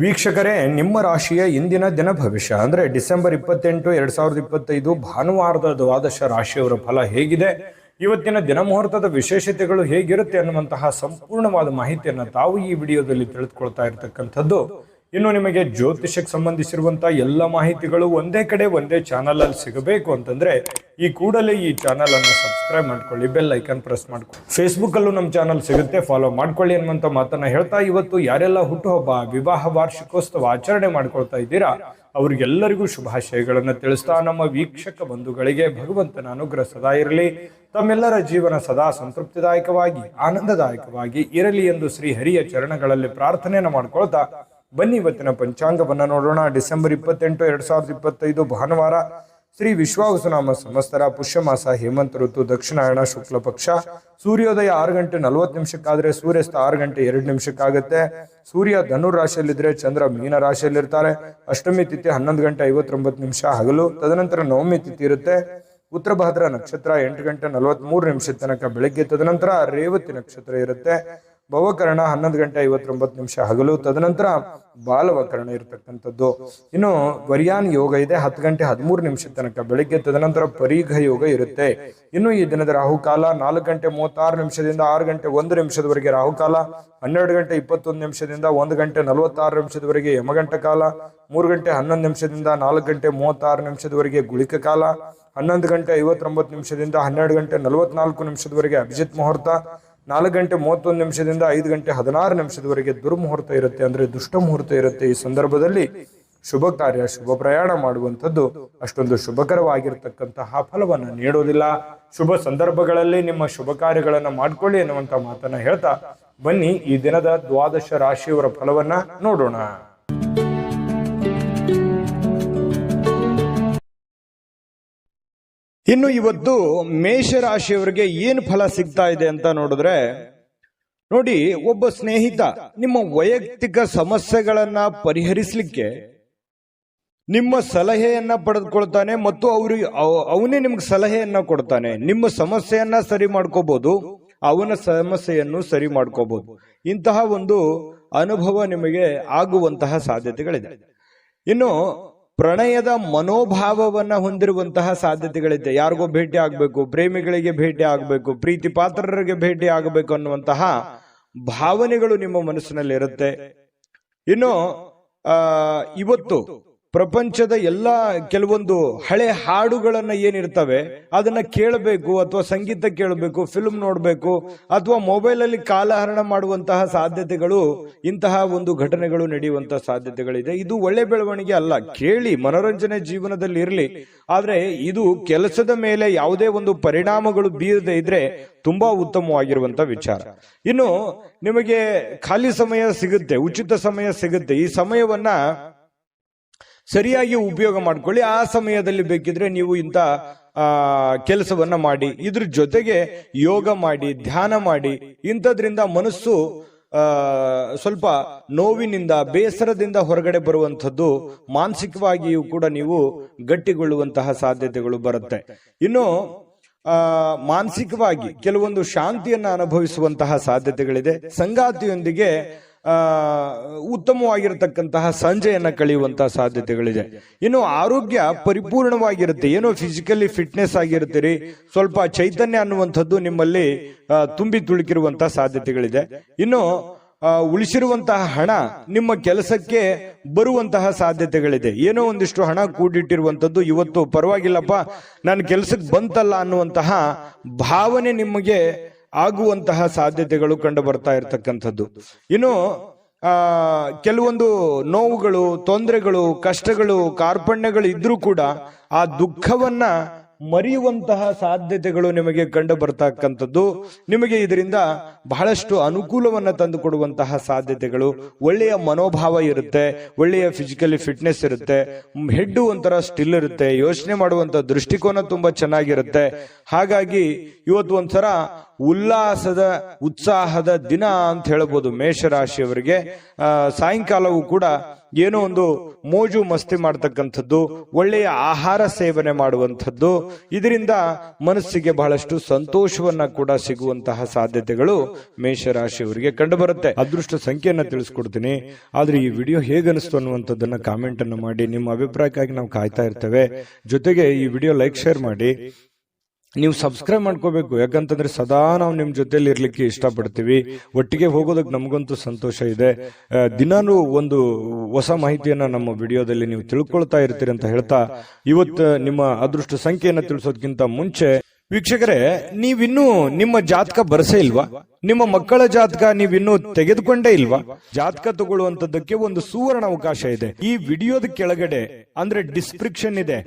ವೀಕ್ಷಕರೇ, ನಿಮ್ಮ ರಾಶಿಯ ಇಂದಿನ ದಿನ ಭವಿಷ್ಯ ಅಂದರೆ ಡಿಸೆಂಬರ್ 28, 2025 ಭಾನುವಾರದ ದ್ವಾದಶ ರಾಶಿಯವರ ಫಲ ಹೇಗಿದೆ, ಇವತ್ತಿನ ದಿನ ಮುಹೂರ್ತದ ವಿಶೇಷತೆಗಳು ಹೇಗಿರುತ್ತೆ ಅನ್ನುವಂತಹ ಸಂಪೂರ್ಣವಾದ ಮಾಹಿತಿಯನ್ನು ತಾವು ಈ ವಿಡಿಯೋದಲ್ಲಿ ತಿಳಿದುಕೊಳ್ತಾ ಇರತಕ್ಕಂಥದ್ದು. ಇನ್ನು ನಿಮಗೆ ಜ್ಯೋತಿಷಕ್ಕೆ ಸಂಬಂಧಿಸಿರುವಂತಹ ಎಲ್ಲ ಮಾಹಿತಿಗಳು ಒಂದೇ ಕಡೆ ಒಂದೇ ಚಾನಲ್ ಅಲ್ಲಿ ಸಿಗಬೇಕು ಅಂತಂದ್ರೆ ಈ ಕೂಡಲೇ ಈ ಚಾನಲ್ ಅನ್ನು ಸಬ್ಸ್ಕ್ರೈಬ್ ಮಾಡ್ಕೊಳ್ಳಿ, ಬೆಲ್ ಐಕನ್ ಪ್ರೆಸ್ ಮಾಡ್ಕೊಳ್ಳಿ. ಫೇಸ್ಬುಕ್ ಅಲ್ಲೂ ನಮ್ಮ ಚಾನಲ್ ಸಿಗುತ್ತೆ, ಫಾಲೋ ಮಾಡ್ಕೊಳ್ಳಿ ಅನ್ನುವಂತ ಮಾತನ್ನ ಹೇಳ್ತಾ, ಇವತ್ತು ಯಾರೆಲ್ಲ ಹುಟ್ಟುಹಬ್ಬ, ವಿವಾಹ ವಾರ್ಷಿಕೋತ್ಸವ ಆಚರಣೆ ಮಾಡ್ಕೊಳ್ತಾ ಇದ್ದೀರಾ ಅವ್ರಿಗೆಲ್ಲರಿಗೂ ಶುಭಾಶಯಗಳನ್ನು ತಿಳಿಸ್ತಾ, ನಮ್ಮ ವೀಕ್ಷಕ ಬಂಧುಗಳಿಗೆ ಭಗವಂತನ ಅನುಗ್ರಹ ಸದಾ ಇರಲಿ, ತಮ್ಮೆಲ್ಲರ ಜೀವನ ಸದಾ ಸಂತೃಪ್ತಿದಾಯಕವಾಗಿ ಆನಂದದಾಯಕವಾಗಿ ಇರಲಿ ಎಂದು ಶ್ರೀ ಹರಿಯ ಚರಣಗಳಲ್ಲಿ ಪ್ರಾರ್ಥನೆಯನ್ನು ಮಾಡ್ಕೊಳ್ತಾ ಬನ್ನಿ ಇವತ್ತಿನ ಪಂಚಾಂಗವನ್ನು ನೋಡೋಣ. ಡಿಸೆಂಬರ್ 28, 2025 ಭಾನುವಾರ, ಶ್ರೀ ವಿಶ್ವಾವಸುನಾಮ ಸಂವತ್ಸರ, ಪುಷ್ಯಮಾಸ, ಹೇಮಂತ ಋತು, ದಕ್ಷಿಣಾಯಣ, ಶುಕ್ಲ ಪಕ್ಷ. ಸೂರ್ಯೋದಯ 6 ಗಂಟೆ 40 ನಿಮಿಷಕ್ಕಾದ್ರೆ ಸೂರ್ಯಾಸ್ತ 6 ಗಂಟೆ 2 ನಿಮಿಷಕ್ಕಾಗುತ್ತೆ. ಸೂರ್ಯ ಧನುರ್ ರಾಶಿಯಲ್ಲಿದ್ರೆ ಚಂದ್ರ ಮೀನ ರಾಶಿಯಲ್ಲಿರ್ತಾರೆ. ಅಷ್ಟಮಿ ತಿಥಿ 11 ಗಂಟೆ 59 ನಿಮಿಷ ಹಗಲು. ತದನಂತರ ನವಮಿ ತಿಥಿ ಇರುತ್ತೆ. ಉತ್ತರ ಭಾದ್ರ ನಕ್ಷತ್ರ 8 ಗಂಟೆ 43 ನಿಮಿಷದ ತನಕ ಬೆಳಗ್ಗೆ. ತದನಂತರ ರೇವತಿ ನಕ್ಷತ್ರ ಇರುತ್ತೆ. ಭವಕರಣ 11 ಗಂಟೆ 59 ನಿಮಿಷ ಹಗಲು. ತದನಂತರ ಬಾಲವಕರಣ ಇರತಕ್ಕಂಥದ್ದು. ಇನ್ನು ವರ್ಯಾನ್ ಯೋಗ ಇದೆ 10 ಗಂಟೆ 13 ನಿಮಿಷದ ತನಕ ಬೆಳಿಗ್ಗೆ. ತದನಂತರ ಪರೀಘ ಯೋಗ ಇರುತ್ತೆ. ಇನ್ನು ಈ ದಿನದ ರಾಹುಕಾಲ 4 ಗಂಟೆ 36 ನಿಮಿಷದಿಂದ 6 ಗಂಟೆ 1 ನಿಮಿಷದವರೆಗೆ ರಾಹುಕಾಲ, 12 ಗಂಟೆ 21 ನಿಮಿಷದಿಂದ 1 ಗಂಟೆ 46 ನಿಮಿಷದವರೆಗೆ ಯಮಗಂಟ ಕಾಲ, 3 ಗಂಟೆ 11 ನಿಮಿಷದಿಂದ 4 ಗಂಟೆ 36 ನಿಮಿಷದವರೆಗೆ ಗುಳಿಕ ಕಾಲ, 11 ಗಂಟೆ 59 ನಿಮಿಷದಿಂದ 12 ಗಂಟೆ 44 ನಿಮಿಷದವರೆಗೆ ಅಭಿಜಿತ್ ಮುಹೂರ್ತ, 4 ಗಂಟೆ 31 ನಿಮಿಷದಿಂದ 5 ಗಂಟೆ 16 ನಿಮಿಷದವರೆಗೆ ದುರ್ಮುಹೂರ್ತ ಇರುತ್ತೆ, ಅಂದ್ರೆ ದುಷ್ಟ ಮುಹೂರ್ತ ಇರುತ್ತೆ. ಈ ಸಂದರ್ಭದಲ್ಲಿ ಶುಭ ಕಾರ್ಯ, ಶುಭ ಪ್ರಯಾಣ ಮಾಡುವಂಥದ್ದು ಅಷ್ಟೊಂದು ಶುಭಕರವಾಗಿರ್ತಕ್ಕಂತಹ ಫಲವನ್ನು ನೀಡೋದಿಲ್ಲ. ಶುಭ ಸಂದರ್ಭಗಳಲ್ಲಿ ನಿಮ್ಮ ಶುಭ ಕಾರ್ಯಗಳನ್ನು ಮಾಡ್ಕೊಳ್ಳಿ ಎನ್ನುವಂತ ಮಾತನ್ನ ಹೇಳ್ತಾ ಬನ್ನಿ ಈ ದಿನದ ದ್ವಾದಶ ರಾಶಿಯವರ ಫಲವನ್ನ ನೋಡೋಣ. ಇನ್ನು ಇವತ್ತು ಮೇಷರಾಶಿಯವರಿಗೆ ಏನು ಫಲ ಸಿಗ್ತಾ ಇದೆ ಅಂತ ನೋಡಿದ್ರೆ, ನೋಡಿ, ಒಬ್ಬ ಸ್ನೇಹಿತ ನಿಮ್ಮ ವೈಯಕ್ತಿಕ ಸಮಸ್ಯೆಗಳನ್ನ ಪರಿಹರಿಸಲಿಕ್ಕೆ ನಿಮ್ಮ ಸಲಹೆಯನ್ನ ಪಡೆದುಕೊಳ್ತಾನೆ ಮತ್ತು ಅವನೇ ನಿಮ್ಗೆ ಸಲಹೆಯನ್ನ ಕೊಡ್ತಾನೆ. ನಿಮ್ಮ ಸಮಸ್ಯೆಯನ್ನ ಸರಿ ಮಾಡ್ಕೋಬಹುದು, ಅವನ ಸಮಸ್ಯೆಯನ್ನು ಸರಿ ಮಾಡ್ಕೋಬಹುದು. ಇಂತಹ ಒಂದು ಅನುಭವ ನಿಮಗೆ ಆಗುವಂತಹ ಸಾಧ್ಯತೆಗಳಿದೆ. ಇನ್ನು ಪ್ರಣಯದ ಮನೋಭಾವವನ್ನ ಹೊಂದಿರುವಂತಹ ಸಾಧ್ಯತೆಗಳಿದೆ. ಯಾರಿಗೋ ಭೇಟಿ ಆಗ್ಬೇಕು, ಪ್ರೇಮಿಗಳಿಗೆ ಭೇಟಿ ಆಗ್ಬೇಕು, ಪ್ರೀತಿ ಪಾತ್ರರಿಗೆ ಭೇಟಿ ಆಗಬೇಕು ಅನ್ನುವಂತಹ ಭಾವನೆಗಳು ನಿಮ್ಮ ಮನಸ್ಸಿನಲ್ಲಿ ಇರುತ್ತೆ. ಇನ್ನು ಇವತ್ತು ಪ್ರಪಂಚದ ಎಲ್ಲ ಕೆಲವೊಂದು ಹಳೆ ಹಾಡುಗಳನ್ನ ಏನಿರ್ತವೆ ಅದನ್ನ ಕೇಳಬೇಕು, ಅಥವಾ ಸಂಗೀತ ಕೇಳಬೇಕು, ಫಿಲ್ಮ್ ನೋಡಬೇಕು, ಅಥವಾ ಮೊಬೈಲ್ ಅಲ್ಲಿ ಕಾಲಹರಣ ಮಾಡುವಂತಹ ಸಾಧ್ಯತೆಗಳು, ಇಂತಹ ಒಂದು ಘಟನೆಗಳು ನಡೆಯುವಂತಹ ಸಾಧ್ಯತೆಗಳಿದೆ. ಇದು ಒಳ್ಳೆ ಬೆಳವಣಿಗೆ ಅಲ್ಲ. ಕೇಳಿ, ಮನೋರಂಜನೆ ಜೀವನದಲ್ಲಿ ಇರಲಿ, ಆದ್ರೆ ಇದು ಕೆಲಸದ ಮೇಲೆ ಯಾವುದೇ ಒಂದು ಪರಿಣಾಮಗಳು ಬೀರದೆ ಇದ್ರೆ ತುಂಬಾ ಉತ್ತಮವಾಗಿರುವಂತ ವಿಚಾರ. ಇನ್ನು ನಿಮಗೆ ಖಾಲಿ ಸಮಯ ಸಿಗುತ್ತೆ, ಉಚಿತ ಸಮಯ ಸಿಗುತ್ತೆ. ಈ ಸಮಯವನ್ನ ಸರಿಯಾಗಿ ಉಪಯೋಗ ಮಾಡ್ಕೊಳ್ಳಿ. ಆ ಸಮಯದಲ್ಲಿ ಬೇಕಿದ್ರೆ ನೀವು ಇಂಥ ಕೆಲಸವನ್ನ ಮಾಡಿ, ಇದ್ರ ಜೊತೆಗೆ ಯೋಗ ಮಾಡಿ, ಧ್ಯಾನ ಮಾಡಿ. ಇಂಥದ್ರಿಂದ ಮನಸ್ಸು ಸ್ವಲ್ಪ ನೋವಿನಿಂದ, ಬೇಸರದಿಂದ ಹೊರಗಡೆ ಬರುವಂಥದ್ದು, ಮಾನಸಿಕವಾಗಿಯೂ ಕೂಡ ನೀವು ಗಟ್ಟಿಗೊಳ್ಳುವಂತಹ ಸಾಧ್ಯತೆಗಳು ಬರುತ್ತೆ. ಇನ್ನು ಮಾನಸಿಕವಾಗಿ ಕೆಲವೊಂದು ಶಾಂತಿಯನ್ನ ಅನುಭವಿಸುವಂತಹ ಸಾಧ್ಯತೆಗಳಿದೆ. ಸಂಗಾತಿಯೊಂದಿಗೆ ಉತ್ತಮವಾಗಿರತಕ್ಕಂತಹ ಸಂಜೆಯನ್ನ ಕಳೆಯುವಂತಹ ಸಾಧ್ಯತೆಗಳಿದೆ. ಇನ್ನು ಆರೋಗ್ಯ ಪರಿಪೂರ್ಣವಾಗಿರುತ್ತೆ. ಏನೋ ಫಿಸಿಕಲಿ ಫಿಟ್ನೆಸ್ ಆಗಿರ್ತೀರಿ, ಸ್ವಲ್ಪ ಚೈತನ್ಯ ಅನ್ನುವಂಥದ್ದು ನಿಮ್ಮಲ್ಲಿ ತುಂಬಿ ತುಳುಕಿರುವಂತಹ ಸಾಧ್ಯತೆಗಳಿದೆ. ಇನ್ನು ಉಳಿಸಿರುವಂತಹ ಹಣ ನಿಮ್ಮ ಕೆಲಸಕ್ಕೆ ಬರುವಂತಹ ಸಾಧ್ಯತೆಗಳಿದೆ. ಏನೋ ಒಂದಿಷ್ಟು ಹಣ ಕೂಡಿಟ್ಟಿರುವಂಥದ್ದು ಇವತ್ತು ಪರವಾಗಿಲ್ಲಪ್ಪ, ನನ್ನ ಕೆಲಸಕ್ಕೆ ಬಂತಲ್ಲ ಅನ್ನುವಂತಹ ಭಾವನೆ ನಿಮಗೆ ಆಗುವಂತಹ ಸಾಧ್ಯತೆಗಳು ಕಂಡು ಬರ್ತಾ ಇರತಕ್ಕಂಥದ್ದು. ಇನ್ನು ಕೆಲವೊಂದು ನೋವುಗಳು, ತೊಂದರೆಗಳು, ಕಷ್ಟಗಳು, ಕಾರ್ಪಣ್ಯಗಳು ಇದ್ರೂ ಕೂಡ ಆ ದುಃಖವನ್ನ ಮರೆಯುವಂತಹ ಸಾಧ್ಯತೆಗಳು ನಿಮಗೆ ಕಂಡು ಬರ್ತಕ್ಕಂಥದ್ದು. ನಿಮಗೆ ಇದರಿಂದ ಬಹಳಷ್ಟು ಅನುಕೂಲವನ್ನ ತಂದು ಕೊಡುವಂತಹ ಸಾಧ್ಯತೆಗಳು, ಒಳ್ಳೆಯ ಮನೋಭಾವ ಇರುತ್ತೆ, ಒಳ್ಳೆಯ ಫಿಸಿಕಲಿ ಫಿಟ್ನೆಸ್ ಇರುತ್ತೆ, ಹೆಡ್ ಒಂಥರ ಸ್ಟಿಲ್ ಇರುತ್ತೆ, ಯೋಚನೆ ಮಾಡುವಂತ ದೃಷ್ಟಿಕೋನ ತುಂಬಾ ಚೆನ್ನಾಗಿರುತ್ತೆ. ಹಾಗಾಗಿ ಇವತ್ತು ಒಂಥರ ಉಲ್ಲಾಸದ, ಉತ್ಸಾಹದ ದಿನ ಅಂತ ಹೇಳಬಹುದು ಮೇಷರಾಶಿಯವರಿಗೆ. ಸಾಯಂಕಾಲವೂ ಕೂಡ ಏನೋ ಒಂದು ಮೋಜು ಮಸ್ತಿ ಮಾಡ್ತಕ್ಕಂಥದ್ದು, ಒಳ್ಳೆಯ ಆಹಾರ ಸೇವನೆ ಮಾಡುವಂಥದ್ದು, ಇದರಿಂದ ಮನಸ್ಸಿಗೆ ಬಹಳಷ್ಟು ಸಂತೋಷವನ್ನ ಕೂಡ ಸಿಗುವಂತಹ ಸಾಧ್ಯತೆಗಳು ಮೇಷರಾಶಿಯವರಿಗೆ ಕಂಡು ಬರುತ್ತೆ. ಅದೃಷ್ಟ ಸಂಖ್ಯೆಯನ್ನ ತಿಳಿಸ್ಕೊಡ್ತೀನಿ. ಆದ್ರೆ ಈ ವಿಡಿಯೋ ಹೇಗನಿಸ್ತು ಅನ್ನುವಂಥದ್ದನ್ನ ಕಾಮೆಂಟ್ ಅನ್ನು ಮಾಡಿ. ನಿಮ್ಮ ಅಭಿಪ್ರಾಯಕ್ಕಾಗಿ ನಾವು ಕಾಯ್ತಾ ಇರ್ತೇವೆ. ಜೊತೆಗೆ ಈ ವಿಡಿಯೋ ಲೈಕ್ ಶೇರ್ ಮಾಡಿ. ನೀವು ಸಬ್ಸ್ಕ್ರೈಬ್ ಮಾಡ್ಕೋಬೇಕು, ಯಾಕಂತಂದ್ರೆ ಸದಾ ನಾವು ನಿಮ್ ಜೊತೆಲಿ ಇರ್ಲಿಕ್ಕೆ ಇಷ್ಟಪಡ್ತೀವಿ. ಒಟ್ಟಿಗೆ ಹೋಗೋದಕ್ಕೆ ನಮಗಂತೂ ಸಂತೋಷ ಇದೆ. ದಿನಾನು ಒಂದು ಹೊಸ ಮಾಹಿತಿಯನ್ನ ನಮ್ಮ ವಿಡಿಯೋದಲ್ಲಿ ನೀವು ತಿಳ್ಕೊಳ್ತಾ ಇರ್ತೀರಿ ಅಂತ ಹೇಳ್ತಾ, ಇವತ್ತು ನಿಮ್ಮ ಅದೃಷ್ಟ ಸಂಖ್ಯೆಯನ್ನ ತಿಳಿಸೋದಕ್ಕಿಂತ ಮುಂಚೆ ವೀಕ್ಷಕರೇ, ನೀವಿನ್ನೂ ನಿಮ್ಮ ಜಾತಕ ಬರಸೇ ಇಲ್ವಾ? ನಿಮ್ಮ ಮಕ್ಕಳ ಜಾತಕ ನೀವಿನ್ನೂ ತೆಗೆದುಕೊಂಡೇ ಇಲ್ವಾ? ಜಾತಕ ತಗೊಳ್ಳುವಂತದ್ದಕ್ಕೆ ಒಂದು ಸುವರ್ಣ ಅವಕಾಶ ಇದೆ. ಈ ವಿಡಿಯೋದ ಕೆಳಗಡೆ ಅಂದ್ರೆ ಡಿಸ್ಕ್ರಿಪ್ಷನ್ ಇದೆ.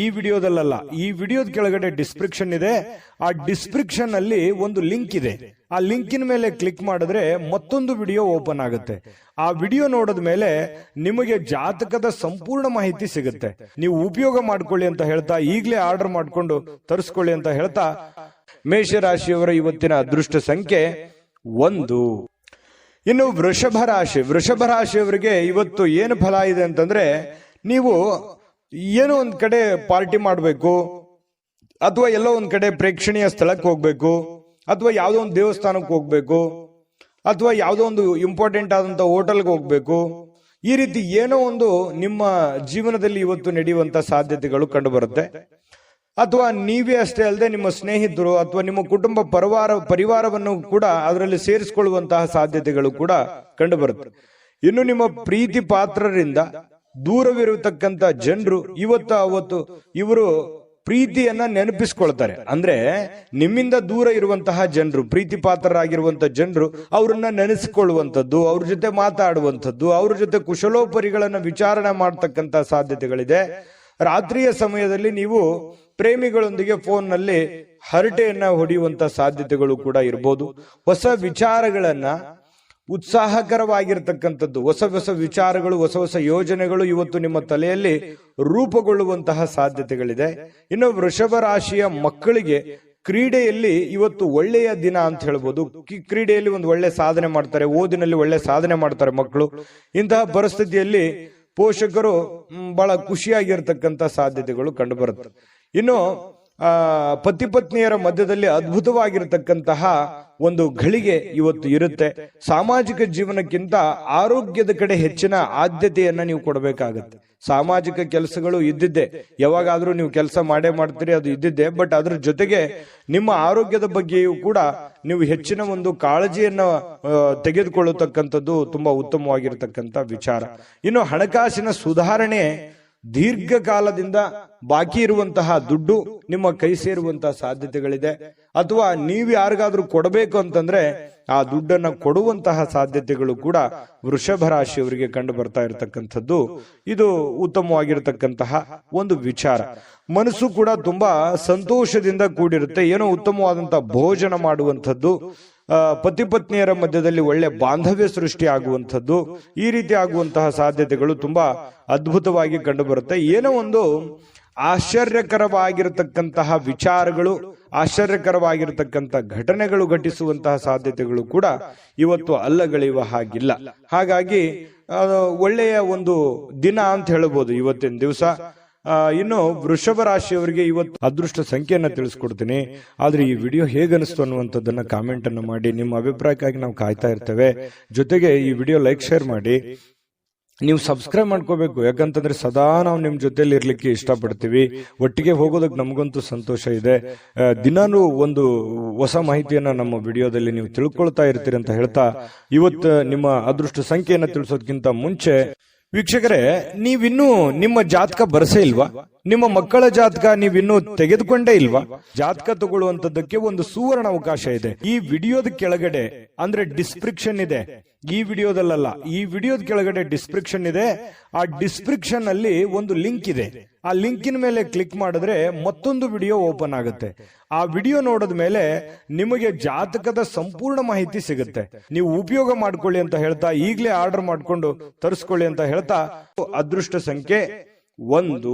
ಈ ವಿಡಿಯೋದಲ್ಲ, ಈ ವಿಡಿಯೋದ ಕೆಳಗಡೆ ಡಿಸ್ಕ್ರಿಪ್ಷನ್ ಇದೆ. ಆ ಡಿಸ್ಕ್ರಿಪ್ಷನ್ ಅಲ್ಲಿ ಒಂದು ಲಿಂಕ್ ಇದೆ. ಆ ಲಿಂಕಿನ ಮೇಲೆ ಕ್ಲಿಕ್ ಮಾಡಿದ್ರೆ ಮತ್ತೊಂದು ವಿಡಿಯೋ ಓಪನ್ ಆಗುತ್ತೆ. ಆ ವಿಡಿಯೋ ನೋಡಿದ ಮೇಲೆ ನಿಮಗೆ ಜಾತಕದ ಸಂಪೂರ್ಣ ಮಾಹಿತಿ ಸಿಗುತ್ತೆ. ನೀವು ಉಪಯೋಗ ಮಾಡ್ಕೊಳ್ಳಿ ಅಂತ ಹೇಳ್ತಾ, ಈಗಲೇ ಆರ್ಡರ್ ಮಾಡ್ಕೊಂಡು ತರಿಸ್ಕೊಳ್ಳಿ ಅಂತ ಹೇಳ್ತಾ, ಮೇಷರಾಶಿಯವರ ಇವತ್ತಿನ ಅದೃಷ್ಟ ಸಂಖ್ಯೆ 1. ಇನ್ನು ವೃಷಭ ರಾಶಿಯವರಿಗೆ ಇವತ್ತು ಏನು ಫಲ ಇದೆ ಅಂತಂದ್ರೆ, ನೀವು ಏನೋ ಒಂದ್ ಕಡೆ ಪಾರ್ಟಿ ಮಾಡಬೇಕು, ಅಥವಾ ಎಲ್ಲೋ ಒಂದ್ ಕಡೆ ಪ್ರೇಕ್ಷಣೀಯ ಸ್ಥಳಕ್ಕೆ ಹೋಗ್ಬೇಕು, ಅಥವಾ ಯಾವುದೋ ಒಂದು ದೇವಸ್ಥಾನಕ್ಕೆ ಹೋಗ್ಬೇಕು, ಅಥವಾ ಯಾವುದೋ ಒಂದು ಇಂಪಾರ್ಟೆಂಟ್ ಆದಂತ ಹೋಟೆಲ್ಗೆ ಹೋಗ್ಬೇಕು. ಈ ರೀತಿ ಏನೋ ಒಂದು ನಿಮ್ಮ ಜೀವನದಲ್ಲಿ ಇವತ್ತು ನಡೆಯುವಂತ ಸಾಧ್ಯತೆಗಳು ಕಂಡು ಬರುತ್ತೆ. ಅಥವಾ ನೀವೇ ಅಷ್ಟೇ ಅಲ್ಲದೆ ನಿಮ್ಮ ಸ್ನೇಹಿತರು ಅಥವಾ ನಿಮ್ಮ ಕುಟುಂಬ ಪರಿವಾರವನ್ನು ಕೂಡ ಅದರಲ್ಲಿ ಸೇರಿಸಿಕೊಳ್ಳುವಂತಹ ಸಾಧ್ಯತೆಗಳು ಕೂಡ ಕಂಡು ಬರುತ್ತೆ. ಇನ್ನು ನಿಮ್ಮ ಪ್ರೀತಿ ಪಾತ್ರರಿಂದ ದೂರವಿರತಕ್ಕಂತ ಜನರು ಅವತ್ತು ಇವರು ಪ್ರೀತಿಯನ್ನ ನೆನಪಿಸ್ಕೊಳ್ತಾರೆ. ಅಂದ್ರೆ ನಿಮ್ಮಿಂದ ದೂರ ಇರುವಂತಹ ಜನರು, ಪ್ರೀತಿ ಪಾತ್ರರಾಗಿರುವಂತಹ ಜನರು, ಅವರನ್ನ ನೆನೆಸಿಕೊಳ್ಳುವಂಥದ್ದು, ಅವ್ರ ಜೊತೆ ಮಾತಾಡುವಂಥದ್ದು, ಅವ್ರ ಜೊತೆ ಕುಶಲೋಪರಿಗಳನ್ನ ವಿಚಾರಣೆ ಮಾಡ್ತಕ್ಕಂತ ಸಾಧ್ಯತೆಗಳಿದೆ. ರಾತ್ರಿಯ ಸಮಯದಲ್ಲಿ ನೀವು ಪ್ರೇಮಿಗಳೊಂದಿಗೆ ಫೋನ್ ನಲ್ಲಿ ಹರಟೆಯನ್ನ ಹೊಡೆಯುವಂತ ಸಾಧ್ಯತೆಗಳು ಕೂಡ ಇರಬಹುದು. ಹೊಸ ವಿಚಾರಗಳನ್ನ, ಉತ್ಸಾಹಕರವಾಗಿರ್ತಕ್ಕಂಥದ್ದು, ಹೊಸ ವಿಚಾರಗಳು, ಹೊಸ ಯೋಜನೆಗಳು ಇವತ್ತು ನಿಮ್ಮ ತಲೆಯಲ್ಲಿ ರೂಪುಗೊಳ್ಳುವಂತಹ ಸಾಧ್ಯತೆಗಳಿದೆ. ಇನ್ನು ವೃಷಭ ರಾಶಿಯ ಮಕ್ಕಳಿಗೆ ಕ್ರೀಡೆಯಲ್ಲಿ ಇವತ್ತು ಒಳ್ಳೆಯ ದಿನ ಅಂತ ಹೇಳ್ಬೋದು. ಕ್ರೀಡೆಯಲ್ಲಿ ಒಂದು ಒಳ್ಳೆ ಸಾಧನೆ ಮಾಡ್ತಾರೆ, ಓದಿನಲ್ಲಿ ಒಳ್ಳೆ ಸಾಧನೆ ಮಾಡ್ತಾರೆ ಮಕ್ಕಳು. ಇಂತಹ ಪರಿಸ್ಥಿತಿಯಲ್ಲಿ ಪೋಷಕರು ಬಹಳ ಖುಷಿಯಾಗಿರ್ತಕ್ಕಂಥ ಸಾಧ್ಯತೆಗಳು ಕಂಡು ಬರುತ್ತೆ. ಇನ್ನು ಪತಿ ಪತ್ನಿಯರ ಮಧ್ಯದಲ್ಲಿ ಅದ್ಭುತವಾಗಿರತಕ್ಕಂತಹ ಒಂದು ಘಳಿಗೆ ಇವತ್ತು ಇರುತ್ತೆ. ಸಾಮಾಜಿಕ ಜೀವನಕ್ಕಿಂತ ಆರೋಗ್ಯದ ಕಡೆ ಹೆಚ್ಚಿನ ಆದ್ಯತೆಯನ್ನ ನೀವು ಕೊಡಬೇಕಾಗತ್ತೆ. ಸಾಮಾಜಿಕ ಕೆಲಸಗಳು ಇದ್ದಿದ್ದೆ, ಯಾವಾಗಾದ್ರೂ ನೀವು ಕೆಲಸ ಮಾಡೇ ಮಾಡ್ತೀರಿ, ಅದು ಇದ್ದಿದ್ದೆ. ಬಟ್ ಅದ್ರ ಜೊತೆಗೆ ನಿಮ್ಮ ಆರೋಗ್ಯದ ಬಗ್ಗೆಯೂ ಕೂಡ ನೀವು ಹೆಚ್ಚಿನ ಒಂದು ಕಾಳಜಿಯನ್ನ ತೆಗೆದುಕೊಳ್ಳತಕ್ಕಂಥದ್ದು ತುಂಬಾ ಉತ್ತಮವಾಗಿರ್ತಕ್ಕಂಥ ವಿಚಾರ. ಇನ್ನು ಹಣಕಾಸಿನ ಸುಧಾರಣೆ, ದೀರ್ಘಕಾಲದಿಂದ ಬಾಕಿ ಇರುವಂತಹ ದುಡ್ಡು ನಿಮ್ಮ ಕೈ ಸೇರುವಂತಹ ಸಾಧ್ಯತೆಗಳಿದೆ. ಅಥವಾ ನೀವು ಯಾರಿಗಾದ್ರೂ ಕೊಡಬೇಕು ಅಂತಂದ್ರೆ ಆ ದುಡ್ಡನ್ನ ಕೊಡುವಂತಹ ಸಾಧ್ಯತೆಗಳು ಕೂಡ ವೃಷಭ ರಾಶಿಯವರಿಗೆ ಕಂಡು ಬರ್ತಾ ಇರತಕ್ಕಂಥದ್ದು. ಇದು ಉತ್ತಮವಾಗಿರತಕ್ಕಂತಹ ಒಂದು ವಿಚಾರ. ಮನಸ್ಸು ಕೂಡ ತುಂಬಾ ಸಂತೋಷದಿಂದ ಕೂಡಿರುತ್ತೆ. ಏನೋ ಉತ್ತಮವಾದಂತಹ ಭೋಜನ ಮಾಡುವಂಥದ್ದು, ಪತಿ ಪತ್ನಿಯರ ಮಧ್ಯದಲ್ಲಿ ಒಳ್ಳೆ ಬಾಂಧವ್ಯ ಸೃಷ್ಟಿ ಆಗುವಂಥದ್ದು, ಈ ರೀತಿ ಆಗುವಂತಹ ಸಾಧ್ಯತೆಗಳು ತುಂಬಾ ಅದ್ಭುತವಾಗಿ ಕಂಡು ಬರುತ್ತೆ. ಏನೋ ಒಂದು ಆಶ್ಚರ್ಯಕರವಾಗಿರತಕ್ಕಂತಹ ವಿಚಾರಗಳು, ಆಶ್ಚರ್ಯಕರವಾಗಿರತಕ್ಕಂಥ ಘಟನೆಗಳು ಘಟಿಸುವಂತಹ ಸಾಧ್ಯತೆಗಳು ಕೂಡ ಇವತ್ತು ಅಲ್ಲಗಳೆಯುವ ಹಾಗಿಲ್ಲ. ಹಾಗಾಗಿ ಒಳ್ಳೆಯ ಒಂದು ದಿನ ಅಂತ ಹೇಳಬಹುದು ಇವತ್ತಿನ ದಿವಸ. ಇನ್ನು ವೃಷಭ ರಾಶಿಯವರಿಗೆ ಇವತ್ತು ಅದೃಷ್ಟ ಸಂಖ್ಯೆಯನ್ನ ತಿಳಿಸ್ಕೊಡ್ತೀನಿ. ಆದ್ರೆ ಈ ವಿಡಿಯೋ ಹೇಗನಿಸ್ತು ಅನ್ನುವಂಥದ್ದನ್ನ ಕಾಮೆಂಟ್ ಅನ್ನು ಮಾಡಿ. ನಿಮ್ಮ ಅಭಿಪ್ರಾಯಕ್ಕಾಗಿ ನಾವು ಕಾಯ್ತಾ ಇರ್ತೇವೆ. ಜೊತೆಗೆ ಈ ವಿಡಿಯೋ ಲೈಕ್ ಶೇರ್ ಮಾಡಿ. ನೀವು ಸಬ್ಸ್ಕ್ರೈಬ್ ಮಾಡ್ಕೋಬೇಕು, ಯಾಕಂತಂದ್ರೆ ಸದಾ ನಾವು ನಿಮ್ ಜೊತೆಲಿ ಇರ್ಲಿಕ್ಕೆ ಇಷ್ಟಪಡ್ತೀವಿ. ಒಟ್ಟಿಗೆ ಹೋಗೋದಕ್ಕೆ ನಮಗಂತೂ ಸಂತೋಷ ಇದೆ. ದಿನಾನು ಒಂದು ಹೊಸ ಮಾಹಿತಿಯನ್ನ ನಮ್ಮ ವಿಡಿಯೋದಲ್ಲಿ ನೀವು ತಿಳ್ಕೊಳ್ತಾ ಇರ್ತೀರಿ ಅಂತ ಹೇಳ್ತಾ, ಇವತ್ತು ನಿಮ್ಮ ಅದೃಷ್ಟ ಸಂಖ್ಯೆಯನ್ನ ತಿಳಿಸೋದಕ್ಕಿಂತ ಮುಂಚೆ ವೀಕ್ಷಕರೇ, ನೀವಿನ್ನೂ ನಿಮ್ಮ ಜಾತಕ ಬರಸೇ ಇಲ್ವಾ? ನಿಮ್ಮ ಮಕ್ಕಳ ಜಾತಕ ನೀವಿನ್ನೂ ತೆಗೆದುಕೊಂಡೇ ಇಲ್ವಾ? ಜಾತಕ ತಗೊಳ್ಳುವಂತದ್ದಕ್ಕೆ ಒಂದು ಸುವರ್ಣ ಅವಕಾಶ ಇದೆ. ಈ ವಿಡಿಯೋದ ಕೆಳಗಡೆ ಅಂದ್ರೆ ಡಿಸ್ಕ್ರಿಪ್ಷನ್ ಇದೆ. ಈ ವಿಡಿಯೋದಲ್ಲ, ಈ ವಿಡಿಯೋದ ಕೆಳಗಡೆ ಡಿಸ್ಕ್ರಿಪ್ಷನ್ ಇದೆ. ಆ ಡಿಸ್ಕ್ರಿಪ್ಷನ್ ಅಲ್ಲಿ ಒಂದು ಲಿಂಕ್ ಇದೆ. ಆ ಲಿಂಕಿನ ಮೇಲೆ ಕ್ಲಿಕ್ ಮಾಡಿದ್ರೆ ಮತ್ತೊಂದು ವಿಡಿಯೋ ಓಪನ್ ಆಗುತ್ತೆ. ಆ ವಿಡಿಯೋ ನೋಡಿದ ಮೇಲೆ ನಿಮಗೆ ಜಾತಕದ ಸಂಪೂರ್ಣ ಮಾಹಿತಿ ಸಿಗುತ್ತೆ. ನೀವು ಉಪಯೋಗ ಮಾಡ್ಕೊಳ್ಳಿ ಅಂತ ಹೇಳ್ತಾ, ಈಗಲೇ ಆರ್ಡರ್ ಮಾಡ್ಕೊಂಡು ತರಿಸ್ಕೊಳ್ಳಿ ಅಂತ ಹೇಳ್ತಾ, ಅದೃಷ್ಟ ಸಂಖ್ಯೆ 1.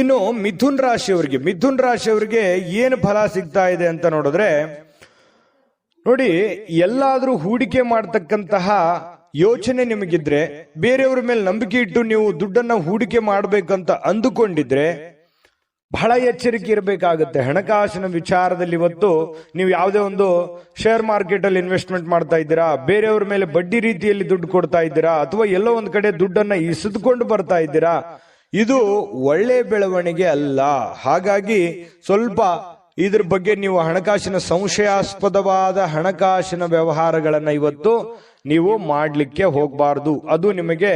ಇನ್ನು ಮಿಥುನ್ ರಾಶಿಯವರಿಗೆ ಏನು ಫಲ ಸಿಗ್ತಾ ಇದೆ ಅಂತ ನೋಡಿದ್ರೆ, ನೋಡಿ, ಎಲ್ಲಾದ್ರೂ ಹೂಡಿಕೆ ಮಾಡ್ತಕ್ಕಂತಹ ಯೋಚನೆ ನಿಮಗಿದ್ರೆ, ಬೇರೆಯವ್ರ ಮೇಲೆ ನಂಬಿಕೆ ಇಟ್ಟು ನೀವು ದುಡ್ಡನ್ನ ಹೂಡಿಕೆ ಮಾಡ್ಬೇಕಂತ ಅಂದುಕೊಂಡಿದ್ರೆ ಬಹಳ ಎಚ್ಚರಿಕೆ ಇರಬೇಕಾಗುತ್ತೆ. ಹಣಕಾಸಿನ ವಿಚಾರದಲ್ಲಿ ಇವತ್ತು ನೀವು ಯಾವುದೇ ಒಂದು ಶೇರ್ ಮಾರ್ಕೆಟ್ ಅಲ್ಲಿ ಇನ್ವೆಸ್ಟ್ಮೆಂಟ್ ಮಾಡ್ತಾ ಇದ್ದೀರಾ, ಬೇರೆಯವ್ರ ಮೇಲೆ ಬಡ್ಡಿ ರೀತಿಯಲ್ಲಿ ದುಡ್ಡು ಕೊಡ್ತಾ ಇದ್ದೀರಾ, ಅಥವಾ ಎಲ್ಲೋ ಒಂದ್ ಕಡೆ ದುಡ್ಡನ್ನ ಇಸಿದುಕೊಂಡು ಬರ್ತಾ ಇದ್ದೀರಾ, ಇದು ಒಳ್ಳೆ ಬೆಳವಣಿಗೆ ಅಲ್ಲ. ಹಾಗಾಗಿ ಸ್ವಲ್ಪ ಇದ್ರ ಬಗ್ಗೆ ನೀವು ಹಣಕಾಸಿನ ಸಂಶಯಾಸ್ಪದವಾದ ಹಣಕಾಸಿನ ವ್ಯವಹಾರಗಳನ್ನ ಇವತ್ತು ನೀವು ಮಾಡ್ಲಿಕ್ಕೆ ಹೋಗಬಾರ್ದು. ಅದು ನಿಮಗೆ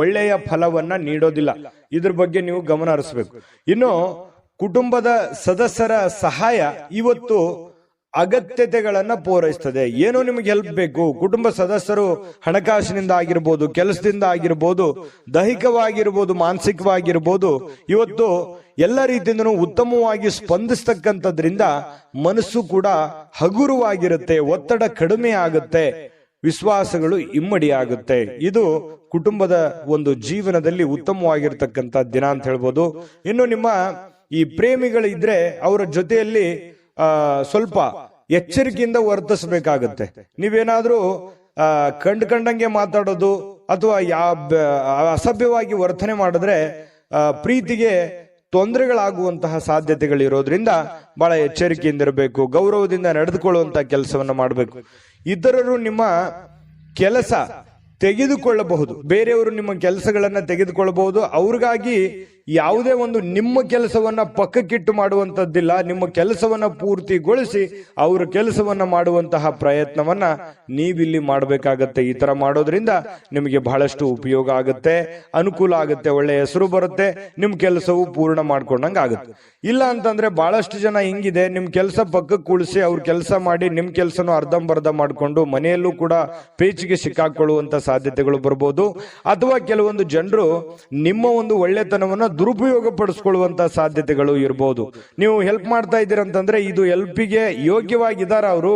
ಒಳ್ಳೆಯ ಫಲವನ್ನ ನೀಡೋದಿಲ್ಲ. ಇದ್ರ ಬಗ್ಗೆ ನೀವು ಗಮನ ಹರಿಸಬೇಕು. ಇನ್ನು ಕುಟುಂಬದ ಸದಸ್ಯರ ಸಹಾಯ ಇವತ್ತು ಅಗತ್ಯತೆಗಳನ್ನ ಪೂರೈಸ್ತದೆ. ಏನೋ ನಿಮಗೆ ಹೆಲ್ಪ್ ಬೇಕು, ಕುಟುಂಬ ಸದಸ್ಯರು ಹಣಕಾಸಿನಿಂದ ಆಗಿರ್ಬೋದು, ಕೆಲಸದಿಂದ ಆಗಿರ್ಬೋದು, ದೈಹಿಕವಾಗಿರ್ಬೋದು, ಮಾನಸಿಕವಾಗಿರ್ಬೋದು, ಇವತ್ತು ಎಲ್ಲ ರೀತಿಯಿಂದನೂ ಉತ್ತಮವಾಗಿ ಸ್ಪಂದಿಸ್ತಕ್ಕಂಥದ್ರಿಂದ ಮನಸ್ಸು ಕೂಡ ಹಗುರವಾಗಿರುತ್ತೆ, ಒತ್ತಡ ಕಡಿಮೆ ಆಗುತ್ತೆ, ವಿಶ್ವಾಸಗಳು ಇಮ್ಮಡಿಯಾಗುತ್ತೆ. ಇದು ಕುಟುಂಬದ ಒಂದು ಜೀವನದಲ್ಲಿ ಉತ್ತಮವಾಗಿರ್ತಕ್ಕಂಥ ದಿನ ಅಂತ ಹೇಳ್ಬೋದು. ಇನ್ನು ನಿಮ್ಮ ಈ ಪ್ರೇಮಿಗಳಿದ್ರೆ ಅವರ ಜೊತೆಯಲ್ಲಿ ಸ್ವಲ್ಪ ಎಚ್ಚರಿಕೆಯಿಂದ ವರ್ತಿಸಬೇಕಾಗತ್ತೆ. ನೀವೇನಾದ್ರೂ ಕಂಡಂಗೆ ಮಾತಾಡೋದು ಅಥವಾ ಅಸಭ್ಯವಾಗಿ ವರ್ತನೆ ಮಾಡಿದ್ರೆ ಪ್ರೀತಿಗೆ ತೊಂದರೆಗಳಾಗುವಂತಹ ಸಾಧ್ಯತೆಗಳಿರೋದ್ರಿಂದ ಬಹಳ ಎಚ್ಚರಿಕೆಯಿಂದಿರಬೇಕು. ಗೌರವದಿಂದ ನಡೆದುಕೊಳ್ಳುವಂತ ಕೆಲಸವನ್ನ ಮಾಡಬೇಕು. ಇತರರು ನಿಮ್ಮ ಕೆಲಸ ತೆಗೆದುಕೊಳ್ಳಬಹುದು, ಬೇರೆಯವರು ನಿಮ್ಮ ಕೆಲಸಗಳನ್ನ ತೆಗೆದುಕೊಳ್ಳಬಹುದು. ಅವ್ರಿಗಾಗಿ ಯಾವುದೇ ಒಂದು ನಿಮ್ಮ ಕೆಲಸವನ್ನ ಪಕ್ಕಕ್ಕಿಟ್ಟು ಮಾಡುವಂತದ್ದಿಲ್ಲ. ನಿಮ್ಮ ಕೆಲಸವನ್ನ ಪೂರ್ತಿಗೊಳಿಸಿ ಅವರ ಕೆಲಸವನ್ನ ಮಾಡುವಂತಹ ಪ್ರಯತ್ನವನ್ನ ನೀವಿಲ್ಲಿ ಮಾಡಬೇಕಾಗತ್ತೆ. ಈ ತರ ಮಾಡೋದ್ರಿಂದ ನಿಮಗೆ ಬಹಳಷ್ಟು ಉಪಯೋಗ ಆಗುತ್ತೆ, ಅನುಕೂಲ ಆಗುತ್ತೆ, ಒಳ್ಳೆ ಹೆಸರು ಬರುತ್ತೆ, ನಿಮ್ ಕೆಲಸವು ಪೂರ್ಣ ಮಾಡ್ಕೊಂಡಂಗ ಆಗುತ್ತೆ. ಇಲ್ಲ ಅಂತಂದ್ರೆ ಬಹಳಷ್ಟು ಜನ ಹಿಂಗಿದೆ, ನಿಮ್ ಕೆಲಸ ಪಕ್ಕಕ್ಕೆ ಕುಳಿಸಿ ಅವ್ರ ಕೆಲಸ ಮಾಡಿ ನಿಮ್ ಕೆಲಸನೂ ಅರ್ಧಂಬರ್ಧ ಮಾಡ್ಕೊಂಡು ಮನೆಯಲ್ಲೂ ಕೂಡ ಪೇಚಿಗೆ ಸಿಕ್ಕಾಕೊಳ್ಳುವಂತ ಸಾಧ್ಯತೆಗಳು ಬರ್ಬೋದು. ಅಥವಾ ಕೆಲವೊಂದು ಜನರು ನಿಮ್ಮ ಒಂದು ಒಳ್ಳೆತನವನ್ನ ದುರುಪಯೋಗ ಪಡಿಸ್ಕೊಳ್ಳುವಂತ ಸಾಧ್ಯತೆಗಳು ಇರಬಹುದು. ನೀವು ಹೆಲ್ಪ್ ಮಾಡ್ತಾ ಇದ್ದೀರಂತಂದ್ರೆ ಇದು ಹೆಲ್ಪಿಗೆ ಯೋಗ್ಯವಾಗಿದ್ದಾರ, ಅವರು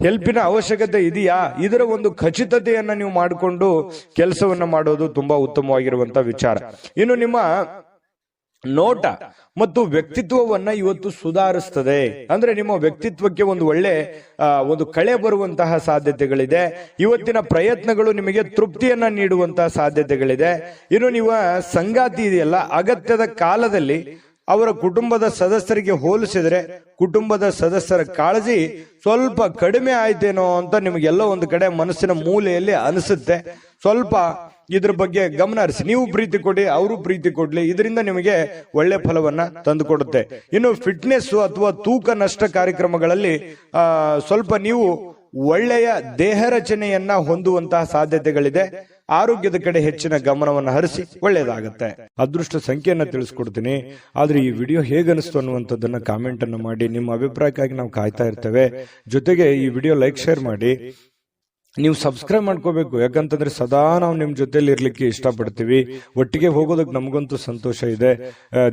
ಹೆಲ್ಪಿನ ಅವಶ್ಯಕತೆ ಇದೆಯಾ, ಇದರ ಒಂದು ಖಚಿತತೆಯನ್ನ ನೀವು ಮಾಡಿಕೊಂಡು ಕೆಲಸವನ್ನ ಮಾಡೋದು ತುಂಬಾ ಉತ್ತಮವಾಗಿರುವಂತ ವಿಚಾರ. ಇನ್ನು ನಿಮ್ಮ ನೋಟ ಮತ್ತು ವ್ಯಕ್ತಿತ್ವವನ್ನ ಇವತ್ತು ಸುಧಾರಿಸ್ತದೆ. ಅಂದ್ರೆ ನಿಮ್ಮ ವ್ಯಕ್ತಿತ್ವಕ್ಕೆ ಒಂದು ಒಳ್ಳೆ ಒಂದು ಕಳೆ ಬರುವಂತಹ ಸಾಧ್ಯತೆಗಳಿದೆ. ಇವತ್ತಿನ ಪ್ರಯತ್ನಗಳು ನಿಮಗೆ ತೃಪ್ತಿಯನ್ನ ನೀಡುವಂತಹ ಸಾಧ್ಯತೆಗಳಿದೆ. ಇನ್ನು ನೀವು ಸಂಗಾತಿ ಇದೆಯಲ್ಲ, ಅಗತ್ಯದ ಕಾಲದಲ್ಲಿ ಅವರ ಕುಟುಂಬದ ಸದಸ್ಯರಿಗೆ ಹೋಲಿಸಿದ್ರೆ ಕುಟುಂಬದ ಸದಸ್ಯರ ಕಾಳಜಿ ಸ್ವಲ್ಪ ಕಡಿಮೆ ಆಯ್ತೇನೋ ಅಂತ ನಿಮಗೆಲ್ಲ ಒಂದು ಕಡೆ ಮನಸ್ಸಿನ ಮೂಲೆಯಲ್ಲಿ ಅನಿಸುತ್ತೆ. ಸ್ವಲ್ಪ ಇದ್ರ ಬಗ್ಗೆ ಗಮನ ಹರಿಸಿ. ನೀವು ಪ್ರೀತಿ ಕೊಡಿ, ಅವರು ಪ್ರೀತಿ ಕೊಡ್ಲಿ, ಇದರಿಂದ ನಿಮಗೆ ಒಳ್ಳೆ ಫಲವನ್ನ ತಂದುಕೊಡುತ್ತೆ. ಇನ್ನು ಫಿಟ್ನೆಸ್ ಅಥವಾ ತೂಕ ನಷ್ಟ ಕಾರ್ಯಕ್ರಮಗಳಲ್ಲಿ ಸ್ವಲ್ಪ ನೀವು ಒಳ್ಳೆಯ ದೇಹ ರಚನೆಯನ್ನ ಹೊಂದುವಂತಹ ಸಾಧ್ಯತೆಗಳಿದೆ. ಆರೋಗ್ಯದ ಕಡೆ ಹೆಚ್ಚಿನ ಗಮನವನ್ನು ಹರಿಸಿ, ಒಳ್ಳೆಯದಾಗುತ್ತೆ. ಅದೃಷ್ಟ ಸಂಖ್ಯೆಯನ್ನ ತಿಳಿಸ್ಕೊಡ್ತೀನಿ. ಆದ್ರೆ ಈ ವಿಡಿಯೋ ಹೇಗನಿಸ್ತು ಅನ್ನುವಂಥದ್ದನ್ನ ಕಾಮೆಂಟ್ ಅನ್ನು ಮಾಡಿ. ನಿಮ್ಮ ಅಭಿಪ್ರಾಯಕ್ಕಾಗಿ ನಾವು ಕಾಯ್ತಾ ಇರ್ತೇವೆ. ಜೊತೆಗೆ ಈ ವಿಡಿಯೋ ಲೈಕ್, ಶೇರ್ ಮಾಡಿ. ನೀವು ಸಬ್ಸ್ಕ್ರೈಬ್ ಮಾಡ್ಕೋಬೇಕು, ಯಾಕಂತಂದ್ರೆ ಸದಾ ನಾವು ನಿಮ್ ಜೊತೆಲಿ ಇರ್ಲಿಕ್ಕೆ ಇಷ್ಟಪಡ್ತೀವಿ. ಒಟ್ಟಿಗೆ ಹೋಗೋದಕ್ಕೆ ನಮಗಂತೂ ಸಂತೋಷ ಇದೆ.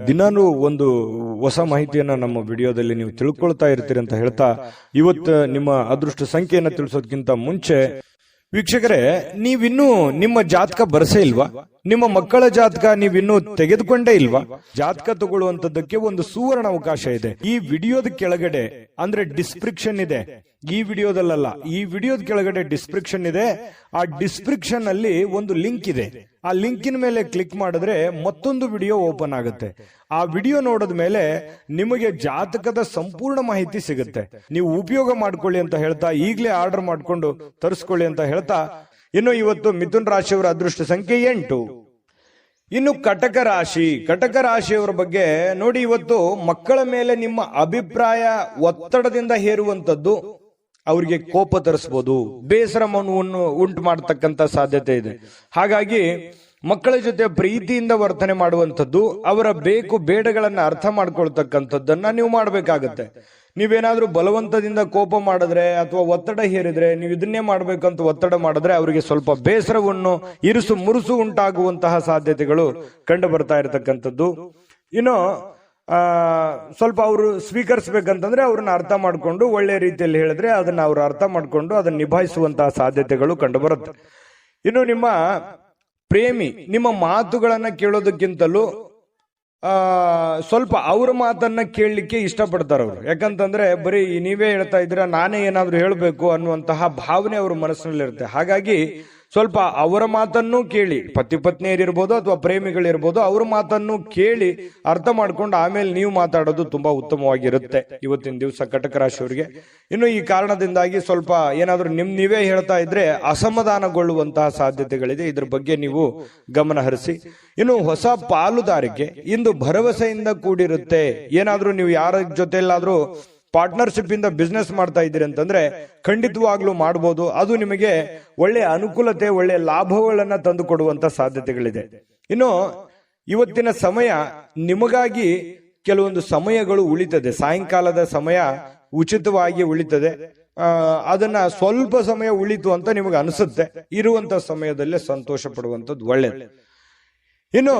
ದಿನಾನು ಒಂದು ಹೊಸ ಮಾಹಿತಿಯನ್ನ ನಮ್ಮ ವಿಡಿಯೋದಲ್ಲಿ ನೀವು ತಿಳ್ಕೊಳ್ತಾ ಇರ್ತೀರಿ ಅಂತ ಹೇಳ್ತಾ, ಇವತ್ತು ನಿಮ್ಮ ಅದೃಷ್ಟ ಸಂಖ್ಯೆಯನ್ನ ತಿಳಿಸೋದಕ್ಕಿಂತ ಮುಂಚೆ ವೀಕ್ಷಕರೇ, ನೀವಿನ್ನೂ ನಿಮ್ಮ ಜಾತಕ ಬರಸೇ ಇಲ್ವಾ? ನಿಮ್ಮ ಮಕ್ಕಳ ಜಾತಕ ನೀವಿನ್ನೂ ತೆಗೆದುಕೊಂಡೇ ಇಲ್ವಾ? ಜಾತಕ ತಗೊಳ್ಳುವಂತದ್ದಕ್ಕೆ ಒಂದು ಸುವರ್ಣ ಅವಕಾಶ ಇದೆ. ಈ ವಿಡಿಯೋದ ಕೆಳಗಡೆ ಅಂದ್ರೆ ಡಿಸ್ಕ್ರಿಪ್ಷನ್ ಇದೆ. ಈ ವಿಡಿಯೋದಲ್ಲ, ಈ ವಿಡಿಯೋದ ಕೆಳಗಡೆ ಡಿಸ್ಕ್ರಿಪ್ಷನ್ ಇದೆ. ಆ ಡಿಸ್ಕ್ರಿಪ್ಷನ್ ಅಲ್ಲಿ ಒಂದು ಲಿಂಕ್ ಇದೆ. ಆ ಲಿಂಕಿನ ಮೇಲೆ ಕ್ಲಿಕ್ ಮಾಡಿದ್ರೆ ಮತ್ತೊಂದು ವಿಡಿಯೋ ಓಪನ್ ಆಗುತ್ತೆ. ಆ ವಿಡಿಯೋ ನೋಡಿದ ಮೇಲೆ ನಿಮಗೆ ಜಾತಕದ ಸಂಪೂರ್ಣ ಮಾಹಿತಿ ಸಿಗುತ್ತೆ. ನೀವು ಉಪಯೋಗ ಮಾಡ್ಕೊಳ್ಳಿ ಅಂತ ಹೇಳ್ತಾ, ಈಗಲೇ ಆರ್ಡರ್ ಮಾಡ್ಕೊಂಡು ತರಿಸ್ಕೊಳ್ಳಿ ಅಂತ ಹೇಳ್ತಾ, ಇನ್ನು ಇವತ್ತು ಮಿಥುನ್ ರಾಶಿಯವರ ಅದೃಷ್ಟ ಸಂಖ್ಯೆ 8. ಇನ್ನು ಕಟಕ ರಾಶಿ, ಕಟಕ ರಾಶಿಯವರ ಬಗ್ಗೆ ನೋಡಿ. ಇವತ್ತು ಮಕ್ಕಳ ಮೇಲೆ ನಿಮ್ಮ ಅಭಿಪ್ರಾಯ ಒತ್ತಡದಿಂದ ಹೇರುವಂತದ್ದು ಅವರಿಗೆ ಕೋಪ ತರಿಸಬಹುದು, ಬೇಸರವನ್ನು ಉಂಟು ಮಾಡತಕ್ಕಂತ ಸಾಧ್ಯತೆ ಇದೆ. ಹಾಗಾಗಿ ಮಕ್ಕಳ ಜೊತೆ ಪ್ರೀತಿಯಿಂದ ವರ್ತನೆ ಮಾಡುವಂಥದ್ದು, ಅವರ ಬೇಕು ಬೇಡಗಳನ್ನ ಅರ್ಥ ಮಾಡ್ಕೊಳ್ತಕ್ಕಂಥದ್ದನ್ನ ನೀವು ಮಾಡಬೇಕಾಗತ್ತೆ. ನೀವೇನಾದ್ರೂ ಬಲವಂತದಿಂದ ಕೋಪ ಮಾಡಿದ್ರೆ ಅಥವಾ ಒತ್ತಡ ಹೇರಿದ್ರೆ, ನೀವು ಇದನ್ನೇ ಮಾಡ್ಬೇಕಂತ ಒತ್ತಡ ಮಾಡಿದ್ರೆ ಅವರಿಗೆ ಸ್ವಲ್ಪ ಬೇಸರವನ್ನು, ಇರುಸು ಮುರುಸು ಉಂಟಾಗುವಂತಹ ಸಾಧ್ಯತೆಗಳು ಕಂಡು ಬರ್ತಾ ಇರತಕ್ಕಂಥದ್ದು. ಇನ್ನು ಸ್ವಲ್ಪ ಅವರು ಸ್ವೀಕರಿಸಬೇಕಂತಂದ್ರೆ ಅವ್ರನ್ನ ಅರ್ಥ ಮಾಡ್ಕೊಂಡು ಒಳ್ಳೆ ರೀತಿಯಲ್ಲಿ ಹೇಳಿದ್ರೆ ಅದನ್ನ ಅವರು ಅರ್ಥ ಮಾಡ್ಕೊಂಡು ಅದನ್ನ ನಿಭಾಯಿಸುವಂತಹ ಸಾಧ್ಯತೆಗಳು ಕಂಡು ಬರುತ್ತೆ. ಇನ್ನು ನಿಮ್ಮ ಪ್ರೇಮಿ ನಿಮ್ಮ ಮಾತುಗಳನ್ನ ಕೇಳೋದಕ್ಕಿಂತಲೂ ಸ್ವಲ್ಪ ಅವ್ರ ಮಾತನ್ನ ಕೇಳಲಿಕ್ಕೆ ಇಷ್ಟಪಡ್ತಾರ ಅವರು. ಯಾಕಂತಂದ್ರೆ ಬರೀ ನೀವೇ ಹೇಳ್ತಾ ಇದ್ದೀರಾ, ನಾನೇ ಏನಾದ್ರೂ ಹೇಳ್ಬೇಕು ಅನ್ನುವಂತಹ ಭಾವನೆ ಅವ್ರ ಮನಸ್ಸಿನಲ್ಲಿ ಇರುತ್ತೆ. ಹಾಗಾಗಿ ಸ್ವಲ್ಪ ಅವರ ಮಾತನ್ನು ಕೇಳಿ, ಪತಿ ಪತ್ನಿಯರಿರ್ಬೋದು ಅಥವಾ ಪ್ರೇಮಿಗಳಿರ್ಬೋದು, ಅವ್ರ ಮಾತನ್ನು ಕೇಳಿ ಅರ್ಥ ಮಾಡ್ಕೊಂಡು ಆಮೇಲೆ ನೀವು ಮಾತಾಡೋದು ತುಂಬಾ ಉತ್ತಮವಾಗಿರುತ್ತೆ ಇವತ್ತಿನ ದಿವಸ ಕಟಕ ರಾಶಿಯವರಿಗೆ. ಇನ್ನು ಈ ಕಾರಣದಿಂದಾಗಿ ಸ್ವಲ್ಪ ಏನಾದ್ರೂ ನೀವೇ ಹೇಳ್ತಾ ಇದ್ರೆ ಅಸಮಾಧಾನಗೊಳ್ಳುವಂತಹ ಸಾಧ್ಯತೆಗಳಿದೆ. ಇದ್ರ ಬಗ್ಗೆ ನೀವು ಗಮನ ಹರಿಸಿ. ಇನ್ನು ಹೊಸ ಪಾಲುದಾರಿಕೆ ಇಂದು ಭರವಸೆಯಿಂದ ಕೂಡಿರುತ್ತೆ. ಏನಾದ್ರೂ ನೀವು ಯಾರ ಜೊತೆಲ್ಲಾದ್ರೂ ಪಾರ್ಟ್ನರ್ಶಿಪ್ ಇಂದ ಬಿಸ್ನೆಸ್ ಮಾಡ್ತಾ ಇದ್ದೀರಿ ಅಂತಂದ್ರೆ ಖಂಡಿತವಾಗ್ಲೂ ಮಾಡಬಹುದು. ಅದು ನಿಮಗೆ ಒಳ್ಳೆ ಅನುಕೂಲತೆ, ಒಳ್ಳೆ ಲಾಭಗಳನ್ನ ತಂದು ಕೊಡುವಂತ ಸಾಧ್ಯತೆಗಳಿದೆ. ಇನ್ನು ಇವತ್ತಿನ ಸಮಯ ನಿಮಗಾಗಿ ಕೆಲವೊಂದು ಸಮಯಗಳು ಉಳಿತದೆ. ಸಾಯಂಕಾಲದ ಸಮಯ ಉಚಿತವಾಗಿ ಉಳಿತದೆ. ಅದನ್ನ ಸ್ವಲ್ಪ ಸಮಯ ಉಳಿತು ಅಂತ ನಿಮಗೆ ಅನಿಸುತ್ತೆ. ಇರುವಂತ ಸಮಯದಲ್ಲೇ ಸಂತೋಷ ಪಡುವಂಥದ್ದು ಒಳ್ಳೆಯದು. ಇನ್ನು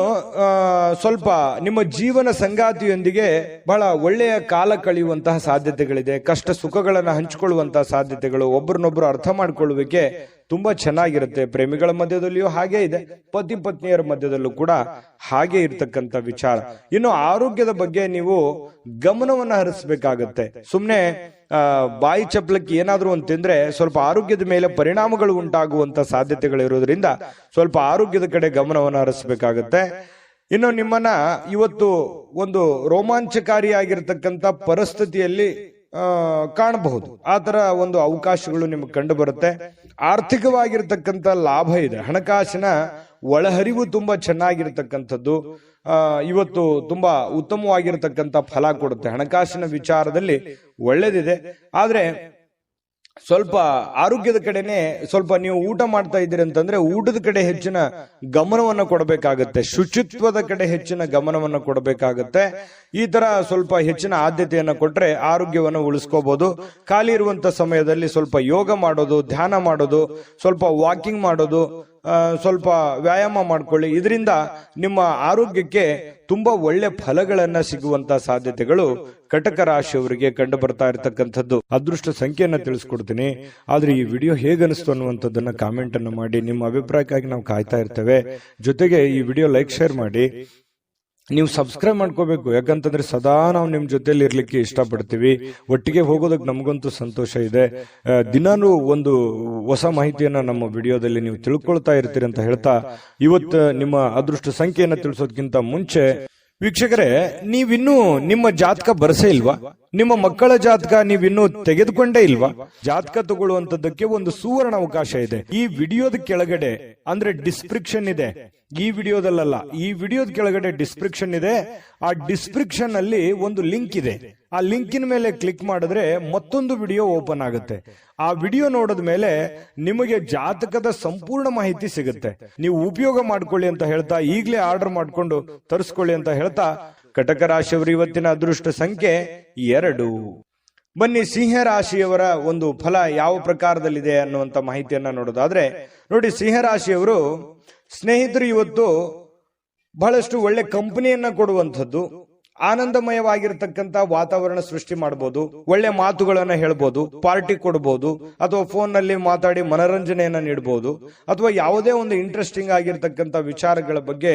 ಸ್ವಲ್ಪ ನಿಮ್ಮ ಜೀವನ ಸಂಗಾತಿಯೊಂದಿಗೆ ಬಹಳ ಒಳ್ಳೆಯ ಕಾಲ ಕಳೆಯುವಂತಹ ಸಾಧ್ಯತೆಗಳಿದೆ. ಕಷ್ಟ ಸುಖಗಳನ್ನು ಹಂಚಿಕೊಳ್ಳುವಂತಹ ಸಾಧ್ಯತೆಗಳು, ಒಬ್ಬರನ್ನೊಬ್ಬರು ಅರ್ಥ ಮಾಡಿಕೊಳ್ಳುವಿಕೆ ತುಂಬಾ ಚೆನ್ನಾಗಿರುತ್ತೆ. ಪ್ರೇಮಿಗಳ ಮಧ್ಯದಲ್ಲಿಯೂ ಹಾಗೆ ಇದೆ, ಪತಿ ಪತ್ನಿಯರ ಮಧ್ಯದಲ್ಲೂ ಕೂಡ ಹಾಗೆ ಇರ್ತಕ್ಕಂಥ ವಿಚಾರ. ಇನ್ನು ಆರೋಗ್ಯದ ಬಗ್ಗೆ ನೀವು ಗಮನವನ್ನ ಹರಿಸಬೇಕಾಗತ್ತೆ. ಸುಮ್ನೆ ಬಾಯಿ ಚಪ್ಪಲಕ್ಕೆ ಏನಾದ್ರೂ ಒಂದು ತಿಂದ್ರೆ ಸ್ವಲ್ಪ ಆರೋಗ್ಯದ ಮೇಲೆ ಪರಿಣಾಮಗಳು ಉಂಟಾಗುವಂತ ಸಾಧ್ಯತೆಗಳಿರೋದ್ರಿಂದ ಸ್ವಲ್ಪ ಆರೋಗ್ಯದ ಕಡೆ ಗಮನವನ್ನು ಹರಿಸಬೇಕಾಗತ್ತೆ. ಇನ್ನು ನಿಮ್ಮನ್ನ ಇವತ್ತು ಒಂದು ರೋಮಾಂಚಕಾರಿಯಾಗಿರ್ತಕ್ಕಂಥ ಪರಿಸ್ಥಿತಿಯಲ್ಲಿ ಕಾಣಬಹುದು. ಆ ತರ ಒಂದು ಅವಕಾಶಗಳು ನಿಮಗೆ ಕಂಡು ಬರುತ್ತೆ. ಆರ್ಥಿಕವಾಗಿರ್ತಕ್ಕಂಥ ಲಾಭ ಇದೆ. ಹಣಕಾಸಿನ ಒಳಹರಿವು ತುಂಬಾ ಚೆನ್ನಾಗಿರ್ತಕ್ಕಂಥದ್ದು ಇವತ್ತು ತುಂಬಾ ಉತ್ತಮವಾಗಿರ್ತಕ್ಕಂಥ ಫಲ ಕೊಡುತ್ತೆ. ಹಣಕಾಸಿನ ವಿಚಾರದಲ್ಲಿ ಒಳ್ಳೇದಿದೆ. ಆದ್ರೆ ಸ್ವಲ್ಪ ಆರೋಗ್ಯದ ಕಡೆನೆ ಸ್ವಲ್ಪ ನೀವು ಊಟ ಮಾಡ್ತಾ ಇದ್ದೀರಿ ಅಂತಂದ್ರೆ ಊಟದ ಕಡೆ ಹೆಚ್ಚಿನ ಗಮನವನ್ನು ಕೊಡಬೇಕಾಗತ್ತೆ. ಶುಚಿತ್ವದ ಕಡೆ ಹೆಚ್ಚಿನ ಗಮನವನ್ನು ಕೊಡಬೇಕಾಗತ್ತೆ. ಈ ತರ ಸ್ವಲ್ಪ ಹೆಚ್ಚಿನ ಆದ್ಯತೆಯನ್ನು ಕೊಟ್ರೆ ಆರೋಗ್ಯವನ್ನು ಉಳಿಸ್ಕೋಬಹುದು. ಖಾಲಿ ಇರುವಂತ ಸಮಯದಲ್ಲಿ ಸ್ವಲ್ಪ ಯೋಗ ಮಾಡೋದು, ಧ್ಯಾನ ಮಾಡೋದು, ಸ್ವಲ್ಪ ವಾಕಿಂಗ್ ಮಾಡೋದು, ಸ್ವಲ್ಪ ವ್ಯಾಯಾಮ ಮಾಡ್ಕೊಳ್ಳಿ. ಇದರಿಂದ ನಿಮ್ಮ ಆರೋಗ್ಯಕ್ಕೆ ತುಂಬಾ ಒಳ್ಳೆ ಫಲಗಳನ್ನ ಸಿಗುವಂತ ಸಾಧ್ಯತೆಗಳು ಕಟಕ ರಾಶಿಯವರಿಗೆ ಕಂಡು ಬರ್ತಾ ಇರತಕ್ಕಂಥದ್ದು. ಅದೃಷ್ಟ ಸಂಖ್ಯೆಯನ್ನ ತಿಳಿಸ್ಕೊಡ್ತೀನಿ. ಆದ್ರೆ ಈ ವಿಡಿಯೋ ಹೇಗನಿಸ್ತು ಅನ್ನುವಂಥದ್ದನ್ನ ಕಾಮೆಂಟ್ ಅನ್ನು ಮಾಡಿ. ನಿಮ್ಮ ಅಭಿಪ್ರಾಯಕ್ಕಾಗಿ ನಾವು ಕಾಯ್ತಾ ಇರ್ತೇವೆ. ಜೊತೆಗೆ ಈ ವಿಡಿಯೋ ಲೈಕ್, ಶೇರ್ ಮಾಡಿ. ನೀವು ಸಬ್ಸ್ಕ್ರೈಬ್ ಮಾಡ್ಕೋಬೇಕು. ಯಾಕಂತಂದ್ರೆ ಸದಾ ನಾವು ನಿಮ್ ಜೊತೆಲಿ ಇರ್ಲಿಕ್ಕೆ ಇಷ್ಟಪಡ್ತೀವಿ. ಒಟ್ಟಿಗೆ ಹೋಗೋದಕ್ಕೆ ನಮಗಂತೂ ಸಂತೋಷ ಇದೆ. ದಿನಾನು ಒಂದು ಹೊಸ ಮಾಹಿತಿಯನ್ನ ನಮ್ಮ ವಿಡಿಯೋದಲ್ಲಿ ನೀವು ತಿಳ್ಕೊಳ್ತಾ ಇರ್ತೀರಿ ಅಂತ ಹೇಳ್ತಾ, ಇವತ್ತು ನಿಮ್ಮ ಅದೃಷ್ಟ ಸಂಖ್ಯೆಯನ್ನ ತಿಳಿಸೋದಕ್ಕಿಂತ ಮುಂಚೆ ವೀಕ್ಷಕರೇ, ನೀವಿನ್ನೂ ನಿಮ್ಮ ಜಾತಕ ಬರಸೇ ಇಲ್ವಾ? ನಿಮ್ಮ ಮಕ್ಕಳ ಜಾತಕ ನೀವಿನ್ನೂ ತೆಗೆದುಕೊಂಡೇ ಇಲ್ವಾ? ಜಾತಕ ತಗೊಳ್ಳುವಂತದ್ದಕ್ಕೆ ಒಂದು ಸುವರ್ಣ ಅವಕಾಶ ಇದೆ. ಈ ವಿಡಿಯೋದ ಕೆಳಗಡೆ ಅಂದ್ರೆ ಡಿಸ್ಕ್ರಿಪ್ಷನ್ ಇದೆ. ಈ ವಿಡಿಯೋದಲ್ಲ, ಈ ವಿಡಿಯೋದ ಕೆಳಗಡೆ ಡಿಸ್ಕ್ರಿಪ್ಷನ್ ಇದೆ. ಆ ಡಿಸ್ಕ್ರಿಪ್ಷನ್ ಅಲ್ಲಿ ಒಂದು ಲಿಂಕ್ ಇದೆ. ಆ ಲಿಂಕಿನ ಮೇಲೆ ಕ್ಲಿಕ್ ಮಾಡಿದ್ರೆ ಮತ್ತೊಂದು ವಿಡಿಯೋ ಓಪನ್ ಆಗುತ್ತೆ. ಆ ವಿಡಿಯೋ ನೋಡಿದ ಮೇಲೆ ನಿಮಗೆ ಜಾತಕದ ಸಂಪೂರ್ಣ ಮಾಹಿತಿ ಸಿಗುತ್ತೆ. ನೀವು ಉಪಯೋಗ ಮಾಡ್ಕೊಳ್ಳಿ ಅಂತ ಹೇಳ್ತಾ, ಈಗಲೇ ಆರ್ಡರ್ ಮಾಡ್ಕೊಂಡು ತರಿಸ್ಕೊಳ್ಳಿ ಅಂತ ಹೇಳ್ತಾ, ಕಟಕ ರಾಶಿಯವರು ಇವತ್ತಿನ ಅದೃಷ್ಟ ಸಂಖ್ಯೆ 2. ಬನ್ನಿ ಸಿಂಹ ರಾಶಿಯವರ ಒಂದು ಫಲ ಯಾವ ಪ್ರಕಾರದಲ್ಲಿದೆ ಅನ್ನುವಂತ ಮಾಹಿತಿಯನ್ನ ನೋಡೋದಾದ್ರೆ, ನೋಡಿ, ಸಿಂಹ ರಾಶಿಯವರು ಸ್ನೇಹಿತರು ಇವತ್ತು ಬಹಳಷ್ಟು ಒಳ್ಳೆ ಕಂಪನಿಯನ್ನ ಕೊಡುವಂಥದ್ದು, ಆನಂದಮಯವಾಗಿರ್ತಕ್ಕಂಥ ವಾತಾವರಣ ಸೃಷ್ಟಿ ಮಾಡಬಹುದು. ಒಳ್ಳೆ ಮಾತುಗಳನ್ನ ಹೇಳ್ಬೋದು, ಪಾರ್ಟಿ ಕೊಡಬಹುದು, ಅಥವಾ ಫೋನ್ ನಲ್ಲಿ ಮಾತಾಡಿ ಮನರಂಜನೆಯನ್ನ ನೀಡಬಹುದು, ಅಥವಾ ಯಾವುದೇ ಒಂದು ಇಂಟ್ರೆಸ್ಟಿಂಗ್ ಆಗಿರ್ತಕ್ಕಂಥ ವಿಚಾರಗಳ ಬಗ್ಗೆ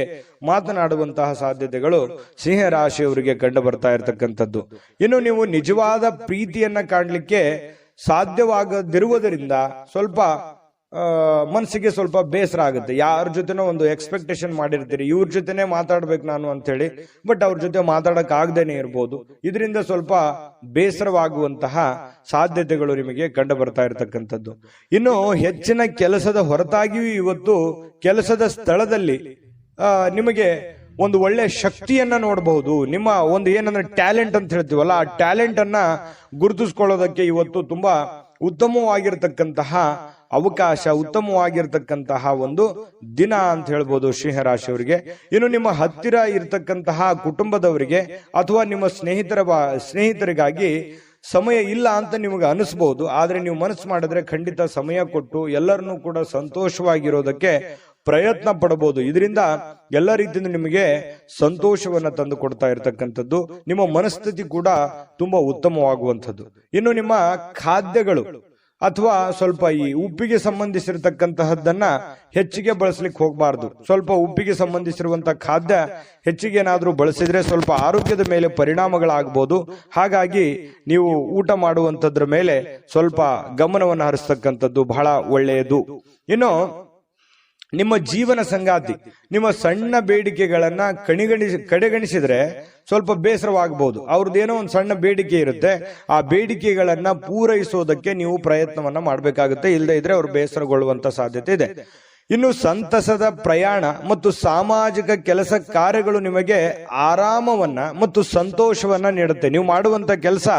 ಮಾತನಾಡುವಂತಹ ಸಾಧ್ಯತೆಗಳು ಸಿಂಹ ರಾಶಿಯವರಿಗೆ ಕಂಡು ಬರ್ತಾ ಇರತಕ್ಕಂಥದ್ದು. ಇನ್ನು ನೀವು ನಿಜವಾದ ಪ್ರೀತಿಯನ್ನ ಕಾಣಲಿಕ್ಕೆ ಸಾಧ್ಯವಾಗದಿರುವುದರಿಂದ ಸ್ವಲ್ಪ ಮನಸ್ಸಿಗೆ ಸ್ವಲ್ಪ ಬೇಸರ ಆಗುತ್ತೆ. ಯಾರ ಜೊತೆನೋ ಒಂದು ಎಕ್ಸ್ಪೆಕ್ಟೇಷನ್ ಮಾಡಿರ್ತೀರಿ, ಇವ್ರ ಜೊತೆನೆ ಮಾತಾಡ್ಬೇಕು ನಾನು ಅಂತ ಹೇಳಿ, ಬಟ್ ಅವ್ರ ಜೊತೆ ಮಾತಾಡಕ್ ಆಗದೇನೆ ಇರ್ಬೋದು. ಇದರಿಂದ ಸ್ವಲ್ಪ ಬೇಸರವಾಗುವಂತಹ ಸಾಧ್ಯತೆಗಳು ನಿಮಗೆ ಕಂಡು ಬರ್ತಾ ಇರತಕ್ಕಂಥದ್ದು. ಇನ್ನು ಹೆಚ್ಚಿನ ಕೆಲಸದ ಹೊರತಾಗಿಯೂ ಇವತ್ತು ಕೆಲಸದ ಸ್ಥಳದಲ್ಲಿ ನಿಮಗೆ ಒಂದು ಒಳ್ಳೆ ಶಕ್ತಿಯನ್ನ ನೋಡಬಹುದು. ನಿಮ್ಮ ಒಂದು ಏನಂದ್ರೆ ಟ್ಯಾಲೆಂಟ್ ಅಂತ ಹೇಳ್ತೀವಲ್ಲ, ಆ ಟ್ಯಾಲೆಂಟ್ ಅನ್ನ ಗುರುತಿಸ್ಕೊಳ್ಳೋದಕ್ಕೆ ಇವತ್ತು ತುಂಬಾ ಉತ್ತಮವಾಗಿರ್ತಕ್ಕಂತಹ ಅವಕಾಶ, ಉತ್ತಮವಾಗಿರ್ತಕ್ಕಂತಹ ಒಂದು ದಿನ ಅಂತ ಹೇಳ್ಬೋದು ಸಿಂಹರಾಶಿಯವರಿಗೆ. ಇನ್ನು ನಿಮ್ಮ ಹತ್ತಿರ ಇರತಕ್ಕಂತಹ ಕುಟುಂಬದವರಿಗೆ ಅಥವಾ ನಿಮ್ಮ ಸ್ನೇಹಿತರಿಗಾಗಿ ಸಮಯ ಇಲ್ಲ ಅಂತ ನಿಮಗೆ ಅನಿಸ್ಬಹುದು. ಆದ್ರೆ ನೀವು ಮನಸ್ಸು ಮಾಡಿದ್ರೆ ಖಂಡಿತ ಸಮಯ ಕೊಟ್ಟು ಎಲ್ಲರನ್ನೂ ಕೂಡ ಸಂತೋಷವಾಗಿರೋದಕ್ಕೆ ಪ್ರಯತ್ನ ಪಡಬಹುದು. ಇದರಿಂದ ಎಲ್ಲ ರೀತಿಯಿಂದ ನಿಮಗೆ ಸಂತೋಷವನ್ನ ತಂದು ಕೊಡ್ತಾ ಇರತಕ್ಕಂಥದ್ದು. ನಿಮ್ಮ ಮನಸ್ಥಿತಿ ಕೂಡ ತುಂಬಾ ಉತ್ತಮವಾಗುವಂಥದ್ದು. ಇನ್ನು ನಿಮ್ಮ ಖಾದ್ಯಗಳು ಅಥವಾ ಸ್ವಲ್ಪ ಈ ಉಪ್ಪಿಗೆ ಸಂಬಂಧಿಸಿರತಕ್ಕಂತಹದ್ದನ್ನ ಹೆಚ್ಚಿಗೆ ಬಳಸಲಿಕ್ಕೆ ಹೋಗಬಾರ್ದು. ಸ್ವಲ್ಪ ಉಪ್ಪಿಗೆ ಸಂಬಂಧಿಸಿರುವಂತಹ ಖಾದ್ಯ ಹೆಚ್ಚಿಗೆ ಏನಾದ್ರೂ ಬಳಸಿದ್ರೆ ಸ್ವಲ್ಪ ಆರೋಗ್ಯದ ಮೇಲೆ ಪರಿಣಾಮಗಳಾಗಬಹುದು. ಹಾಗಾಗಿ ನೀವು ಊಟ ಮಾಡುವಂತದ್ರ ಮೇಲೆ ಸ್ವಲ್ಪ ಗಮನವನ್ನು ಹರಿಸ್ತಕ್ಕಂಥದ್ದು ಬಹಳ ಒಳ್ಳೆಯದು. ಇನ್ನು ನಿಮ್ಮ ಜೀವನ ಸಂಗಾತಿ ನಿಮ್ಮ ಸಣ್ಣ ಬೇಡಿಕೆಗಳನ್ನ ಕಡೆಗಣಿಸಿದ್ರೆ ಸ್ವಲ್ಪ ಬೇಸರವಾಗಬಹುದು. ಅವ್ರದ್ದೇನೋ ಒಂದು ಸಣ್ಣ ಬೇಡಿಕೆ ಇರುತ್ತೆ, ಆ ಬೇಡಿಕೆಗಳನ್ನ ಪೂರೈಸೋದಕ್ಕೆ ನೀವು ಪ್ರಯತ್ನವನ್ನ ಮಾಡಬೇಕಾಗುತ್ತೆ. ಇಲ್ಲದೆ ಇದ್ರೆ ಅವ್ರು ಬೇಸರಗೊಳ್ಳುವಂತ ಸಾಧ್ಯತೆ ಇದೆ. ಇನ್ನು ಸಂತಸದ ಪ್ರಯಾಣ ಮತ್ತು ಸಾಮಾಜಿಕ ಕೆಲಸ ಕಾರ್ಯಗಳು ನಿಮಗೆ ಆರಾಮವನ್ನ ಮತ್ತು ಸಂತೋಷವನ್ನ ನೀಡುತ್ತೆ. ನೀವು ಮಾಡುವಂತ ಕೆಲಸ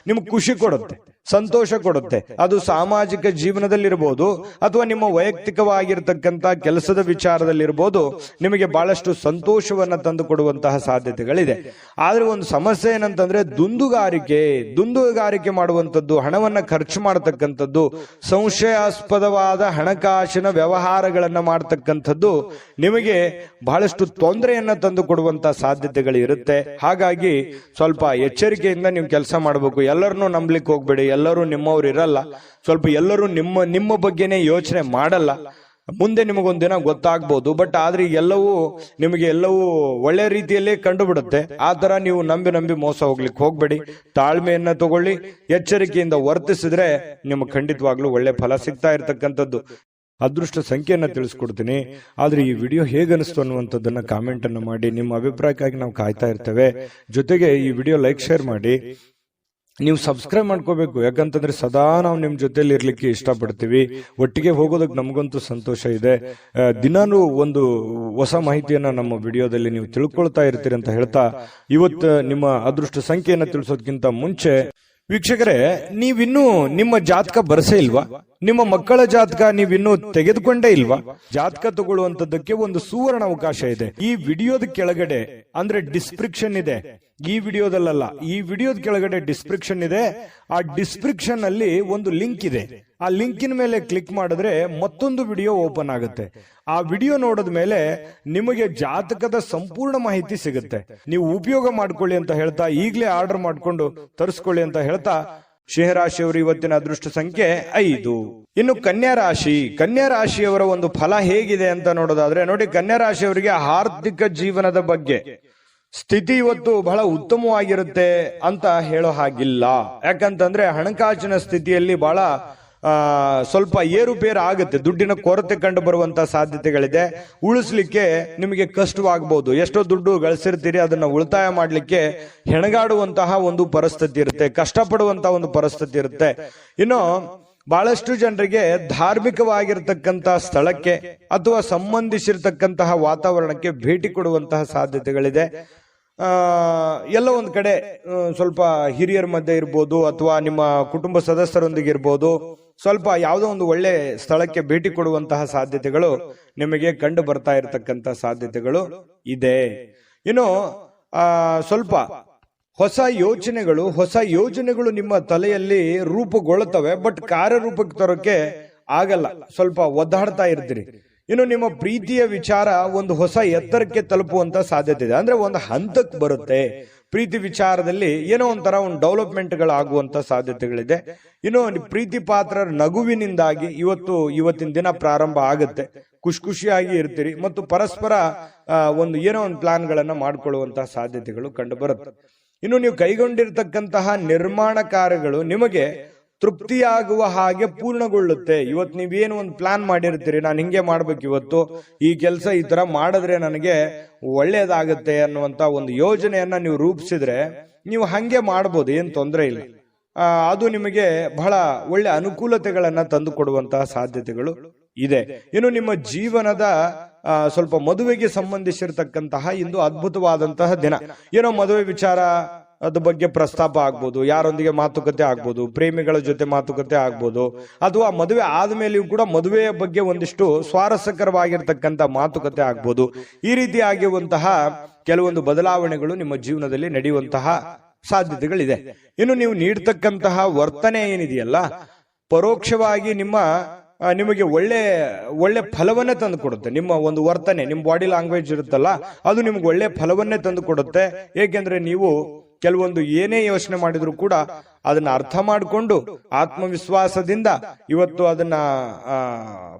ನಿಮ್ಗೆ ಖುಷಿ ಕೊಡುತ್ತೆ, ಸಂತೋಷ ಕೊಡುತ್ತೆ. ಅದು ಸಾಮಾಜಿಕ ಜೀವನದಲ್ಲಿರ್ಬೋದು ಅಥವಾ ನಿಮ್ಮ ವೈಯಕ್ತಿಕವಾಗಿರ್ತಕ್ಕಂಥ ಕೆಲಸದ ವಿಚಾರದಲ್ಲಿರ್ಬೋದು, ನಿಮಗೆ ಬಹಳಷ್ಟು ಸಂತೋಷವನ್ನ ತಂದು ಕೊಡುವಂತಹ ಸಾಧ್ಯತೆಗಳಿದೆ. ಆದ್ರೆ ಒಂದು ಸಮಸ್ಯೆ ಏನಂತಂದ್ರೆ ದುಂದುಗಾರಿಕೆ ಮಾಡುವಂಥದ್ದು, ಹಣವನ್ನ ಖರ್ಚು ಮಾಡತಕ್ಕಂಥದ್ದು, ಸಂಶಯಾಸ್ಪದವಾದ ಹಣಕಾಸಿನ ವ್ಯವಹಾರಗಳನ್ನ ಮಾಡತಕ್ಕಂಥದ್ದು ನಿಮಗೆ ಬಹಳಷ್ಟು ತೊಂದರೆಯನ್ನ ತಂದು ಕೊಡುವಂತಹ ಸಾಧ್ಯತೆಗಳು ಇರುತ್ತೆ. ಹಾಗಾಗಿ ಸ್ವಲ್ಪ ಎಚ್ಚರಿಕೆಯಿಂದ ನೀವು ಕೆಲಸ ಮಾಡಬೇಕು. ಎಲ್ಲರನ್ನೂ ನಂಬಲಿಕ್ಕೆ ಹೋಗ್ಬೇಡಿ. ಎಲ್ಲರೂ ನಿಮ್ಮವ್ರು ಇರಲ್ಲ. ಸ್ವಲ್ಪ ಎಲ್ಲರೂ ನಿಮ್ಮ ಬಗ್ಗೆನೇ ಯೋಚನೆ ಮಾಡಲ್ಲ. ಮುಂದೆ ನಿಮಗೊಂದಿನ ಗೊತ್ತಾಗ್ಬೋದು. ಬಟ್ ಆದ್ರೆ ಎಲ್ಲವೂ ಒಳ್ಳೆ ರೀತಿಯಲ್ಲೇ ಕಂಡು ಬಿಡುತ್ತೆ. ಆ ತರ ನೀವು ನಂಬಿ ಮೋಸ ಹೋಗ್ಲಿಕ್ಕೆ ಹೋಗ್ಬೇಡಿ. ತಾಳ್ಮೆಯನ್ನ ತಗೊಳ್ಳಿ, ಎಚ್ಚರಿಕೆಯಿಂದ ವರ್ತಿಸಿದ್ರೆ ನಿಮಗೆ ಖಂಡಿತವಾಗ್ಲೂ ಒಳ್ಳೆ ಫಲ ಸಿಗ್ತಾ ಇರ್ತಕ್ಕಂಥದ್ದು. ಅದೃಷ್ಟ ಸಂಖ್ಯೆಯನ್ನ ತಿಳಿಸ್ಕೊಡ್ತೀನಿ. ಆದ್ರೆ ಈ ವಿಡಿಯೋ ಹೇಗನಿಸ್ತು ಅನ್ನುವಂಥದ್ದನ್ನ ಕಾಮೆಂಟ್ ಅನ್ನು ಮಾಡಿ. ನಿಮ್ಮ ಅಭಿಪ್ರಾಯಕ್ಕಾಗಿ ನಾವು ಕಾಯ್ತಾ ಇರ್ತೇವೆ. ಜೊತೆಗೆ ಈ ವಿಡಿಯೋ ಲೈಕ್, ಶೇರ್ ಮಾಡಿ. ನೀವು ಸಬ್ಸ್ಕ್ರೈಬ್ ಮಾಡ್ಕೋಬೇಕು. ಯಾಕಂತಂದ್ರೆ ಸದಾ ನಾವು ನಿಮ್ ಜೊತೆಲಿ ಇರ್ಲಿಕ್ಕೆ ಇಷ್ಟಪಡ್ತೀವಿ. ಒಟ್ಟಿಗೆ ಹೋಗೋದಕ್ಕೆ ನಮಗಂತೂ ಸಂತೋಷ ಇದೆ. ದಿನಾನು ಒಂದು ಹೊಸ ಮಾಹಿತಿಯನ್ನ ನಮ್ಮ ವಿಡಿಯೋದಲ್ಲಿ ನೀವು ತಿಳ್ಕೊಳ್ತಾ ಇರ್ತೀರಿ ಅಂತ ಹೇಳ್ತಾ, ಇವತ್ತು ನಿಮ್ಮ ಅದೃಷ್ಟ ಸಂಖ್ಯೆಯನ್ನ ತಿಳಿಸೋದಕ್ಕಿಂತ ಮುಂಚೆ ವೀಕ್ಷಕರೇ, ನೀವಿನ್ನೂ ನಿಮ್ಮ ಜಾತಕ ಬರಸೇ ಇಲ್ವಾ? ನಿಮ್ಮ ಮಕ್ಕಳ ಜಾತಕ ನೀವಿನ್ನೂ ತೆಗೆದುಕೊಂಡೇ ಇಲ್ವಾ? ಜಾತಕ ತಗೊಳ್ಳುವಂತದ್ದಕ್ಕೆ ಒಂದು ಸುವರ್ಣ ಅವಕಾಶ ಇದೆ. ಈ ವಿಡಿಯೋದ ಕೆಳಗಡೆ ಅಂದ್ರೆ ಡಿಸ್ಕ್ರಿಪ್ಷನ್ ಇದೆ. ಈ ವಿಡಿಯೋದಲ್ಲ, ಈ ವಿಡಿಯೋದ ಕೆಳಗಡೆ ಡಿಸ್ಕ್ರಿಪ್ಷನ್ ಇದೆ. ಆ ಡಿಸ್ಕ್ರಿಪ್ಷನ್ ಅಲ್ಲಿ ಒಂದು ಲಿಂಕ್ ಇದೆ. ಆ ಲಿಂಕಿನ ಮೇಲೆ ಕ್ಲಿಕ್ ಮಾಡಿದ್ರೆ ಮತ್ತೊಂದು ವಿಡಿಯೋ ಓಪನ್ ಆಗುತ್ತೆ. ಆ ವಿಡಿಯೋ ನೋಡಿದ ಮೇಲೆ ನಿಮಗೆ ಜಾತಕದ ಸಂಪೂರ್ಣ ಮಾಹಿತಿ ಸಿಗುತ್ತೆ. ನೀವು ಉಪಯೋಗ ಮಾಡ್ಕೊಳ್ಳಿ ಅಂತ ಹೇಳ್ತಾ, ಈಗಲೇ ಆರ್ಡರ್ ಮಾಡ್ಕೊಂಡು ತರಿಸ್ಕೊಳ್ಳಿ ಅಂತ ಹೇಳ್ತಾ, ಸಿಂಹರಾಶಿಯವರು ಇವತ್ತಿನ ಅದೃಷ್ಟ ಸಂಖ್ಯೆ 5. ಇನ್ನು ಕನ್ಯಾ ರಾಶಿಯವರ ಒಂದು ಫಲ ಹೇಗಿದೆ ಅಂತ ನೋಡೋದಾದ್ರೆ, ನೋಡಿ, ಕನ್ಯಾ ರಾಶಿಯವರಿಗೆ ಆರ್ಥಿಕ ಜೀವನದ ಬಗ್ಗೆ ಸ್ಥಿತಿ ಇವತ್ತು ಬಹಳ ಉತ್ತಮವಾಗಿರುತ್ತೆ ಅಂತ ಹೇಳೋ ಹಾಗಿಲ್ಲ. ಯಾಕಂತಂದ್ರೆ ಹಣಕಾಸಿನ ಸ್ಥಿತಿಯಲ್ಲಿ ಬಹಳ ಸ್ವಲ್ಪ ಏರುಪೇರು ಆಗುತ್ತೆ. ದುಡ್ಡಿನ ಕೊರತೆ ಕಂಡು ಬರುವಂತ ಸಾಧ್ಯತೆಗಳಿದೆ. ಉಳಿಸ್ಲಿಕ್ಕೆ ನಿಮಗೆ ಕಷ್ಟವಾಗಬಹುದು. ಎಷ್ಟೋ ದುಡ್ಡು ಗಳಿಸಿರ್ತೀರಿ, ಅದನ್ನ ಉಳಿತಾಯ ಮಾಡ್ಲಿಕ್ಕೆ ಹೆಣಗಾಡುವಂತಹ ಒಂದು ಪರಿಸ್ಥಿತಿ ಇರುತ್ತೆ, ಕಷ್ಟಪಡುವಂತಹ ಒಂದು ಪರಿಸ್ಥಿತಿ ಇರುತ್ತೆ. ಇನ್ನು ಬಹಳಷ್ಟು ಜನರಿಗೆ ಧಾರ್ಮಿಕವಾಗಿರ್ತಕ್ಕಂಥ ಸ್ಥಳಕ್ಕೆ ಅಥವಾ ಸಂಬಂಧಿಸಿರ್ತಕ್ಕಂತಹ ವಾತಾವರಣಕ್ಕೆ ಭೇಟಿ ಕೊಡುವಂತಹ ಸಾಧ್ಯತೆಗಳಿದೆ. ಎಲ್ಲ ಒಂದ್ ಕಡೆ ಸ್ವಲ್ಪ ಹಿರಿಯರ ಮಧ್ಯೆ ಇರ್ಬೋದು ಅಥವಾ ನಿಮ್ಮ ಕುಟುಂಬ ಸದಸ್ಯರೊಂದಿಗೆ ಇರ್ಬೋದು, ಸ್ವಲ್ಪ ಯಾವುದೋ ಒಂದು ಒಳ್ಳೆ ಸ್ಥಳಕ್ಕೆ ಭೇಟಿ ಕೊಡುವಂತಹ ಸಾಧ್ಯತೆಗಳು ನಿಮಗೆ ಕಂಡು ಬರ್ತಾ ಇರತಕ್ಕಂತ ಸಾಧ್ಯತೆಗಳು ಇದೆ. ಇನ್ನು ಸ್ವಲ್ಪ ಹೊಸ ಯೋಜನೆಗಳು ನಿಮ್ಮ ತಲೆಯಲ್ಲಿ ರೂಪುಗೊಳ್ಳುತ್ತವೆ. ಬಟ್ ಕಾರ್ಯರೂಪಕ್ಕೆ ತರೋಕೆ ಆಗಲ್ಲ, ಸ್ವಲ್ಪ ಒದ್ದಾಡ್ತಾ ಇರ್ತೀರಿ. ಇನ್ನು ನಿಮ್ಮ ಪ್ರೀತಿಯ ವಿಚಾರ ಒಂದು ಹೊಸ ಎತ್ತರಕ್ಕೆ ತಲುಪುವಂತ ಸಾಧ್ಯತೆ ಇದೆ. ಅಂದ್ರೆ ಒಂದು ಹಂತಕ್ಕೆ ಬರುತ್ತೆ. ಪ್ರೀತಿ ವಿಚಾರದಲ್ಲಿ ಏನೋ ಒಂಥರ ಒಂದು ಡೆವಲಪ್ಮೆಂಟ್ಗಳಾಗುವಂತ ಸಾಧ್ಯತೆಗಳಿದೆ. ಇನ್ನು ಪ್ರೀತಿ ಪಾತ್ರರ ನಗುವಿನಿಂದಾಗಿ ಇವತ್ತಿನ ದಿನ ಪ್ರಾರಂಭ ಆಗುತ್ತೆ. ಖುಷಿಯಾಗಿ ಇರ್ತೀರಿ ಮತ್ತು ಪರಸ್ಪರ ಏನೋ ಒಂದು ಪ್ಲಾನ್ ಗಳನ್ನ ಮಾಡ್ಕೊಳ್ಳುವಂತಹ ಸಾಧ್ಯತೆಗಳು ಕಂಡು ಬರುತ್ತೆ. ಇನ್ನು ನೀವು ಕೈಗೊಂಡಿರ್ತಕ್ಕಂತಹ ನಿರ್ಮಾಣ ಕಾರ್ಯಗಳು ನಿಮಗೆ ತೃಪ್ತಿಯಾಗುವ ಹಾಗೆ ಪೂರ್ಣಗೊಳ್ಳುತ್ತೆ. ಇವತ್ತು ನೀವೇನು ಒಂದು ಪ್ಲಾನ್ ಮಾಡಿರ್ತೀರಿ, ನಾನು ಹಿಂಗೆ ಮಾಡ್ಬೇಕು, ಇವತ್ತು ಈ ಕೆಲಸ ಈ ತರ ಮಾಡಿದ್ರೆ ನನಗೆ ಒಳ್ಳೇದಾಗತ್ತೆ ಅನ್ನುವಂತ ಒಂದು ಯೋಜನೆಯನ್ನ ನೀವು ರೂಪಿಸಿದ್ರೆ ನೀವು ಹಂಗೆ ಮಾಡ್ಬೋದು, ಏನ್ ತೊಂದರೆ ಇಲ್ಲ. ಅದು ನಿಮಗೆ ಬಹಳ ಒಳ್ಳೆ ಅನುಕೂಲತೆಗಳನ್ನ ತಂದು ಕೊಡುವಂತಹ ಸಾಧ್ಯತೆಗಳು ಇದೆ. ಇನ್ನು ನಿಮ್ಮ ಜೀವನದ ಸ್ವಲ್ಪ ಮದುವೆಗೆ ಸಂಬಂಧಿಸಿರ್ತಕ್ಕಂತಹ ಇಂದು ಅದ್ಭುತವಾದಂತಹ ದಿನ. ಏನೋ ಮದುವೆ ವಿಚಾರ ಅದ ಬಗ್ಗೆ ಪ್ರಸ್ತಾಪ ಆಗ್ಬೋದು, ಯಾರೊಂದಿಗೆ ಮಾತುಕತೆ ಆಗ್ಬೋದು, ಪ್ರೇಮಿಗಳ ಜೊತೆ ಮಾತುಕತೆ ಆಗ್ಬೋದು, ಅಥವಾ ಮದುವೆ ಆದ್ಮೇಲೆಯೂ ಕೂಡ ಮದುವೆಯ ಬಗ್ಗೆ ಒಂದಿಷ್ಟು ಸ್ವಾರಸ್ಯಕರವಾಗಿರ್ತಕ್ಕಂಥ ಮಾತುಕತೆ ಆಗ್ಬೋದು. ಈ ರೀತಿ ಆಗಿರುವಂತಹ ಕೆಲವೊಂದು ಬದಲಾವಣೆಗಳು ನಿಮ್ಮ ಜೀವನದಲ್ಲಿ ನಡೆಯುವಂತಹ ಸಾಧ್ಯತೆಗಳಿದೆ. ಇನ್ನು ನೀವು ನೀಡ್ತಕ್ಕಂತಹ ವರ್ತನೆ ಏನಿದೆಯಲ್ಲ, ಪರೋಕ್ಷವಾಗಿ ನಿಮಗೆ ಒಳ್ಳೆ ಫಲವನ್ನೇ ತಂದು ಕೊಡುತ್ತೆ. ನಿಮ್ಮ ಒಂದು ವರ್ತನೆ, ನಿಮ್ಮ ಬಾಡಿ ಲ್ಯಾಂಗ್ವೇಜ್ ಇರುತ್ತಲ್ಲ, ಅದು ನಿಮ್ಗೆ ಒಳ್ಳೆ ಫಲವನ್ನೇ ತಂದು ಕೊಡುತ್ತೆ. ಏಕೆಂದ್ರೆ ನೀವು ಕೆಲವೊಂದು ಏನೇ ಯೋಚನೆ ಮಾಡಿದ್ರು ಕೂಡ ಅದನ್ನ ಅರ್ಥ ಮಾಡಿಕೊಂಡು ಆತ್ಮವಿಶ್ವಾಸದಿಂದ ಇವತ್ತು ಅದನ್ನ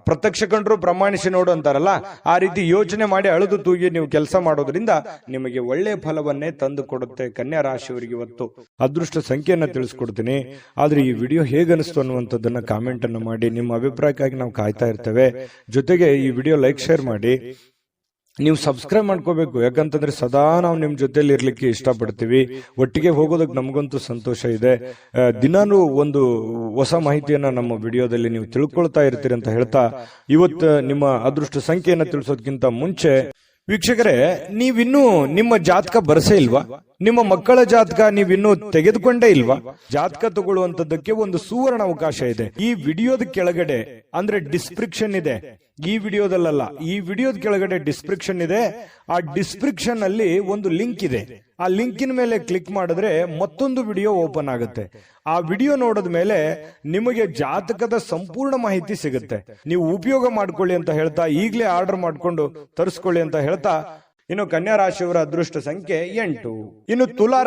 ಪ್ರತ್ಯಕ್ಷ ಕಂಡ್ರು ಪ್ರಮಾಣಿಸಿ ನೋಡು ಅಂತಾರಲ್ಲ, ಆ ರೀತಿ ಯೋಚನೆ ಮಾಡಿ ಅಳುದು ತೂಗಿ ನೀವು ಕೆಲಸ ಮಾಡೋದ್ರಿಂದ ನಿಮಗೆ ಒಳ್ಳೆಯ ಫಲವನ್ನೇ ತಂದು ಕೊಡುತ್ತೆ. ಕನ್ಯಾ ರಾಶಿಯವರಿಗೆ ಇವತ್ತು ಅದೃಷ್ಟ ಸಂಖ್ಯೆಯನ್ನ ತಿಳಿಸ್ಕೊಡ್ತೀನಿ. ಆದ್ರೆ ಈ ವಿಡಿಯೋ ಹೇಗನಿಸ್ತು ಅನ್ನುವಂಥದ್ದನ್ನ ಕಾಮೆಂಟ್ ಅನ್ನು ಮಾಡಿ. ನಿಮ್ಮ ಅಭಿಪ್ರಾಯಕ್ಕಾಗಿ ನಾವು ಕಾಯ್ತಾ ಇರ್ತೇವೆ. ಜೊತೆಗೆ ಈ ವಿಡಿಯೋ ಲೈಕ್ ಶೇರ್ ಮಾಡಿ. ನೀವು ಸಬ್ಸ್ಕ್ರೈಬ್ ಮಾಡ್ಕೋಬೇಕು, ಯಾಕಂತಂದ್ರೆ ಸದಾ ನಾವು ನಿಮ್ ಜೊತೆಲಿ ಇರ್ಲಿಕ್ಕೆ ಇಷ್ಟಪಡ್ತೀವಿ. ಒಟ್ಟಿಗೆ ಹೋಗೋದಕ್ಕೆ ನಮಗಂತೂ ಸಂತೋಷ ಇದೆ. ದಿನಾನು ಒಂದು ಹೊಸ ಮಾಹಿತಿಯನ್ನ ನಮ್ಮ ವಿಡಿಯೋದಲ್ಲಿ ನೀವು ತಿಳ್ಕೊಳ್ತಾ ಇರ್ತೀರಿ ಅಂತ ಹೇಳ್ತಾ, ಇವತ್ತು ನಿಮ್ಮ ಅದೃಷ್ಟ ಸಂಖ್ಯೆಯನ್ನ ತಿಳಿಸೋದಕ್ಕಿಂತ ಮುಂಚೆ ವೀಕ್ಷಕರೇ, ನೀವಿನ್ನೂ ನಿಮ್ಮ ಜಾತಕ ಬರಸೇ ಇಲ್ವಾ? ನಿಮ್ಮ ಮಕ್ಕಳ ಜಾತಕ ನೀವಿನ್ನೂ ತೆಗೆದುಕೊಂಡೇ ಇಲ್ವಾ? ಜಾತಕ ತಗೊಳ್ಳುವಂತದ್ದಕ್ಕೆ ಒಂದು ಸುವರ್ಣ ಅವಕಾಶ ಇದೆ. ಈ ವಿಡಿಯೋದ ಕೆಳಗಡೆ ಅಂದ್ರೆ ಡಿಸ್ಕ್ರಿಪ್ಷನ್ ಇದೆ. ಈ ವಿಡಿಯೋದಲ್ಲ, ಈ ವಿಡಿಯೋದ ಕೆಳಗಡೆ ಡಿಸ್ಕ್ರಿಪ್ಷನ್ ಇದೆ. ಆ ಡಿಸ್ಕ್ರಿಪ್ಷನ್ ಅಲ್ಲಿ ಒಂದು ಲಿಂಕ್ ಇದೆ. ಆ ಲಿಂಕಿನ ಮೇಲೆ ಕ್ಲಿಕ್ ಮಾಡಿದ್ರೆ ಮತ್ತೊಂದು ವಿಡಿಯೋ ಓಪನ್ ಆಗುತ್ತೆ. ಆ ವಿಡಿಯೋ ನೋಡಿದ ಮೇಲೆ ನಿಮಗೆ ಜಾತಕದ ಸಂಪೂರ್ಣ ಮಾಹಿತಿ ಸಿಗುತ್ತೆ. ನೀವು ಉಪಯೋಗ ಮಾಡ್ಕೊಳ್ಳಿ ಅಂತ ಹೇಳ್ತಾ, ಈಗಲೇ ಆರ್ಡರ್ ಮಾಡ್ಕೊಂಡು ತರಿಸ್ಕೊಳ್ಳಿ ಅಂತ ಹೇಳ್ತಾ, ಇನ್ನು ಕನ್ಯಾ ರಾಶಿಯವರ ಅದೃಷ್ಟ ಸಂಖ್ಯೆ 8. ಇನ್ನು ತುಲಾ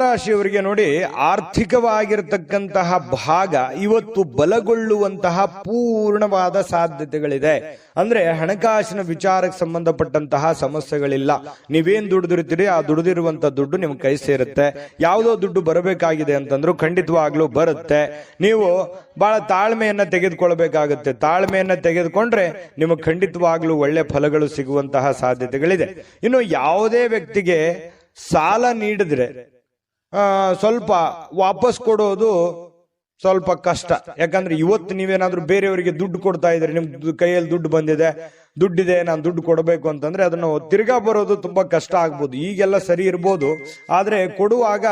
ರಾಶಿಯವರಿಗೆ ನೋಡಿ, ಆರ್ಥಿಕವಾಗಿರತಕ್ಕಂತಹ ಭಾಗ ಇವತ್ತು ಬಲಗೊಳ್ಳುವಂತಹ ಪೂರ್ಣವಾದ ಸಾಧ್ಯತೆಗಳಿದೆ. ಅಂದ್ರೆ ಹಣಕಾಸಿನ ವಿಚಾರಕ್ಕೆ ಸಂಬಂಧಪಟ್ಟಂತಹ ಸಮಸ್ಯೆಗಳಿಲ್ಲ. ನೀವೇನ್ ದುಡಿದಿರ್ತೀರಿ ಆ ದುಡಿದಿರುವಂತ ದುಡ್ಡು ನಿಮ್ ಕೈ ಸೇರುತ್ತೆ. ಯಾವುದೋ ದುಡ್ಡು ಬರಬೇಕಾಗಿದೆ ಅಂತಂದ್ರೂ ಖಂಡಿತವಾಗ್ಲೂ ಬರುತ್ತೆ. ನೀವು ಬಹಳ ತಾಳ್ಮೆಯನ್ನ ತೆಗೆದುಕೊಳ್ಬೇಕಾಗುತ್ತೆ. ತಾಳ್ಮೆಯನ್ನ ತೆಗೆದುಕೊಂಡ್ರೆ ನಿಮಗೆ ಖಂಡಿತವಾಗ್ಲೂ ಒಳ್ಳೆ ಫಲಗಳು ಸಿಗುವಂತಹ ಸಾಧ್ಯತೆಗಳಿದೆ. ಇನ್ನು ಯಾವುದೇ ವ್ಯಕ್ತಿಗೆ ಸಾಲ ನೀಡಿದ್ರೆ ಸ್ವಲ್ಪ ವಾಪಸ್ ಕೊಡೋದು ಸ್ವಲ್ಪ ಕಷ್ಟ. ಯಾಕಂದ್ರೆ ಇವತ್ತು ನೀವೇನಾದ್ರೂ ಬೇರೆಯವರಿಗೆ ದುಡ್ಡು ಕೊಡ್ತಾ ಇದ್ರೆ, ನಿಮ್ ಕೈಯಲ್ಲಿ ದುಡ್ಡಿದೆ, ನಾನು ದುಡ್ಡು ಕೊಡಬೇಕು ಅಂತಂದ್ರೆ ಅದನ್ನು ತಿರ್ಗಾ ಬರೋದು ತುಂಬಾ ಕಷ್ಟ ಆಗ್ಬೋದು. ಈಗೆಲ್ಲ ಸರಿ ಇರ್ಬೋದು, ಆದ್ರೆ ಕೊಡುವಾಗ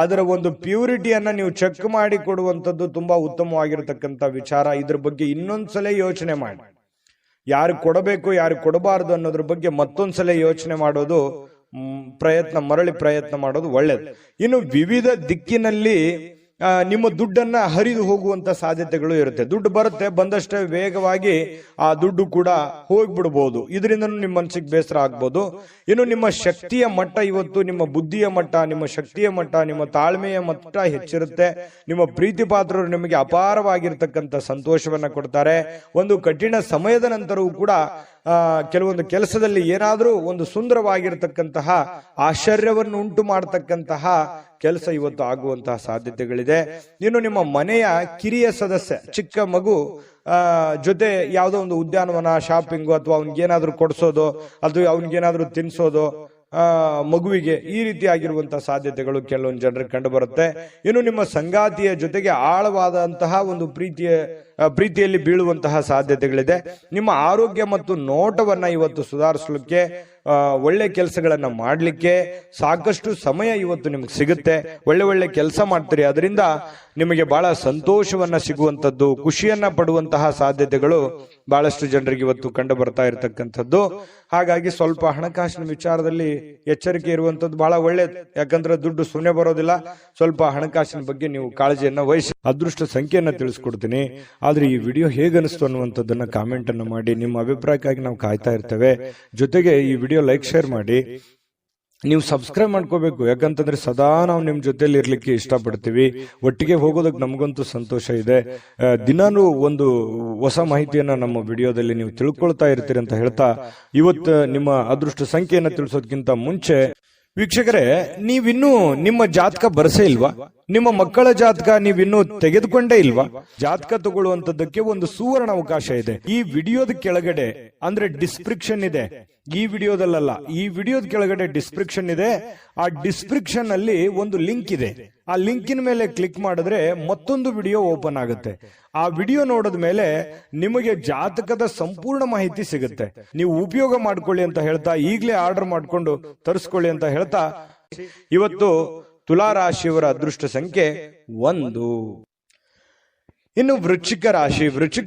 ಅದರ ಒಂದು ಪ್ಯೂರಿಟಿಯನ್ನ ನೀವು ಚೆಕ್ ಮಾಡಿ ಕೊಡುವಂಥದ್ದು ತುಂಬಾ ಉತ್ತಮವಾಗಿರತಕ್ಕಂಥ ವಿಚಾರ. ಇದ್ರ ಬಗ್ಗೆ ಇನ್ನೊಂದ್ಸಲ ಯೋಚನೆ ಮಾಡಿ. ಯಾರು ಕೊಡಬೇಕು ಯಾರು ಕೊಡಬಾರದು ಅನ್ನೋದ್ರ ಬಗ್ಗೆ ಮತ್ತೊಂದ್ಸಲ ಯೋಚನೆ ಮಾಡೋದು, ಮರಳಿ ಪ್ರಯತ್ನ ಮಾಡೋದು ಒಳ್ಳೇದು. ಇನ್ನು ವಿವಿಧ ದಿಕ್ಕಿನಲ್ಲಿ ನಿಮ್ಮ ದುಡ್ಡನ್ನ ಹರಿದು ಹೋಗುವಂತ ಸಾಧ್ಯತೆಗಳು ಇರುತ್ತೆ. ದುಡ್ಡು ಬರುತ್ತೆ, ಬಂದಷ್ಟೇ ವೇಗವಾಗಿ ಆ ದುಡ್ಡು ಕೂಡ ಹೋಗ್ಬಿಡ್ಬೋದು. ಇದರಿಂದ ನಿಮ್ಮ ಮನಸ್ಸಿಗೆ ಬೇಸರ ಆಗ್ಬೋದು. ಇನ್ನು ನಿಮ್ಮ ಶಕ್ತಿಯ ಮಟ್ಟ ಇವತ್ತು, ನಿಮ್ಮ ಬುದ್ಧಿಯ ಮಟ್ಟ, ನಿಮ್ಮ ಶಕ್ತಿಯ ಮಟ್ಟ, ನಿಮ್ಮ ತಾಳ್ಮೆಯ ಮಟ್ಟ ಹೆಚ್ಚಿರುತ್ತೆ. ನಿಮ್ಮ ಪ್ರೀತಿ ಪಾತ್ರರು ನಿಮಗೆ ಅಪಾರವಾಗಿರ್ತಕ್ಕಂಥ ಸಂತೋಷವನ್ನ ಕೊಡ್ತಾರೆ. ಒಂದು ಕಠಿಣ ಸಮಯದ ನಂತರವೂ ಕೂಡ ಕೆಲವೊಂದು ಕೆಲಸದಲ್ಲಿ ಏನಾದ್ರೂ ಒಂದು ಸುಂದರವಾಗಿರತಕ್ಕಂತಹ ಆಶ್ಚರ್ಯವನ್ನು ಉಂಟು ಮಾಡತಕ್ಕಂತಹ ಕೆಲಸ ಇವತ್ತು ಆಗುವಂತಹ ಸಾಧ್ಯತೆಗಳಿದೆ. ಇನ್ನು ನಿಮ್ಮ ಮನೆಯ ಕಿರಿಯ ಸದಸ್ಯ, ಚಿಕ್ಕ ಮಗು ಜೊತೆ ಯಾವುದೋ ಒಂದು ಉದ್ಯಾನವನ, ಶಾಪಿಂಗು, ಅಥವಾ ಅವನಿಗೇನಾದ್ರೂ ಕೊಡಿಸೋದು, ಅದು ಅವನಿಗೇನಾದ್ರೂ ತಿನ್ಸೋದು ಮಗುವಿಗೆ, ಈ ರೀತಿ ಆಗಿರುವಂತಹ ಸಾಧ್ಯತೆಗಳು ಕೆಲವೊಂದು ಜನರಿಗೆ ಕಂಡು ಬರುತ್ತೆ. ಇನ್ನು ನಿಮ್ಮ ಸಂಗಾತಿಯ ಜೊತೆಗೆ ಆಳವಾದಂತಹ ಒಂದು ಪ್ರೀತಿಯಲ್ಲಿ ಬೀಳುವಂತಹ ಸಾಧ್ಯತೆಗಳಿದೆ. ನಿಮ್ಮ ಆರೋಗ್ಯ ಮತ್ತು ನೋಟವನ್ನ ಇವತ್ತು ಸುಧಾರಿಸಲಿಕ್ಕೆ, ಒಳ್ಳೆ ಕೆಲಸಗಳನ್ನ ಮಾಡ್ಲಿಕ್ಕೆ ಸಾಕಷ್ಟು ಸಮಯ ಇವತ್ತು ನಿಮ್ಗೆ ಸಿಗುತ್ತೆ. ಒಳ್ಳೆ ಕೆಲಸ ಮಾಡ್ತೀರಿ, ಅದರಿಂದ ನಿಮಗೆ ಬಹಳ ಸಂತೋಷವನ್ನ ಸಿಗುವಂತದ್ದು, ಖುಷಿಯನ್ನ ಪಡುವಂತಹ ಸಾಧ್ಯತೆಗಳು ಬಹಳಷ್ಟು ಜನರಿಗೆ ಇವತ್ತು ಕಂಡು ಬರ್ತಾ ಇರತಕ್ಕಂಥದ್ದು. ಹಾಗಾಗಿ ಸ್ವಲ್ಪ ಹಣಕಾಸಿನ ವಿಚಾರದಲ್ಲಿ ಎಚ್ಚರಿಕೆ ಇರುವಂತದ್ದು ಬಹಳ ಒಳ್ಳೇದು. ಯಾಕಂದ್ರೆ ದುಡ್ಡು ಸುಮ್ಮನೆ ಬರೋದಿಲ್ಲ. ಸ್ವಲ್ಪ ಹಣಕಾಸಿನ ಬಗ್ಗೆ ನೀವು ಕಾಳಜಿಯನ್ನ ವಹಿಸಿ. ಅದೃಷ್ಟ ಸಂಖ್ಯೆಯನ್ನ ತಿಳಿಸ್ಕೊಡ್ತೀನಿ. ಆದ್ರೆ ಈ ವಿಡಿಯೋ ಹೇಗನಿಸ್ತು ಅನ್ನುವಂಥದ್ದನ್ನ ಕಾಮೆಂಟ್ ಅನ್ನು ಮಾಡಿ. ನಿಮ್ಮ ಅಭಿಪ್ರಾಯಕ್ಕಾಗಿ ನಾವು ಕಾಯ್ತಾ ಇರ್ತೇವೆ. ಜೊತೆಗೆ ಈ ವಿಡಿಯೋ ಲೈಕ್ ಶೇರ್ ಮಾಡಿ. ನೀವು ಸಬ್ಸ್ಕ್ರೈಬ್ ಮಾಡ್ಕೋಬೇಕು, ಯಾಕಂತಂದ್ರೆ ಸದಾ ನಾವು ನಿಮ್ ಜೊತೆಲಿ ಇರ್ಲಿಕ್ಕೆ ಇಷ್ಟಪಡ್ತೀವಿ. ಒಟ್ಟಿಗೆ ಹೋಗೋದಕ್ಕೆ ನಮಗಂತೂ ಸಂತೋಷ ಇದೆ. ದಿನಾನು ಒಂದು ಹೊಸ ಮಾಹಿತಿಯನ್ನ ನಮ್ಮ ವಿಡಿಯೋದಲ್ಲಿ ನೀವು ತಿಳ್ಕೊಳ್ತಾ ಇರ್ತೀರಿ ಅಂತ ಹೇಳ್ತಾ, ಇವತ್ತು ನಿಮ್ಮ ಅದೃಷ್ಟ ಸಂಖ್ಯೆಯನ್ನ ತಿಳಿಸೋದಕ್ಕಿಂತ ಮುಂಚೆ ವೀಕ್ಷಕರೇ, ನೀವಿನ್ನೂ ನಿಮ್ಮ ಜಾತಕ ಬರಸೇ ಇಲ್ವಾ? ನಿಮ್ಮ ಮಕ್ಕಳ ಜಾತಕ ನೀವಿನ್ನೂ ತೆಗೆದುಕೊಂಡೇ ಇಲ್ವಾ? ಜಾತಕ ತಗೊಳ್ಳುವಂತದ್ದಕ್ಕೆ ಒಂದು ಸುವರ್ಣ ಅವಕಾಶ ಇದೆ. ಈ ವಿಡಿಯೋದ ಕೆಳಗಡೆ ಅಂದ್ರೆ ಡಿಸ್ಕ್ರಿಪ್ಷನ್ ಇದೆ. ಈ ವಿಡಿಯೋದಲ್ಲ, ಈ ವಿಡಿಯೋದ ಕೆಳಗಡೆ ಡಿಸ್ಕ್ರಿಪ್ಷನ್ ಇದೆ. ಆ ಡಿಸ್ಕ್ರಿಪ್ಷನ್ ಅಲ್ಲಿ ಒಂದು ಲಿಂಕ್ ಇದೆ. ಆ ಲಿಂಕಿನ ಮೇಲೆ ಕ್ಲಿಕ್ ಮಾಡಿದ್ರೆ ಮತ್ತೊಂದು ವಿಡಿಯೋ ಓಪನ್ ಆಗುತ್ತೆ. ಆ ವಿಡಿಯೋ ನೋಡಿದ ಮೇಲೆ ನಿಮಗೆ ಜಾತಕದ ಸಂಪೂರ್ಣ ಮಾಹಿತಿ ಸಿಗುತ್ತೆ. ನೀವು ಉಪಯೋಗ ಮಾಡ್ಕೊಳ್ಳಿ ಅಂತ ಹೇಳ್ತಾ, ಈಗಲೇ ಆರ್ಡರ್ ಮಾಡ್ಕೊಂಡು ತರಿಸ್ಕೊಳ್ಳಿ ಅಂತ ಹೇಳ್ತಾ, ಇವತ್ತು ತುಲಾ ರಾಶಿಯವರ ಅದೃಷ್ಟ ಸಂಖ್ಯೆ 1. ಇನ್ನು ವೃಶ್ಚಿಕ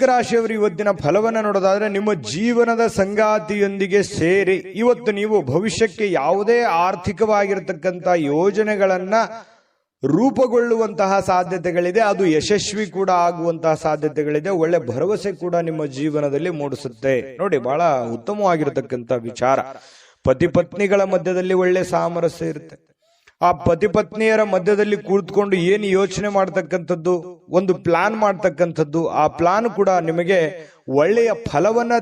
ರಾಶಿಯವರು ಇವತ್ತಿನ ಫಲವನ್ನ ನೋಡೋದಾದ್ರೆ, ನಿಮ್ಮ ಜೀವನದ ಸಂಗಾತಿಯೊಂದಿಗೆ ಸೇರಿ ಇವತ್ತು ನೀವು ಭವಿಷ್ಯಕ್ಕೆ ಯಾವುದೇ ಆರ್ಥಿಕವಾಗಿರತಕ್ಕಂತ ಯೋಜನೆಗಳನ್ನ ರೂಪುಗೊಳ್ಳುವಂತಹ ಸಾಧ್ಯತೆಗಳಿದೆ. ಅದು ಯಶಸ್ವಿ ಕೂಡ ಆಗುವಂತಹ ಸಾಧ್ಯತೆಗಳಿದೆ. ಒಳ್ಳೆ ಭರವಸೆ ಕೂಡ ನಿಮ್ಮ ಜೀವನದಲ್ಲಿ ಮೂಡಿಸುತ್ತೆ. ನೋಡಿ, ಬಹಳ ಉತ್ತಮವಾಗಿರತಕ್ಕಂತ ವಿಚಾರ. ಪತಿ ಪತ್ನಿಗಳ ಮಧ್ಯದಲ್ಲಿ ಒಳ್ಳೆ ಸಾಮರಸ್ಯ ಇರುತ್ತೆ. ಆ ಪತಿ ಪತ್ನಿಯರ ಮಧ್ಯದಲ್ಲಿ ಕೂತ್ಕೊಂಡು ಏನು ಯೋಚನೆ ಮಾಡ್ತಕ್ಕಂಥದ್ದು, ಒಂದು ಪ್ಲಾನ್ ಮಾಡ್ತಕ್ಕಂಥದ್ದು, ಆ ಪ್ಲಾನ್ ಕೂಡ ನಿಮಗೆ ಒಳ್ಳೆಯ ಫಲವನ್ನ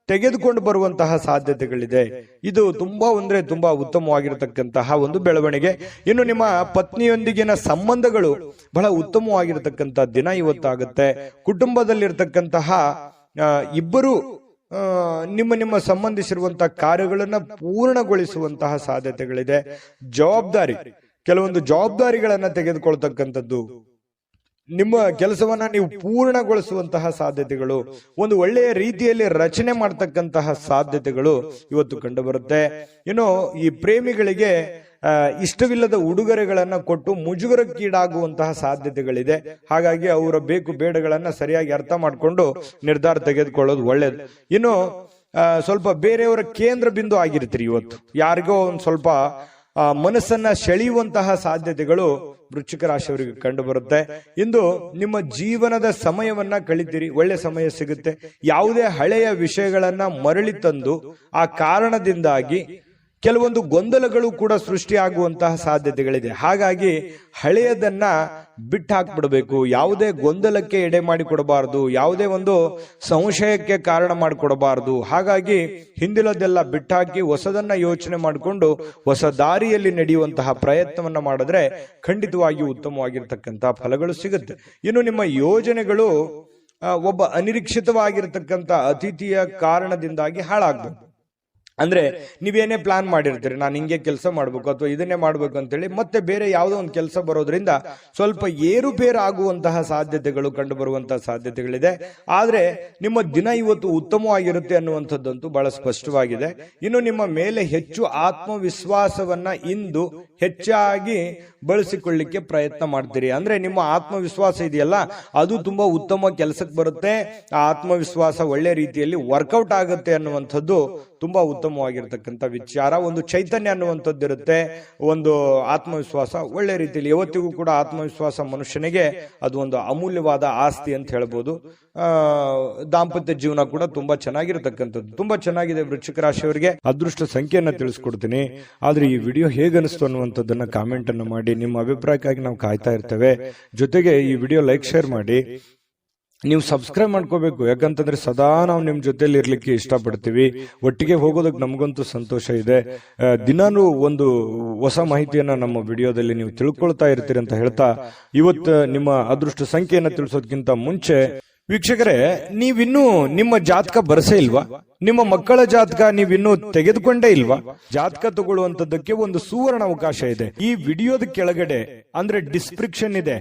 ತೆಗೆದುಕೊಂಡು ಬರುವಂತಹ ಸಾಧ್ಯತೆಗಳಿದೆ. ಇದು ತುಂಬಾ ಉತ್ತಮವಾಗಿರತಕ್ಕಂತಹ ಒಂದು ಬೆಳವಣಿಗೆ. ಇನ್ನು ನಿಮ್ಮ ಪತ್ನಿಯೊಂದಿಗಿನ ಸಂಬಂಧಗಳು ಬಹಳ ಉತ್ತಮವಾಗಿರತಕ್ಕಂಥ ದಿನ ಇವತ್ತಾಗುತ್ತೆ. ಕುಟುಂಬದಲ್ಲಿರ್ತಕ್ಕಂತಹ ಇಬ್ಬರು ನಿಮ್ಮ ಸಂಬಂಧಿಸಿರುವಂತಹ ಕಾರ್ಯಗಳನ್ನ ಪೂರ್ಣಗೊಳಿಸುವಂತಹ ಸಾಧ್ಯತೆಗಳಿದೆ. ಕೆಲವೊಂದು ಜವಾಬ್ದಾರಿಗಳನ್ನ ತೆಗೆದುಕೊಳ್ತಕ್ಕಂಥದ್ದು, ನಿಮ್ಮ ಕೆಲಸವನ್ನ ನೀವು ಪೂರ್ಣಗೊಳಿಸುವಂತಹ ಸಾಧ್ಯತೆಗಳು, ಒಂದು ಒಳ್ಳೆಯ ರೀತಿಯಲ್ಲಿ ರಚನೆ ಮಾಡ್ತಕ್ಕಂತಹ ಸಾಧ್ಯತೆಗಳು ಇವತ್ತು ಕಂಡು ಬರುತ್ತೆ. ಇನ್ನು ಈ ಪ್ರೇಮಿಗಳಿಗೆ ಇಷ್ಟವಿಲ್ಲದ ಉಡುಗೊರೆಗಳನ್ನ ಕೊಟ್ಟು ಮುಜುಗರಕ್ಕೀಡಾಗುವಂತಹ ಸಾಧ್ಯತೆಗಳಿದೆ. ಹಾಗಾಗಿ ಅವರ ಬೇಕು ಬೇಡಗಳನ್ನ ಸರಿಯಾಗಿ ಅರ್ಥ ಮಾಡಿಕೊಂಡು ನಿರ್ಧಾರ ತೆಗೆದುಕೊಳ್ಳೋದು ಒಳ್ಳೇದು. ಇನ್ನು ಸ್ವಲ್ಪ ಬೇರೆಯವರ ಕೇಂದ್ರ ಬಿಂದು ಆಗಿರ್ತೀರಿ. ಇವತ್ತು ಯಾರಿಗೋ ಒಂದು ಸ್ವಲ್ಪ ಮನಸ್ಸನ್ನ ಸೆಳೆಯುವಂತಹ ಸಾಧ್ಯತೆಗಳು ವೃಶ್ಚಿಕ ರಾಶಿಯವರಿಗೆ ಕಂಡು ಬರುತ್ತೆ. ಇಂದು ನಿಮ್ಮ ಜೀವನದ ಸಮಯವನ್ನ ಕಳಿತೀರಿ, ಒಳ್ಳೆ ಸಮಯ ಸಿಗುತ್ತೆ. ಯಾವುದೇ ಹಳೆಯ ವಿಷಯಗಳನ್ನ ಮರಳಿ ತಂದು ಆ ಕಾರಣದಿಂದಾಗಿ ಕೆಲವೊಂದು ಗೊಂದಲಗಳು ಕೂಡ ಸೃಷ್ಟಿಯಾಗುವಂತಹ ಸಾಧ್ಯತೆಗಳಿದೆ. ಹಾಗಾಗಿ ಹಳೆಯದನ್ನ ಬಿಟ್ಟು ಹಾಕ್ಬಿಡ್ಬೇಕು. ಯಾವುದೇ ಗೊಂದಲಕ್ಕೆ ಎಡೆ ಮಾಡಿಕೊಡಬಾರದು, ಯಾವುದೇ ಒಂದು ಸಂಶಯಕ್ಕೆ ಕಾರಣ ಮಾಡಿಕೊಡಬಾರದು. ಹಾಗಾಗಿ ಹಿಂದಿಲದೆಲ್ಲ ಬಿಟ್ಟಾಕಿ ಹೊಸದನ್ನ ಯೋಚನೆ ಮಾಡಿಕೊಂಡು ಹೊಸ ದಾರಿಯಲ್ಲಿ ನಡೆಯುವಂತಹ ಪ್ರಯತ್ನವನ್ನ ಮಾಡಿದ್ರೆ ಖಂಡಿತವಾಗಿ ಉತ್ತಮವಾಗಿರ್ತಕ್ಕಂತಹ ಫಲಗಳು ಸಿಗುತ್ತೆ. ಇನ್ನು ನಿಮ್ಮ ಯೋಜನೆಗಳು ಒಬ್ಬ ಅನಿರೀಕ್ಷಿತವಾಗಿರ್ತಕ್ಕಂಥ ಅತಿಥಿಯ ಕಾರಣದಿಂದಾಗಿ ಹಾಳಾಗ್ಬೇಕು. ಅಂದ್ರೆ ನೀವೇನೇ ಪ್ಲಾನ್ ಮಾಡಿರ್ತೀರಿ, ನಾನು ಹಿಂಗೆ ಕೆಲಸ ಮಾಡ್ಬೇಕು ಅಥವಾ ಇದನ್ನೇ ಮಾಡ್ಬೇಕು ಅಂತೇಳಿ ಮತ್ತೆ ಬೇರೆ ಯಾವುದೋ ಒಂದು ಕೆಲಸ ಬರೋದ್ರಿಂದ ಸ್ವಲ್ಪ ಏರುಪೇರು ಆಗುವಂತಹ ಸಾಧ್ಯತೆಗಳು ಕಂಡು ಬರುವಂತಹ ಸಾಧ್ಯತೆಗಳಿದೆ. ಆದ್ರೆ ನಿಮ್ಮ ದಿನ ಇವತ್ತು ಉತ್ತಮವಾಗಿರುತ್ತೆ ಅನ್ನುವಂಥದ್ದಂತೂ ಬಹಳ ಸ್ಪಷ್ಟವಾಗಿದೆ. ಇನ್ನು ನಿಮ್ಮ ಮೇಲೆ ಹೆಚ್ಚು ಆತ್ಮವಿಶ್ವಾಸವನ್ನ ಇಂದು ಹೆಚ್ಚಾಗಿ ಬಳಸಿಕೊಳ್ಳಿಕ್ಕೆ ಪ್ರಯತ್ನ ಮಾಡ್ತೀರಿ. ಅಂದ್ರೆ ನಿಮ್ಮ ಆತ್ಮವಿಶ್ವಾಸ ಇದೆಯಲ್ಲ, ಅದು ತುಂಬಾ ಉತ್ತಮ ಕೆಲಸಕ್ಕೆ ಬರುತ್ತೆ. ಆ ಆತ್ಮವಿಶ್ವಾಸ ಒಳ್ಳೆ ರೀತಿಯಲ್ಲಿ ವರ್ಕೌಟ್ ಆಗುತ್ತೆ ಅನ್ನುವಂಥದ್ದು ತುಂಬಾ ಉತ್ತಮವಾಗಿರ್ತಕ್ಕಂಥ ವಿಚಾರ. ಒಂದು ಚೈತನ್ಯ ಅನ್ನುವಂಥದ್ದು ಇರುತ್ತೆ, ಒಂದು ಆತ್ಮವಿಶ್ವಾಸ ಒಳ್ಳೆ ರೀತಿಯಲ್ಲಿ. ಯಾವತ್ತಿಗೂ ಕೂಡ ಆತ್ಮವಿಶ್ವಾಸ ಮನುಷ್ಯನಿಗೆ ಅದು ಒಂದು ಅಮೂಲ್ಯವಾದ ಆಸ್ತಿ ಅಂತ ಹೇಳ್ಬೋದು. ದಾಂಪತ್ಯ ಜೀವನ ಕೂಡ ತುಂಬಾ ಚೆನ್ನಾಗಿರ್ತಕ್ಕಂಥದ್ದು, ತುಂಬಾ ಚೆನ್ನಾಗಿದೆ. ವೃಶ್ಚಿಕ ರಾಶಿಯವರಿಗೆ ಅದೃಷ್ಟ ಸಂಖ್ಯೆಯನ್ನ ತಿಳಿಸ್ಕೊಡ್ತೀನಿ. ಆದ್ರೆ ಈ ವಿಡಿಯೋ ಹೇಗನಿಸ್ತು ಅನ್ನುವಂಥದ್ದನ್ನ ಕಾಮೆಂಟ್ ಅನ್ನು ಮಾಡಿ. ನಿಮ್ಮ ಅಭಿಪ್ರಾಯಕ್ಕಾಗಿ ನಾವು ಕಾಯ್ತಾ ಇರ್ತೇವೆ. ಜೊತೆಗೆ ಈ ವಿಡಿಯೋ ಲೈಕ್ ಶೇರ್ ಮಾಡಿ. ನೀವು ಸಬ್ಸ್ಕ್ರೈಬ್ ಮಾಡ್ಕೋಬೇಕು, ಯಾಕಂತಂದ್ರೆ ಸದಾ ನಾವು ನಿಮ್ ಜೊತೆಲಿ ಇರ್ಲಿಕ್ಕೆ ಇಷ್ಟಪಡ್ತೀವಿ. ಒಟ್ಟಿಗೆ ಹೋಗೋದಕ್ಕೆ ನಮಗಂತೂ ಸಂತೋಷ ಇದೆ. ದಿನಾನು ಒಂದು ಹೊಸ ಮಾಹಿತಿಯನ್ನ ನಮ್ಮ ವಿಡಿಯೋದಲ್ಲಿ ನೀವು ತಿಳ್ಕೊಳ್ತಾ ಇರ್ತೀರಿ ಅಂತ ಹೇಳ್ತಾ, ಇವತ್ತು ನಿಮ್ಮ ಅದೃಷ್ಟ ಸಂಖ್ಯೆಯನ್ನ ತಿಳಿಸೋದಕ್ಕಿಂತ ಮುಂಚೆ ವೀಕ್ಷಕರೇ, ನೀವಿನ್ನೂ ನಿಮ್ಮ ಜಾತಕ ಬರಸೇ ಇಲ್ವಾ? ನಿಮ್ಮ ಮಕ್ಕಳ ಜಾತಕ ನೀವಿನ್ನೂ ತೆಗೆದುಕೊಂಡೇ ಇಲ್ವಾ? ಜಾತಕ ತಗೊಳ್ಳುವಂತದ್ದಕ್ಕೆ ಒಂದು ಸುವರ್ಣ ಅವಕಾಶ ಇದೆ. ಈ ವಿಡಿಯೋದ ಕೆಳಗಡೆ ಅಂದ್ರೆ ಡಿಸ್ಕ್ರಿಪ್ಷನ್ ಇದೆ.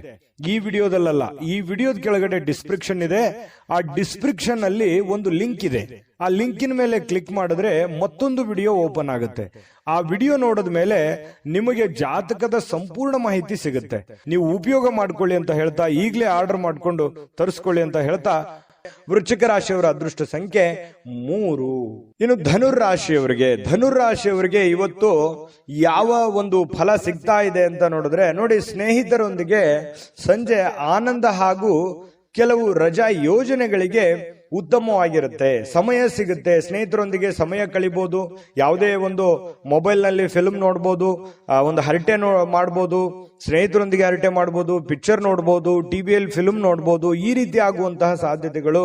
ಈ ವಿಡಿಯೋದಲ್ಲ, ಈ ವಿಡಿಯೋದ ಕೆಳಗಡೆ ಡಿಸ್ಕ್ರಿಪ್ಷನ್ ಇದೆ. ಆ ಡಿಸ್ಕ್ರಿಪ್ಷನ್ ಅಲ್ಲಿ ಒಂದು ಲಿಂಕ್ ಇದೆ. ಆ ಲಿಂಕಿನ ಮೇಲೆ ಕ್ಲಿಕ್ ಮಾಡಿದ್ರೆ ಮತ್ತೊಂದು ವಿಡಿಯೋ ಓಪನ್ ಆಗುತ್ತೆ. ಆ ವಿಡಿಯೋ ನೋಡಿದ ಮೇಲೆ ನಿಮಗೆ ಜಾತಕದ ಸಂಪೂರ್ಣ ಮಾಹಿತಿ ಸಿಗುತ್ತೆ. ನೀವು ಉಪಯೋಗ ಮಾಡ್ಕೊಳ್ಳಿ ಅಂತ ಹೇಳ್ತಾ, ಈಗಲೇ ಆರ್ಡರ್ ಮಾಡ್ಕೊಂಡು ತರಿಸ್ಕೊಳ್ಳಿ ಅಂತ ಹೇಳ್ತಾ, ವೃಶ್ಚಿಕ ರಾಶಿಯವರ ಅದೃಷ್ಟ ಸಂಖ್ಯೆ 3. ಇನ್ನು ಧನುರಾಶಿಯವರಿಗೆ ಇವತ್ತು ಯಾವ ಒಂದು ಫಲ ಸಿಗ್ತಾ ಇದೆ ಅಂತ ನೋಡಿದ್ರೆ, ನೋಡಿ, ಸ್ನೇಹಿತರೊಂದಿಗೆ ಸಂಜೆ ಆನಂದ ಹಾಗೂ ಕೆಲವು ರಜಾ ಯೋಜನೆಗಳಿಗೆ ಉತ್ತಮವಾಗಿರುತ್ತೆ. ಸಮಯ ಸಿಗುತ್ತೆ, ಸ್ನೇಹಿತರೊಂದಿಗೆ ಸಮಯ ಕಳಿಬಹುದು. ಯಾವುದೇ ಒಂದು ಮೊಬೈಲ್ ನಲ್ಲಿ ಫಿಲ್ಮ್ ನೋಡ್ಬೋದು, ಒಂದು ಹರಟೆ ಮಾಡ್ಬೋದು, ಸ್ನೇಹಿತರೊಂದಿಗೆ ಹರಟೆ ಮಾಡ್ಬೋದು, ಪಿಕ್ಚರ್ ನೋಡ್ಬೋದು, ಟಿವಿಯಲ್ಲಿ ಫಿಲ್ಮ್ ನೋಡ್ಬೋದು. ಈ ರೀತಿ ಆಗುವಂತಹ ಸಾಧ್ಯತೆಗಳು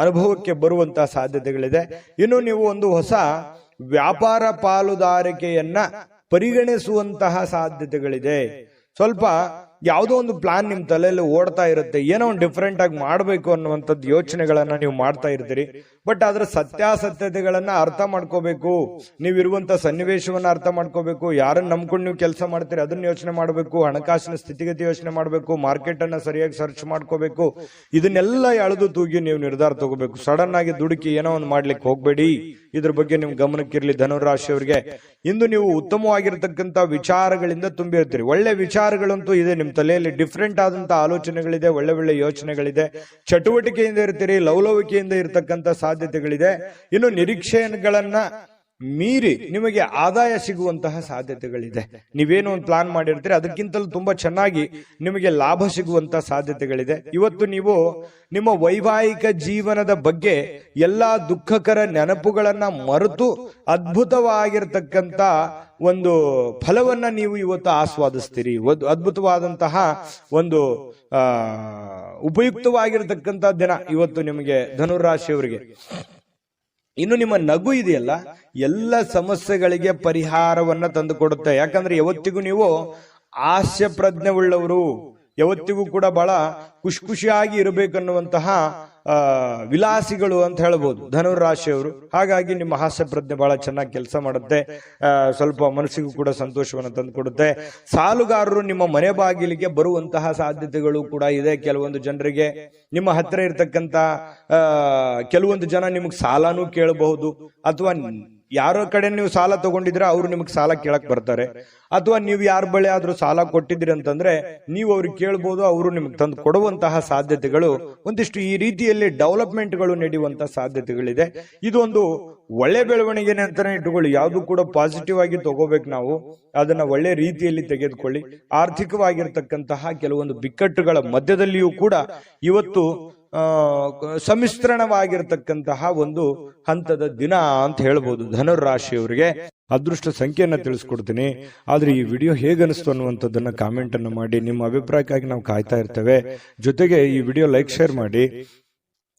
ಅನುಭವಕ್ಕೆ ಬರುವಂತಹ ಸಾಧ್ಯತೆಗಳಿದೆ. ಇನ್ನು ನೀವು ಒಂದು ಹೊಸ ವ್ಯಾಪಾರ ಪಾಲುದಾರಿಕೆಯನ್ನ ಪರಿಗಣಿಸುವಂತಹ ಸಾಧ್ಯತೆಗಳಿದೆ. ಸ್ವಲ್ಪ ಯಾವುದೋ ಒಂದು ಪ್ಲಾನ್ ನಿಮ್ ತಲೆಯಲ್ಲಿ ಓಡ್ತಾ ಇರುತ್ತೆ, ಏನೋ ಒಂದು ಡಿಫ್ರೆಂಟ್ ಆಗಿ ಮಾಡ್ಬೇಕು ಅನ್ನುವಂಥದ್ದು ಯೋಚನೆಗಳನ್ನ ನೀವು ಮಾಡ್ತಾ ಇರ್ತೀರಿ. ಬಟ್ ಅದರ ಸತ್ಯಾಸತ್ಯತೆಗಳನ್ನ ಅರ್ಥ ಮಾಡ್ಕೋಬೇಕು. ನೀವಿರುವಂತ ಸನ್ನಿವೇಶವನ್ನ ಅರ್ಥ ಮಾಡ್ಕೋಬೇಕು. ಯಾರನ್ನ ನಂಬ್ಕೊಂಡು ನೀವು ಕೆಲಸ ಮಾಡ್ತೀರಿ ಅದನ್ನ ಯೋಚನೆ ಮಾಡಬೇಕು. ಹಣಕಾಸಿನ ಸ್ಥಿತಿಗತಿ ಯೋಚನೆ ಮಾಡಬೇಕು. ಮಾರ್ಕೆಟ್ ಅನ್ನ ಸರಿಯಾಗಿ ಸರ್ಚ್ ಮಾಡ್ಕೋಬೇಕು. ಇದನ್ನೆಲ್ಲ ಎಳೆದು ತೂಗಿ ನೀವು ನಿರ್ಧಾರ ತಗೋಬೇಕು. ಸಡನ್ ಆಗಿ ದುಡುಕಿ ಏನೋ ಒಂದು ಮಾಡ್ಲಿಕ್ಕೆ ಹೋಗ್ಬೇಡಿ. ಇದ್ರ ಬಗ್ಗೆ ನಿಮ್ ಗಮನಕ್ಕಿರ್ಲಿ. ಧನುರಾಶಿಯವರಿಗೆ ಇಂದು ನೀವು ಉತ್ತಮವಾಗಿರ್ತಕ್ಕಂಥ ವಿಚಾರಗಳಿಂದ ತುಂಬಿರ್ತೀರಿ. ಒಳ್ಳೆ ವಿಚಾರಗಳಂತೂ ಇದೆ ನಿಮ್ ತಲೆಯಲ್ಲಿ. ಡಿಫ್ರೆಂಟ್ ಆದಂತ ಆಲೋಚನೆಗಳಿದೆ, ಒಳ್ಳೆ ಯೋಚನೆಗಳಿದೆ. ಚಟುವಟಿಕೆಯಿಂದ ಇರ್ತೀರಿ, ಲವಲವಿಕೆಯಿಂದ ಇರತಕ್ಕಂಥ ಸಾಧ್ಯತೆಗಳಿದೆ. ಇನ್ನು ನಿರೀಕ್ಷೆಗಳನ್ನ ಮೀರಿ ನಿಮಗೆ ಆದಾಯ ಸಿಗುವಂತಹ ಸಾಧ್ಯತೆಗಳಿದೆ. ನೀವೇನು ಒಂದು ಪ್ಲಾನ್ ಮಾಡಿರ್ತೀರಿ ಅದಕ್ಕಿಂತಲೂ ತುಂಬಾ ಚೆನ್ನಾಗಿ ನಿಮಗೆ ಲಾಭ ಸಿಗುವಂತಹ ಸಾಧ್ಯತೆಗಳಿದೆ. ಇವತ್ತು ನೀವು ನಿಮ್ಮ ವೈವಾಹಿಕ ಜೀವನದ ಬಗ್ಗೆ ಎಲ್ಲಾ ದುಃಖಕರ ನೆನಪುಗಳನ್ನ ಮರೆತು ಅದ್ಭುತವಾಗಿರ್ತಕ್ಕಂಥ ಒಂದು ಫಲವನ್ನ ನೀವು ಇವತ್ತು ಆಸ್ವಾದಿಸ್ತೀರಿ. ಅದ್ಭುತವಾದಂತಹ ಒಂದು ಉಪಯುಕ್ತವಾಗಿರ್ತಕ್ಕಂಥ ದಿನ ಇವತ್ತು ನಿಮಗೆ ಧನುರಾಶಿಯವರಿಗೆ. ಇನ್ನು ನಿಮ್ಮ ನಗು ಇದೆಯಲ್ಲ, ಎಲ್ಲ ಸಮಸ್ಯೆಗಳಿಗೆ ಪರಿಹಾರವನ್ನ ತಂದು ಕೊಡುತ್ತೆ. ಯಾಕಂದ್ರೆ ಯಾವತ್ತಿಗೂ ನೀವು ಹಾಸ್ಯ ಪ್ರಜ್ಞೆ ಉಳ್ಳವರು, ಯಾವತ್ತಿಗೂ ಕೂಡ ಬಹಳ ಖುಷಿಯಾಗಿ ಇರಬೇಕನ್ನುವಂತಹ ವಿಲಾಸಿಗಳು ಅಂತ ಹೇಳ್ಬೋದು ಧನುರಾಶಿಯವರು. ಹಾಗಾಗಿ ನಿಮ್ಮ ಹಾಸ್ಯ ಪ್ರಜ್ಞೆ ಬಹಳ ಚೆನ್ನಾಗಿ ಕೆಲಸ ಮಾಡುತ್ತೆ. ಸ್ವಲ್ಪ ಮನಸ್ಸಿಗೂ ಕೂಡ ಸಂತೋಷವನ್ನು ತಂದು ಕೊಡುತ್ತೆ. ಸಾಲುಗಾರರು ನಿಮ್ಮ ಮನೆ ಬಾಗಿಲಿಗೆ ಬರುವಂತಹ ಸಾಧ್ಯತೆಗಳು ಕೂಡ ಇದೆ. ಕೆಲವೊಂದು ಜನರಿಗೆ ನಿಮ್ಮ ಹತ್ತಿರ ಇರತಕ್ಕಂತ ಕೆಲವೊಂದು ಜನ ನಿಮಗೆ ಸಾಲನೂ ಕೇಳಬಹುದು, ಅಥವಾ ಯಾರೋ ಕಡೆ ನೀವು ಸಾಲ ತಗೊಂಡಿದ್ರೆ ಅವರು ನಿಮಗೆ ಸಾಲ ಕೇಳಕ್ ಬರ್ತಾರೆ, ಅಥವಾ ನೀವು ಯಾರ ಬಳಿ ಆದ್ರೂ ಸಾಲ ಕೊಟ್ಟಿದ್ರಿ ಅಂತಂದ್ರೆ ನೀವು ಅವ್ರಿಗೆ ಕೇಳ್ಬೋದು, ಅವರು ನಿಮ್ಗೆ ತಂದು ಕೊಡುವಂತಹ ಸಾಧ್ಯತೆಗಳು ಒಂದಿಷ್ಟು ಈ ರೀತಿಯಲ್ಲಿ ಡೆವಲಪ್ಮೆಂಟ್ಗಳು ನಡೆಯುವಂತಹ ಸಾಧ್ಯತೆಗಳಿದೆ. ಇದು ಒಂದು ಒಳ್ಳೆ ಬೆಳವಣಿಗೆನೆ ಅಂತಾನೆ ಇಟ್ಟುಕೊಳ್ಳಿ. ಯಾವುದು ಕೂಡ ಪಾಸಿಟಿವ್ ಆಗಿ ತಗೋಬೇಕು. ನಾವು ಅದನ್ನ ಒಳ್ಳೆ ರೀತಿಯಲ್ಲಿ ತೆಗೆದುಕೊಳ್ಳಿ. ಆರ್ಥಿಕವಾಗಿರ್ತಕ್ಕಂತಹ ಕೆಲವೊಂದು ಬಿಕ್ಕಟ್ಟುಗಳ ಮಧ್ಯದಲ್ಲಿಯೂ ಕೂಡ ಇವತ್ತು ಸಮ್ಮಿಶ್ರಣವಾಗಿರ್ತಕ್ಕಂತಹ ಒಂದು ಹಂತದ ದಿನ ಅಂತ ಹೇಳ್ಬೋದು ಧನುರಾಶಿಯವರಿಗೆ. ಅದೃಷ್ಟ ಸಂಖ್ಯೆಯನ್ನ ತಿಳಿಸ್ಕೊಡ್ತೀನಿ. ಆದ್ರೆ ಈ ವಿಡಿಯೋ ಹೇಗನಿಸ್ತು ಅನ್ನುವಂಥದ್ದನ್ನ ಕಾಮೆಂಟ್ ಅನ್ನು ಮಾಡಿ. ನಿಮ್ಮ ಅಭಿಪ್ರಾಯಕ್ಕಾಗಿ ನಾವು ಕಾಯ್ತಾ ಇರ್ತೇವೆ. ಜೊತೆಗೆ ಈ ವಿಡಿಯೋ ಲೈಕ್ ಶೇರ್ ಮಾಡಿ.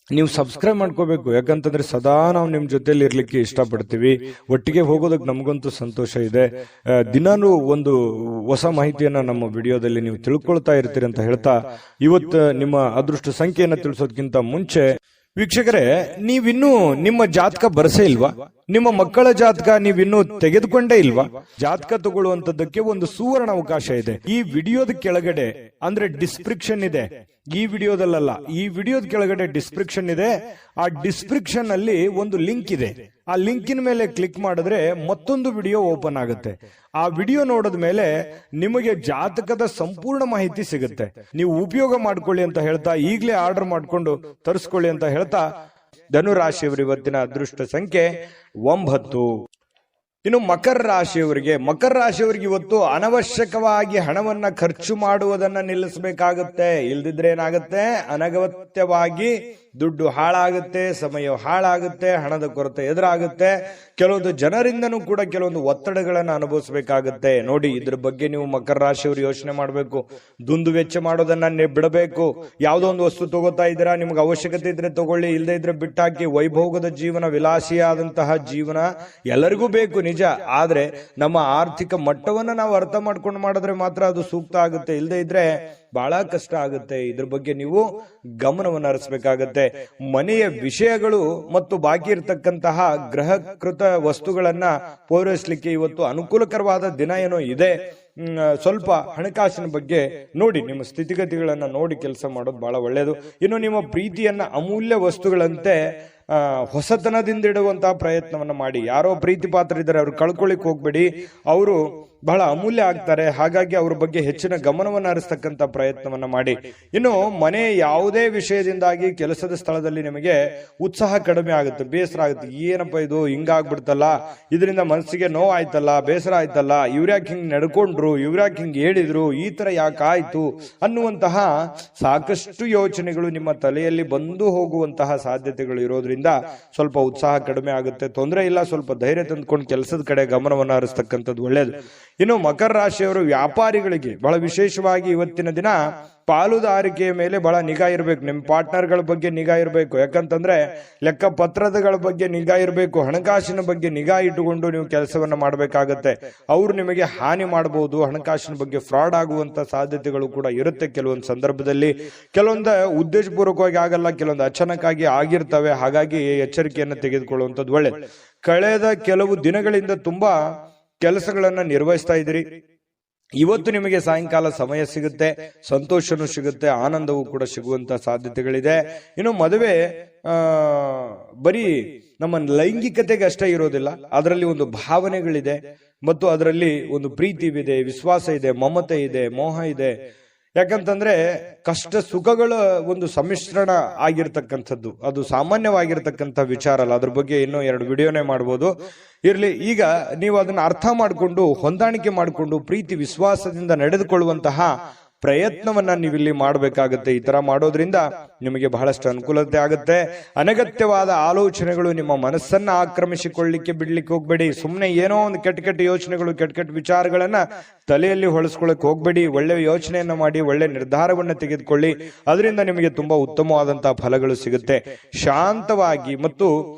ನೀವು ಸಬ್ಸ್ಕ್ರೈಬ್ ಮಾಡ್ಕೋಬೇಕು, ಯಾಕಂತಂದ್ರೆ ಸದಾ ನಾವು ನಿಮ್ ಜೊತೆಲಿ ಇರ್ಲಿಕ್ಕೆ ಇಷ್ಟಪಡ್ತೀವಿ. ಒಟ್ಟಿಗೆ ಹೋಗೋದಕ್ಕೆ ನಮಗಂತೂ ಸಂತೋಷ ಇದೆ. ದಿನಾನು ಒಂದು ಹೊಸ ಮಾಹಿತಿಯನ್ನ ನಮ್ಮ ವಿಡಿಯೋದಲ್ಲಿ ನೀವು ತಿಳ್ಕೊಳ್ತಾ ಇರ್ತೀರಿ ಅಂತ ಹೇಳ್ತಾ, ಇವತ್ತು ನಿಮ್ಮ ಅದೃಷ್ಟ ಸಂಖ್ಯೆಯನ್ನ ತಿಳಿಸೋದಕ್ಕಿಂತ ಮುಂಚೆ ವೀಕ್ಷಕರೇ, ನೀವಿನ್ನೂ ನಿಮ್ಮ ಜಾತಕ ಬರಸೇ ಇಲ್ವಾ? ನಿಮ್ಮ ಮಕ್ಕಳ ಜಾತಕ ನೀವಿನ್ನೂ ತೆಗೆದುಕೊಂಡೇ ಇಲ್ವಾ? ಜಾತಕ ತಗೊಳ್ಳುವಂತದ್ದಕ್ಕೆ ಒಂದು ಸುವರ್ಣ ಅವಕಾಶ ಇದೆ. ಈ ವಿಡಿಯೋದ ಕೆಳಗಡೆ ಅಂದ್ರೆ ಡಿಸ್ಕ್ರಿಪ್ಷನ್ ಇದೆ. ಈ ವಿಡಿಯೋದಲ್ಲ, ಈ ವಿಡಿಯೋದ ಕೆಳಗಡೆ ಡಿಸ್ಕ್ರಿಪ್ಷನ್ ಇದೆ. ಆ ಡಿಸ್ಕ್ರಿಪ್ಷನ್ ಅಲ್ಲಿ ಒಂದು ಲಿಂಕ್ ಇದೆ. ಆ ಲಿಂಕಿನ ಮೇಲೆ ಕ್ಲಿಕ್ ಮಾಡಿದ್ರೆ ಮತ್ತೊಂದು ವಿಡಿಯೋ ಓಪನ್ ಆಗುತ್ತೆ. ಆ ವಿಡಿಯೋ ನೋಡಿದ ಮೇಲೆ ನಿಮಗೆ ಜಾತಕದ ಸಂಪೂರ್ಣ ಮಾಹಿತಿ ಸಿಗುತ್ತೆ. ನೀವು ಉಪಯೋಗ ಮಾಡ್ಕೊಳ್ಳಿ ಅಂತ ಹೇಳ್ತಾ, ಈಗಲೇ ಆರ್ಡರ್ ಮಾಡ್ಕೊಂಡು ತರಿಸ್ಕೊಳ್ಳಿ ಅಂತ ಹೇಳ್ತಾ, ಧನುರಾಶಿಯವರು ಇವತ್ತಿನ ಅದೃಷ್ಟ ಸಂಖ್ಯೆ 9. ಇನ್ನು ಮಕರ ರಾಶಿಯವರಿಗೆ ಇವತ್ತು ಅನವಶ್ಯಕವಾಗಿ ಹಣವನ್ನ ಖರ್ಚು ಮಾಡುವುದನ್ನ ನಿಲ್ಲಿಸಬೇಕಾಗುತ್ತೆ. ಇಲ್ದಿದ್ರೆ ಏನಾಗುತ್ತೆ, ಅನಗತ್ಯವಾಗಿ ದುಡ್ಡು ಹಾಳಾಗುತ್ತೆ, ಸಮಯ ಹಾಳಾಗುತ್ತೆ, ಹಣದ ಕೊರತೆ ಎದುರಾಗುತ್ತೆ. ಕೆಲವೊಂದು ಜನರಿಂದನೂ ಕೂಡ ಕೆಲವೊಂದು ಒತ್ತಡಗಳನ್ನು ಅನುಭವಿಸಬೇಕಾಗುತ್ತೆ. ನೋಡಿ, ಇದ್ರ ಬಗ್ಗೆ ನೀವು ಮಕರ ರಾಶಿಯವರು ಯೋಚನೆ ಮಾಡಬೇಕು. ದುಂದು ವೆಚ್ಚ ಮಾಡೋದನ್ನ ಬಿಡಬೇಕು. ಯಾವುದೋ ಒಂದು ವಸ್ತು ತಗೋತಾ ಇದ್ದೀರಾ, ನಿಮ್ಗೆ ಅವಶ್ಯಕತೆ ಇದ್ರೆ ತಗೊಳ್ಳಿ, ಇಲ್ಲದೆ ಇದ್ರೆ ಬಿಟ್ಟಾಕಿ. ವೈಭೋಗದ ಜೀವನ, ವಿಲಾಸಿಯಾದಂತಹ ಜೀವನ ಎಲ್ಲರಿಗೂ ಬೇಕು ನಿಜ. ಆದ್ರೆ ನಮ್ಮ ಆರ್ಥಿಕ ಮಟ್ಟವನ್ನ ನಾವು ಅರ್ಥ ಮಾಡ್ಕೊಂಡು ಮಾಡಿದ್ರೆ ಮಾತ್ರ ಅದು ಸೂಕ್ತ ಆಗುತ್ತೆ. ಇಲ್ಲದೆ ಇದ್ರೆ ಬಹಳ ಕಷ್ಟ ಆಗುತ್ತೆ. ಇದ್ರ ಬಗ್ಗೆ ನೀವು ಗಮನವನ್ನು ಹರಿಸಬೇಕಾಗತ್ತೆ. ಮನೆಯ ವಿಷಯಗಳು ಮತ್ತು ಬಾಕಿ ಇರತಕ್ಕಂತಹ ಗೃಹಕೃತ ವಸ್ತುಗಳನ್ನ ಪೂರೈಸಲಿಕ್ಕೆ ಇವತ್ತು ಅನುಕೂಲಕರವಾದ ದಿನ ಏನೋ ಇದೆ. ಸ್ವಲ್ಪ ಹಣಕಾಸಿನ ಬಗ್ಗೆ ನೋಡಿ, ನಿಮ್ಮ ಸ್ಥಿತಿಗತಿಗಳನ್ನ ನೋಡಿ ಕೆಲಸ ಮಾಡೋದು ಬಹಳ ಒಳ್ಳೆಯದು. ಇನ್ನು ನಿಮ್ಮ ಪ್ರೀತಿಯನ್ನ ಅಮೂಲ್ಯ ವಸ್ತುಗಳಂತೆ ಹೊಸತನದಿಂದ ಇಡುವಂತಹ ಪ್ರಯತ್ನವನ್ನ ಮಾಡಿ. ಯಾರೋ ಪ್ರೀತಿ ಪಾತ್ರ ಇದ್ದಾರೆ, ಅವ್ರು ಕಳ್ಕೊಳ್ಳಿಕ್ ಹೋಗ್ಬೇಡಿ. ಅವರು ಬಹಳ ಅಮೂಲ್ಯ ಆಗ್ತಾರೆ. ಹಾಗಾಗಿ ಅವ್ರ ಬಗ್ಗೆ ಹೆಚ್ಚಿನ ಗಮನವನ್ನು ಹರಿಸ್ತಕ್ಕಂಥ ಪ್ರಯತ್ನವನ್ನ ಮಾಡಿ. ಇನ್ನು ಮನೆ ಯಾವುದೇ ವಿಷಯದಿಂದಾಗಿ ಕೆಲಸದ ಸ್ಥಳದಲ್ಲಿ ನಿಮಗೆ ಉತ್ಸಾಹ ಕಡಿಮೆ ಆಗುತ್ತೆ, ಬೇಸರ ಆಗುತ್ತೆ. ಏನಪ್ಪ ಇದು ಹಿಂಗಾಗ್ಬಿಡ್ತಲ್ಲ, ಇದರಿಂದ ಮನಸ್ಸಿಗೆ ನೋವಾಯ್ತಲ್ಲ, ಬೇಸರ ಆಯ್ತಲ್ಲ, ಇವ್ರ್ಯಾಕ್ ಹಿಂಗ್ ನಡ್ಕೊಂಡ್ರು, ಇವ್ರ್ಯಾಕ್ ಹಿಂಗ್ ಹೇಳಿದ್ರು, ಈ ತರ ಯಾಕಾಯ್ತು ಅನ್ನುವಂತಹ ಸಾಕಷ್ಟು ಯೋಚನೆಗಳು ನಿಮ್ಮ ತಲೆಯಲ್ಲಿ ಬಂದು ಹೋಗುವಂತಹ ಸಾಧ್ಯತೆಗಳು ಇರೋದ್ರಿಂದ ಸ್ವಲ್ಪ ಉತ್ಸಾಹ ಕಡಿಮೆ ಆಗುತ್ತೆ. ತೊಂದರೆ ಇಲ್ಲ, ಸ್ವಲ್ಪ ಧೈರ್ಯ ತಂದ್ಕೊಂಡು ಕೆಲಸದ ಕಡೆ ಗಮನವನ್ನು ಹರಿಸ್ತಕ್ಕಂಥದ್ದು ಒಳ್ಳೇದು. ಇನ್ನು ಮಕರ ರಾಶಿಯವರು ವ್ಯಾಪಾರಿಗಳಿಗೆ ಬಹಳ ವಿಶೇಷವಾಗಿ ಇವತ್ತಿನ ದಿನ ಪಾಲುದಾರಿಕೆಯ ಮೇಲೆ ಬಹಳ ನಿಗಾ ಇರಬೇಕು. ನಿಮ್ಮ ಪಾರ್ಟ್ನರ್ಗಳ ಬಗ್ಗೆ ನಿಗಾ ಇರಬೇಕು. ಯಾಕಂತಂದ್ರೆ ಲೆಕ್ಕ ಪತ್ರಗಳ ಬಗ್ಗೆ ನಿಗಾ ಇರಬೇಕು. ಹಣಕಾಸಿನ ಬಗ್ಗೆ ನಿಗಾ ಇಟ್ಟುಕೊಂಡು ನೀವು ಕೆಲಸವನ್ನ ಮಾಡಬೇಕಾಗತ್ತೆ. ಅವರು ನಿಮಗೆ ಹಾನಿ ಮಾಡಬಹುದು. ಹಣಕಾಸಿನ ಬಗ್ಗೆ ಫ್ರಾಡ್ ಆಗುವಂತ ಸಾಧ್ಯತೆಗಳು ಕೂಡ ಇರುತ್ತೆ. ಕೆಲವೊಂದು ಸಂದರ್ಭದಲ್ಲಿ ಕೆಲವೊಂದು ಉದ್ದೇಶಪೂರ್ವಕವಾಗಿ ಆಗಲ್ಲ, ಕೆಲವೊಂದು ಅಚಾನಕ್ಕಾಗಿ ಆಗಿರ್ತವೆ. ಹಾಗಾಗಿ ಎಚ್ಚರಿಕೆಯನ್ನು ತೆಗೆದುಕೊಳ್ಳುವಂಥದ್ದು ಒಳ್ಳೆಯದು. ಕಳೆದ ಕೆಲವು ದಿನಗಳಿಂದ ತುಂಬಾ ಕೆಲಸಗಳನ್ನ ನಿರ್ವಹಿಸ್ತಾ ಇದ್ದೀರಿ. ಇವತ್ತು ನಿಮಗೆ ಸಾಯಂಕಾಲ ಸಮಯ ಸಿಗುತ್ತೆ, ಸಂತೋಷನೂ ಸಿಗುತ್ತೆ, ಆನಂದವೂ ಕೂಡ ಸಿಗುವಂತ ಸಾಧ್ಯತೆಗಳಿದೆ. ಇನ್ನು ಮದುವೆ ಬರೀ ನಮ್ಮ ಲೈಂಗಿಕತೆಗೆ ಅಷ್ಟೇ ಇರೋದಿಲ್ಲ, ಅದರಲ್ಲಿ ಒಂದು ಭಾವನೆಗಳಿದೆ ಮತ್ತು ಅದರಲ್ಲಿ ಒಂದು ಪ್ರೀತಿ ಇದೆ, ವಿಶ್ವಾಸ ಇದೆ, ಮಮತೆ ಇದೆ, ಮೋಹ ಇದೆ. ಯಾಕಂತಂದ್ರೆ ಕಷ್ಟ ಸುಖಗಳ ಒಂದು ಸಮ್ಮಿಶ್ರಣ ಆಗಿರ್ತಕ್ಕಂಥದ್ದು, ಅದು ಸಾಮಾನ್ಯವಾಗಿರ್ತಕ್ಕಂಥ ವಿಚಾರ ಅಲ್ಲ. ಅದ್ರ ಬಗ್ಗೆ ಇನ್ನೂ 2 ವಿಡಿಯೋನೇ ಮಾಡ್ಬೋದು. ಇರ್ಲಿ, ಈಗ ನೀವು ಅದನ್ನ ಅರ್ಥ ಮಾಡಿಕೊಂಡು ಹೊಂದಾಣಿಕೆ ಮಾಡಿಕೊಂಡು ಪ್ರೀತಿ ವಿಶ್ವಾಸದಿಂದ ನಡೆದುಕೊಳ್ಳುವಂತಹ ಪ್ರಯತ್ನವನ್ನ ನೀವಿಲ್ಲಿ ಮಾಡಬೇಕಾಗುತ್ತೆ. ಈ ತರ ಮಾಡೋದ್ರಿಂದ ನಿಮಗೆ ಬಹಳಷ್ಟು ಅನುಕೂಲತೆ ಆಗುತ್ತೆ. ಅನಗತ್ಯವಾದ ಆಲೋಚನೆಗಳು ನಿಮ್ಮ ಮನಸ್ಸನ್ನ ಆಕ್ರಮಿಸಿಕೊಳ್ಳಿಕ್ಕೆ ಬಿಡ್ಲಿಕ್ಕೆ ಹೋಗ್ಬೇಡಿ. ಸುಮ್ಮನೆ ಏನೋ ಒಂದು ಕೆಟ್ಟ ಯೋಚನೆಗಳು, ಕೆಟ್ಟ ವಿಚಾರಗಳನ್ನ ತಲೆಯಲ್ಲಿ ಹೊಳಸ್ಕೊಳ್ಳಕ್ ಹೋಗ್ಬೇಡಿ. ಒಳ್ಳೆ ಯೋಚನೆಯನ್ನ ಮಾಡಿ ಒಳ್ಳೆ ನಿರ್ಧಾರವನ್ನ ತೆಗೆದುಕೊಳ್ಳಿ. ಅದರಿಂದ ನಿಮಗೆ ತುಂಬಾ ಉತ್ತಮವಾದಂತಹ ಫಲಗಳು ಸಿಗುತ್ತೆ. ಶಾಂತವಾಗಿ ಮತ್ತು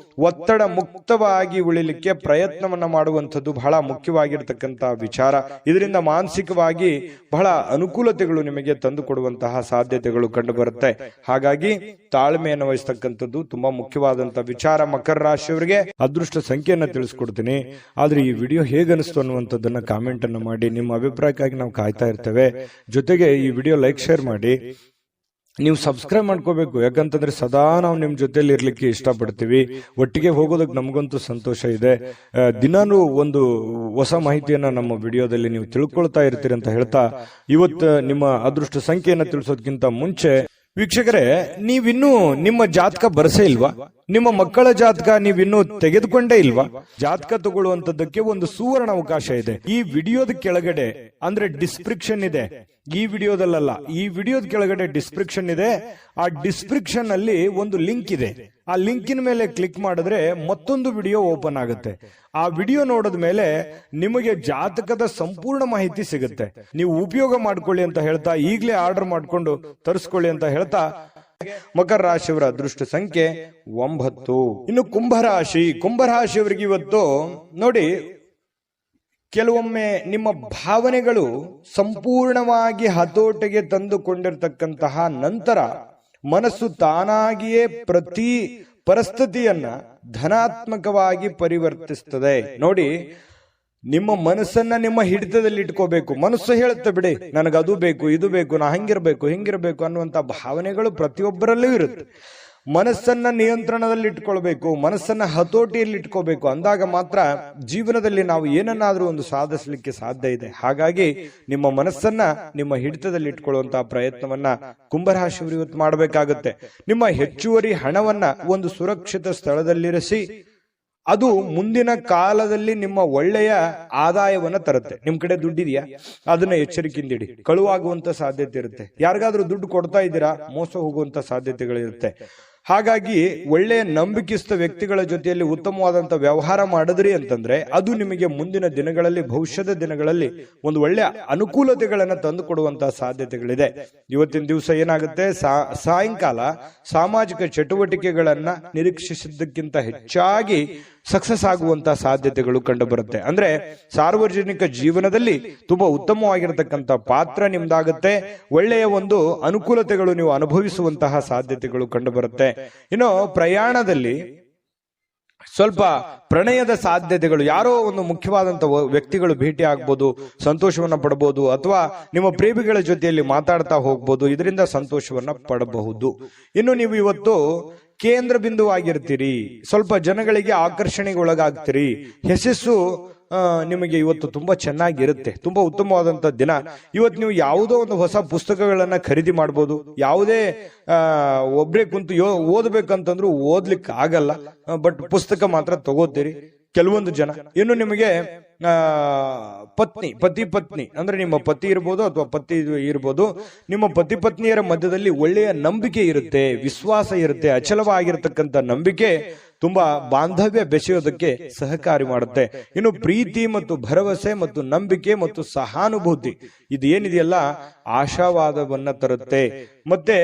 ಒತ್ತಡ ಮುಕ್ತವಾಗಿ ಉಳಿಲಿಕ್ಕೆ ಪ್ರಯತ್ನವನ್ನ ಮಾಡುವಂಥದ್ದು ಬಹಳ ಮುಖ್ಯವಾಗಿರ್ತಕ್ಕಂತಹ ವಿಚಾರ. ಇದರಿಂದ ಮಾನಸಿಕವಾಗಿ ಬಹಳ ಅನುಕೂಲತೆಗಳು ನಿಮಗೆ ತಂದು ಕೊಡುವಂತಹ ಸಾಧ್ಯತೆಗಳು ಕಂಡು ಬರುತ್ತೆ. ಹಾಗಾಗಿ ತಾಳ್ಮೆಯನ್ನು ವಹಿಸ್ತಕ್ಕಂಥದ್ದು ತುಂಬಾ ಮುಖ್ಯವಾದಂತಹ ವಿಚಾರ. ಮಕರ ರಾಶಿಯವರಿಗೆ ಅದೃಷ್ಟ ಸಂಖ್ಯೆಯನ್ನ ತಿಳಿಸ್ಕೊಡ್ತೀನಿ. ಆದ್ರೆ ಈ ವಿಡಿಯೋ ಹೇಗನಿಸ್ತು ಅನ್ನುವಂಥದ್ದನ್ನ ಕಾಮೆಂಟ್ ಅನ್ನು ಮಾಡಿ. ನಿಮ್ಮ ಅಭಿಪ್ರಾಯಕ್ಕಾಗಿ ನಾವು ಕಾಯ್ತಾ ಇರ್ತೇವೆ. ಜೊತೆಗೆ ಈ ವಿಡಿಯೋ ಲೈಕ್, ಶೇರ್ ಮಾಡಿ. ನೀವು ಸಬ್ಸ್ಕ್ರೈಬ್ ಮಾಡ್ಕೋಬೇಕು. ಯಾಕಂತಂದ್ರೆ ಸದಾ ನಾವು ನಿಮ್ ಜೊತೆಲಿ ಇರ್ಲಿಕ್ಕೆ ಇಷ್ಟಪಡ್ತೀವಿ. ಒಟ್ಟಿಗೆ ಹೋಗೋದಕ್ಕೆ ನಮಗಂತೂ ಸಂತೋಷ ಇದೆ. ದಿನಾನು ಒಂದು ಹೊಸ ಮಾಹಿತಿಯನ್ನ ನಮ್ಮ ವಿಡಿಯೋದಲ್ಲಿ ನೀವು ತಿಳ್ಕೊಳ್ತಾ ಇರ್ತೀರಿ ಅಂತ ಹೇಳ್ತಾ, ಇವತ್ತು ನಿಮ್ಮ ಅದೃಷ್ಟ ಸಂಖ್ಯೆಯನ್ನ ತಿಳಿಸೋದಕ್ಕಿಂತ ಮುಂಚೆ ವೀಕ್ಷಕರೇ, ನೀವಿನ್ನೂ ನಿಮ್ಮ ಜಾತಕ ಬರಸೇ ಇಲ್ವಾ? ನಿಮ್ಮ ಮಕ್ಕಳ ಜಾತಕ ನೀವಿನ್ನೂ ತೆಗೆದುಕೊಂಡೇ ಇಲ್ವಾ? ಜಾತಕ ತಗೊಳ್ಳುವಂತದ್ದಕ್ಕೆ ಒಂದು ಸುವರ್ಣ ಅವಕಾಶ ಇದೆ. ಈ ವಿಡಿಯೋದ ಕೆಳಗಡೆ ಅಂದ್ರೆ ಡಿಸ್ಕ್ರಿಪ್ಷನ್ ಇದೆ. ಈ ವಿಡಿಯೋದಲ್ಲ, ಈ ವಿಡಿಯೋದ ಕೆಳಗಡೆ ಡಿಸ್ಕ್ರಿಪ್ಷನ್ ಇದೆ. ಆ ಡಿಸ್ಕ್ರಿಪ್ಷನ್ ಅಲ್ಲಿ ಒಂದು ಲಿಂಕ್ ಇದೆ. ಆ ಲಿಂಕಿನ ಮೇಲೆ ಕ್ಲಿಕ್ ಮಾಡಿದ್ರೆ ಮತ್ತೊಂದು ವಿಡಿಯೋ ಓಪನ್ ಆಗುತ್ತೆ. ಆ ವಿಡಿಯೋ ನೋಡಿದ ಮೇಲೆ ನಿಮಗೆ ಜಾತಕದ ಸಂಪೂರ್ಣ ಮಾಹಿತಿ ಸಿಗುತ್ತೆ. ನೀವು ಉಪಯೋಗ ಮಾಡ್ಕೊಳ್ಳಿ ಅಂತ ಹೇಳ್ತಾ, ಈಗಲೇ ಆರ್ಡರ್ ಮಾಡ್ಕೊಂಡು ತರಿಸ್ಕೊಳ್ಳಿ ಅಂತ ಹೇಳ್ತಾ, ಮಕರ ರಾಶಿಯವರ ಅದೃಷ್ಟ ಸಂಖ್ಯೆ 9. ಇನ್ನು ಕುಂಭರಾಶಿಯವರಿಗೆ ಇವತ್ತು ನೋಡಿ, ಕೆಲವೊಮ್ಮೆ ನಿಮ್ಮ ಭಾವನೆಗಳು ಸಂಪೂರ್ಣವಾಗಿ ಹತೋಟಿಗೆ ತಂದುಕೊಂಡಿರ್ತಕ್ಕಂತಹ ನಂತರ ಮನಸ್ಸು ತಾನಾಗಿಯೇ ಪ್ರತಿ ಪರಿಸ್ಥಿತಿಯನ್ನ ಧನಾತ್ಮಕವಾಗಿ ಪರಿವರ್ತಿಸ್ತದೆ. ನೋಡಿ, ನಿಮ್ಮ ಮನಸ್ಸನ್ನ ನಿಮ್ಮ ಹಿಡಿತದಲ್ಲಿ ಇಟ್ಕೋಬೇಕು. ಮನಸ್ಸು ಹೇಳುತ್ತೆ, ಬಿಡಿ ನನಗದು ಬೇಕು, ಇದು ಬೇಕು, ನಾ ಹಿಂಗಿರ್ಬೇಕು ಅನ್ನುವಂತ ಭಾವನೆಗಳು ಪ್ರತಿಯೊಬ್ಬರಲ್ಲೂ ಇರುತ್ತೆ. ಮನಸ್ಸನ್ನ ನಿಯಂತ್ರಣದಲ್ಲಿ ಇಟ್ಕೊಳ್ಬೇಕು, ಮನಸ್ಸನ್ನ ಹತೋಟಿಯಲ್ಲಿ ಇಟ್ಕೋಬೇಕು. ಅಂದಾಗ ಮಾತ್ರ ಜೀವನದಲ್ಲಿ ನಾವು ಏನನ್ನಾದ್ರೂ ಒಂದು ಸಾಧಿಸಲಿಕ್ಕೆ ಸಾಧ್ಯ ಇದೆ. ಹಾಗಾಗಿ ನಿಮ್ಮ ಮನಸ್ಸನ್ನ ನಿಮ್ಮ ಹಿಡಿತದಲ್ಲಿ ಇಟ್ಕೊಳ್ಳುವಂತಹ ಪ್ರಯತ್ನವನ್ನ ಕುಂಭರಾಶಿಯವರು ಇವತ್ತು ಮಾಡಬೇಕಾಗುತ್ತೆ. ನಿಮ್ಮ ಹೆಚ್ಚುವರಿ ಹಣವನ್ನ ಒಂದು ಸುರಕ್ಷಿತ ಸ್ಥಳದಲ್ಲಿರಿಸಿ. ಅದು ಮುಂದಿನ ಕಾಲದಲ್ಲಿ ನಿಮ್ಮ ಒಳ್ಳೆಯ ಆದಾಯವನ್ನ ತರುತ್ತೆ. ನಿಮ್ ಕಡೆ ದುಡ್ಡಿದೆಯಾ, ಅದನ್ನ ಎಚ್ಚರಿಕೆಯಿಂದ ಇಡಿ. ಕಳುವಾಗುವಂತ ಸಾಧ್ಯತೆ ಇರುತ್ತೆ. ಯಾರಿಗಾದ್ರೂ ದುಡ್ಡು ಕೊಡ್ತಾ ಇದ್ದೀರಾ, ಮೋಸ ಹೋಗುವಂತ ಸಾಧ್ಯತೆಗಳಿರುತ್ತೆ. ಹಾಗಾಗಿ ಒಳ್ಳೆಯ ನಂಬಿಕೆಸ್ಥ ವ್ಯಕ್ತಿಗಳ ಜೊತೆಯಲ್ಲಿ ಉತ್ತಮವಾದಂತ ವ್ಯವಹಾರ ಮಾಡಿದ್ರಿ ಅಂತಂದ್ರೆ ಅದು ನಿಮಗೆ ಮುಂದಿನ ದಿನಗಳಲ್ಲಿ, ಭವಿಷ್ಯದ ದಿನಗಳಲ್ಲಿ ಒಂದು ಒಳ್ಳೆಯ ಅನುಕೂಲತೆಗಳನ್ನ ತಂದು ಕೊಡುವಂತಹ ಸಾಧ್ಯತೆಗಳಿದೆ. ಇವತ್ತಿನ ದಿವಸ ಏನಾಗುತ್ತೆ, ಸಾಯಂಕಾಲ ಸಾಮಾಜಿಕ ಚಟುವಟಿಕೆಗಳನ್ನ ನಿರೀಕ್ಷಿಸಿದ್ದಕ್ಕಿಂತ ಹೆಚ್ಚಾಗಿ ಸಕ್ಸಸ್ ಆಗುವಂತಹ ಸಾಧ್ಯತೆಗಳು ಕಂಡು ಬರುತ್ತೆ. ಅಂದ್ರೆ ಸಾರ್ವಜನಿಕ ಜೀವನದಲ್ಲಿ ತುಂಬಾ ಉತ್ತಮವಾಗಿರತಕ್ಕಂತ ಪಾತ್ರ ನಿಮ್ದಾಗುತ್ತೆ. ಒಳ್ಳೆಯ ಒಂದು ಅನುಕೂಲತೆಗಳು ನೀವು ಅನುಭವಿಸುವಂತಹ ಸಾಧ್ಯತೆಗಳು ಕಂಡು ಬರುತ್ತೆ. ಇನ್ನು ಪ್ರಯಾಣದಲ್ಲಿ ಸ್ವಲ್ಪ ಪ್ರಣಯದ ಸಾಧ್ಯತೆಗಳು, ಯಾರೋ ಒಂದು ಮುಖ್ಯವಾದಂತ ವ್ಯಕ್ತಿಗಳು ಭೇಟಿ ಆಗ್ಬೋದು, ಸಂತೋಷವನ್ನ ಪಡಬಹುದು. ಅಥವಾ ನಿಮ್ಮ ಪ್ರೇಮಿಗಳ ಜೊತೆಯಲ್ಲಿ ಮಾತಾಡ್ತಾ ಹೋಗ್ಬೋದು, ಇದರಿಂದ ಸಂತೋಷವನ್ನ ಪಡಬಹುದು. ಇನ್ನು ನೀವು ಇವತ್ತು ಕೇಂದ್ರ ಬಿಂದುವಾಗಿರ್ತೀರಿ, ಸ್ವಲ್ಪ ಜನಗಳಿಗೆ ಆಕರ್ಷಣೆಗೆ ಒಳಗಾಗ್ತೀರಿ. ಯಶಸ್ಸು ನಿಮಗೆ ಇವತ್ತು ತುಂಬಾ ಚೆನ್ನಾಗಿರುತ್ತೆ. ತುಂಬಾ ಉತ್ತಮವಾದಂತ ದಿನ. ಇವತ್ತು ನೀವು ಯಾವುದೋ ಒಂದು ಹೊಸ ಪುಸ್ತಕಗಳನ್ನ ಖರೀದಿ ಮಾಡಬಹುದು. ಯಾವುದೇ ಒಬ್ರೇ ಕುಂತು ಓದ್ಬೇಕಂತಂದ್ರೂ ಓದ್ಲಿಕ್ಕೆ ಆಗಲ್ಲ, ಬಟ್ ಪುಸ್ತಕ ಮಾತ್ರ ತಗೋತೀರಿ ಕೆಲವೊಂದು ಜನ. ಇನ್ನು ನಿಮಗೆ ಪತಿ ಪತ್ನಿ ಅಂದ್ರೆ ನಿಮ್ಮ ಪತಿ ಇರ್ಬೋದು ಅಥವಾ ಪತಿ ಇರ್ಬೋದು, ನಿಮ್ಮ ಪತಿ ಪತ್ನಿಯರ ಮಧ್ಯದಲ್ಲಿ ಒಳ್ಳೆಯ ನಂಬಿಕೆ ಇರುತ್ತೆ, ವಿಶ್ವಾಸ ಇರುತ್ತೆ. ಅಚಲವಾಗಿರ್ತಕ್ಕಂಥ ನಂಬಿಕೆ ತುಂಬಾ ಬಾಂಧವ್ಯ ಬೆಸೆಯೋದಕ್ಕೆ ಸಹಕಾರಿ ಮಾಡುತ್ತೆ. ಇನ್ನು ಪ್ರೀತಿ ಮತ್ತು ಭರವಸೆ ಮತ್ತು ನಂಬಿಕೆ ಮತ್ತು ಸಹಾನುಭೂತಿ ಇದು ಏನಿದೆಯಲ್ಲ, ಆಶಾವಾದವನ್ನ ತರುತ್ತೆ. ಮತ್ತೆ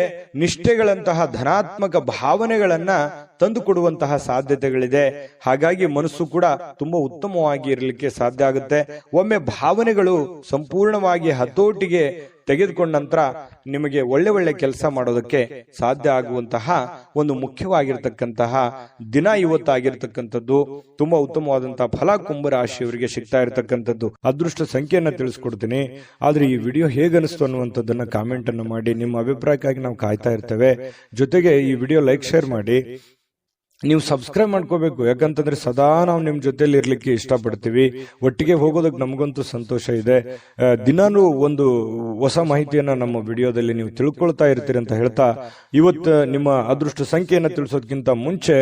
ನಿಷ್ಠೆಗಳಂತಹ ಧನಾತ್ಮಕ ಭಾವನೆಗಳನ್ನ ತಂದು ಕೊಡುವಂತಹ ಸಾಧ್ಯತೆಗಳಿದೆ. ಹಾಗಾಗಿ ಮನಸ್ಸು ಕೂಡ ತುಂಬಾ ಉತ್ತಮವಾಗಿ ಇರಲಿಕ್ಕೆ ಸಾಧ್ಯ ಆಗುತ್ತೆ. ಒಮ್ಮೆ ಭಾವನೆಗಳು ಸಂಪೂರ್ಣವಾಗಿ ಹತೋಟಿಗೆ ತೆಗೆದುಕೊಂಡ ನಂತರ ನಿಮಗೆ ಒಳ್ಳೆ ಕೆಲಸ ಮಾಡೋದಕ್ಕೆ ಸಾಧ್ಯ ಆಗುವಂತಹ ಒಂದು ಮುಖ್ಯವಾಗಿರ್ತಕ್ಕಂತಹ ದಿನ ಇವತ್ತಾಗಿರ್ತಕ್ಕಂಥದ್ದು. ತುಂಬಾ ಉತ್ತಮವಾದಂತಹ ಫಲ ಕುಂಭರಾಶಿಯವರಿಗೆ ಸಿಗ್ತಾ ಇರತಕ್ಕಂಥದ್ದು. ಅದೃಷ್ಟ ಸಂಖ್ಯೆಯನ್ನ ತಿಳಿಸ್ಕೊಡ್ತೀನಿ. ಆದ್ರೆ ಈ ವಿಡಿಯೋ ಹೇಗನಿಸ್ತು ಅನ್ನುವಂಥದ್ದನ್ನ ಕಾಮೆಂಟ್ ಅನ್ನು ಮಾಡಿ. ನಿಮ್ಮ ಅಭಿಪ್ರಾಯಕ್ಕಾಗಿ ನಾವು ಕಾಯ್ತಾ ಇರ್ತೇವೆ. ಜೊತೆಗೆ ಈ ವಿಡಿಯೋ ಲೈಕ್, ಶೇರ್ ಮಾಡಿ. ನೀವು ಸಬ್ಸ್ಕ್ರೈಬ್ ಮಾಡ್ಕೋಬೇಕು. ಯಾಕಂತಂದ್ರೆ ಸದಾ ನಾವು ನಿಮ್ ಜೊತೆಲಿ ಇರ್ಲಿಕ್ಕೆ ಇಷ್ಟಪಡ್ತೀವಿ. ಒಟ್ಟಿಗೆ ಹೋಗೋದಕ್ಕೆ ನಮಗಂತೂ ಸಂತೋಷ ಇದೆ. ದಿನಾನು ಒಂದು ಹೊಸ ಮಾಹಿತಿಯನ್ನ ನಮ್ಮ ವಿಡಿಯೋದಲ್ಲಿ ನೀವು ತಿಳ್ಕೊಳ್ತಾ ಇರ್ತೀರಿ ಅಂತ ಹೇಳ್ತಾ, ಇವತ್ತು ನಿಮ್ಮ ಅದೃಷ್ಟ ಸಂಖ್ಯೆಯನ್ನ ತಿಳಿಸೋದಕ್ಕಿಂತ ಮುಂಚೆ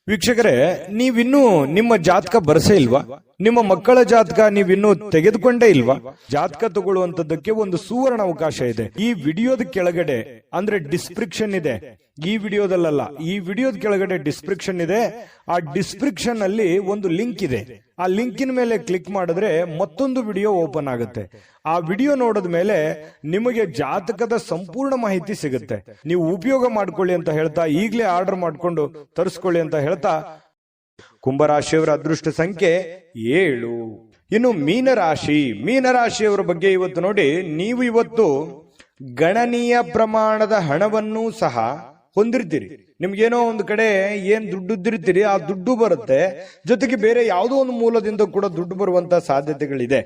ವೀಕ್ಷಕರೇ, ನೀವಿನ್ನೂ ನಿಮ್ಮ ಜಾತಕ ಬರಸೇ ಇಲ್ವಾ? ನಿಮ್ಮ ಮಕ್ಕಳ ಜಾತಕ ನೀವಿನ್ನೂ ತೆಗೆದುಕೊಂಡೇ ಇಲ್ವಾ? ಜಾತಕ ತಗೊಳ್ಳುವಂತದ್ದಕ್ಕೆ ಒಂದು ಸುವರ್ಣ ಅವಕಾಶ ಇದೆ. ಈ ವಿಡಿಯೋದ ಕೆಳಗಡೆ ಅಂದ್ರೆ ಡಿಸ್ಕ್ರಿಪ್ಷನ್ ಇದೆ. ಈ ವಿಡಿಯೋದಲ್ಲ, ಈ ವಿಡಿಯೋದ ಕೆಳಗಡೆ ಡಿಸ್ಕ್ರಿಪ್ಷನ್ ಇದೆ. ಆ ಡಿಸ್ಕ್ರಿಪ್ಷನ್ ಅಲ್ಲಿ ಒಂದು ಲಿಂಕ್ ಇದೆ. ಆ ಲಿಂಕಿನ ಮೇಲೆ ಕ್ಲಿಕ್ ಮಾಡಿದ್ರೆ ಮತ್ತೊಂದು ವಿಡಿಯೋ ಓಪನ್ ಆಗುತ್ತೆ. ಆ ವಿಡಿಯೋ ನೋಡಿದ ಮೇಲೆ ನಿಮಗೆ ಜಾತಕದ ಸಂಪೂರ್ಣ ಮಾಹಿತಿ ಸಿಗುತ್ತೆ. ನೀವು ಉಪಯೋಗ ಮಾಡ್ಕೊಳ್ಳಿ ಅಂತ ಹೇಳ್ತಾ, ಈಗಲೇ ಆರ್ಡರ್ ಮಾಡ್ಕೊಂಡು ತರಿಸ್ಕೊಳ್ಳಿ ಅಂತ ಹೇಳ್ತಾ, ಕುಂಭರಾಶಿಯವರ ಅದೃಷ್ಟ ಸಂಖ್ಯೆ 7. ಇನ್ನು ಮೀನರಾಶಿಯವರ ಬಗ್ಗೆ ಇವತ್ತು ನೋಡಿ, ನೀವು ಇವತ್ತು ಗಣನೀಯ ಪ್ರಮಾಣದ ಹಣವನ್ನು ಸಹ ಹೊಂದಿರ್ತೀರಿ. ನಿಮ್ಗೇನೋ ಒಂದು ಕಡೆ ಏನ್ ದುಡ್ಡಿರ್ತೀರಿ, ಆ ದುಡ್ಡು ಬರುತ್ತೆ. ಜೊತೆಗೆ ಬೇರೆ ಯಾವುದೋ ಒಂದು ಮೂಲದಿಂದ ಕೂಡ ದುಡ್ಡು ಬರುವಂತ ಸಾಧ್ಯತೆಗಳಿದೆ.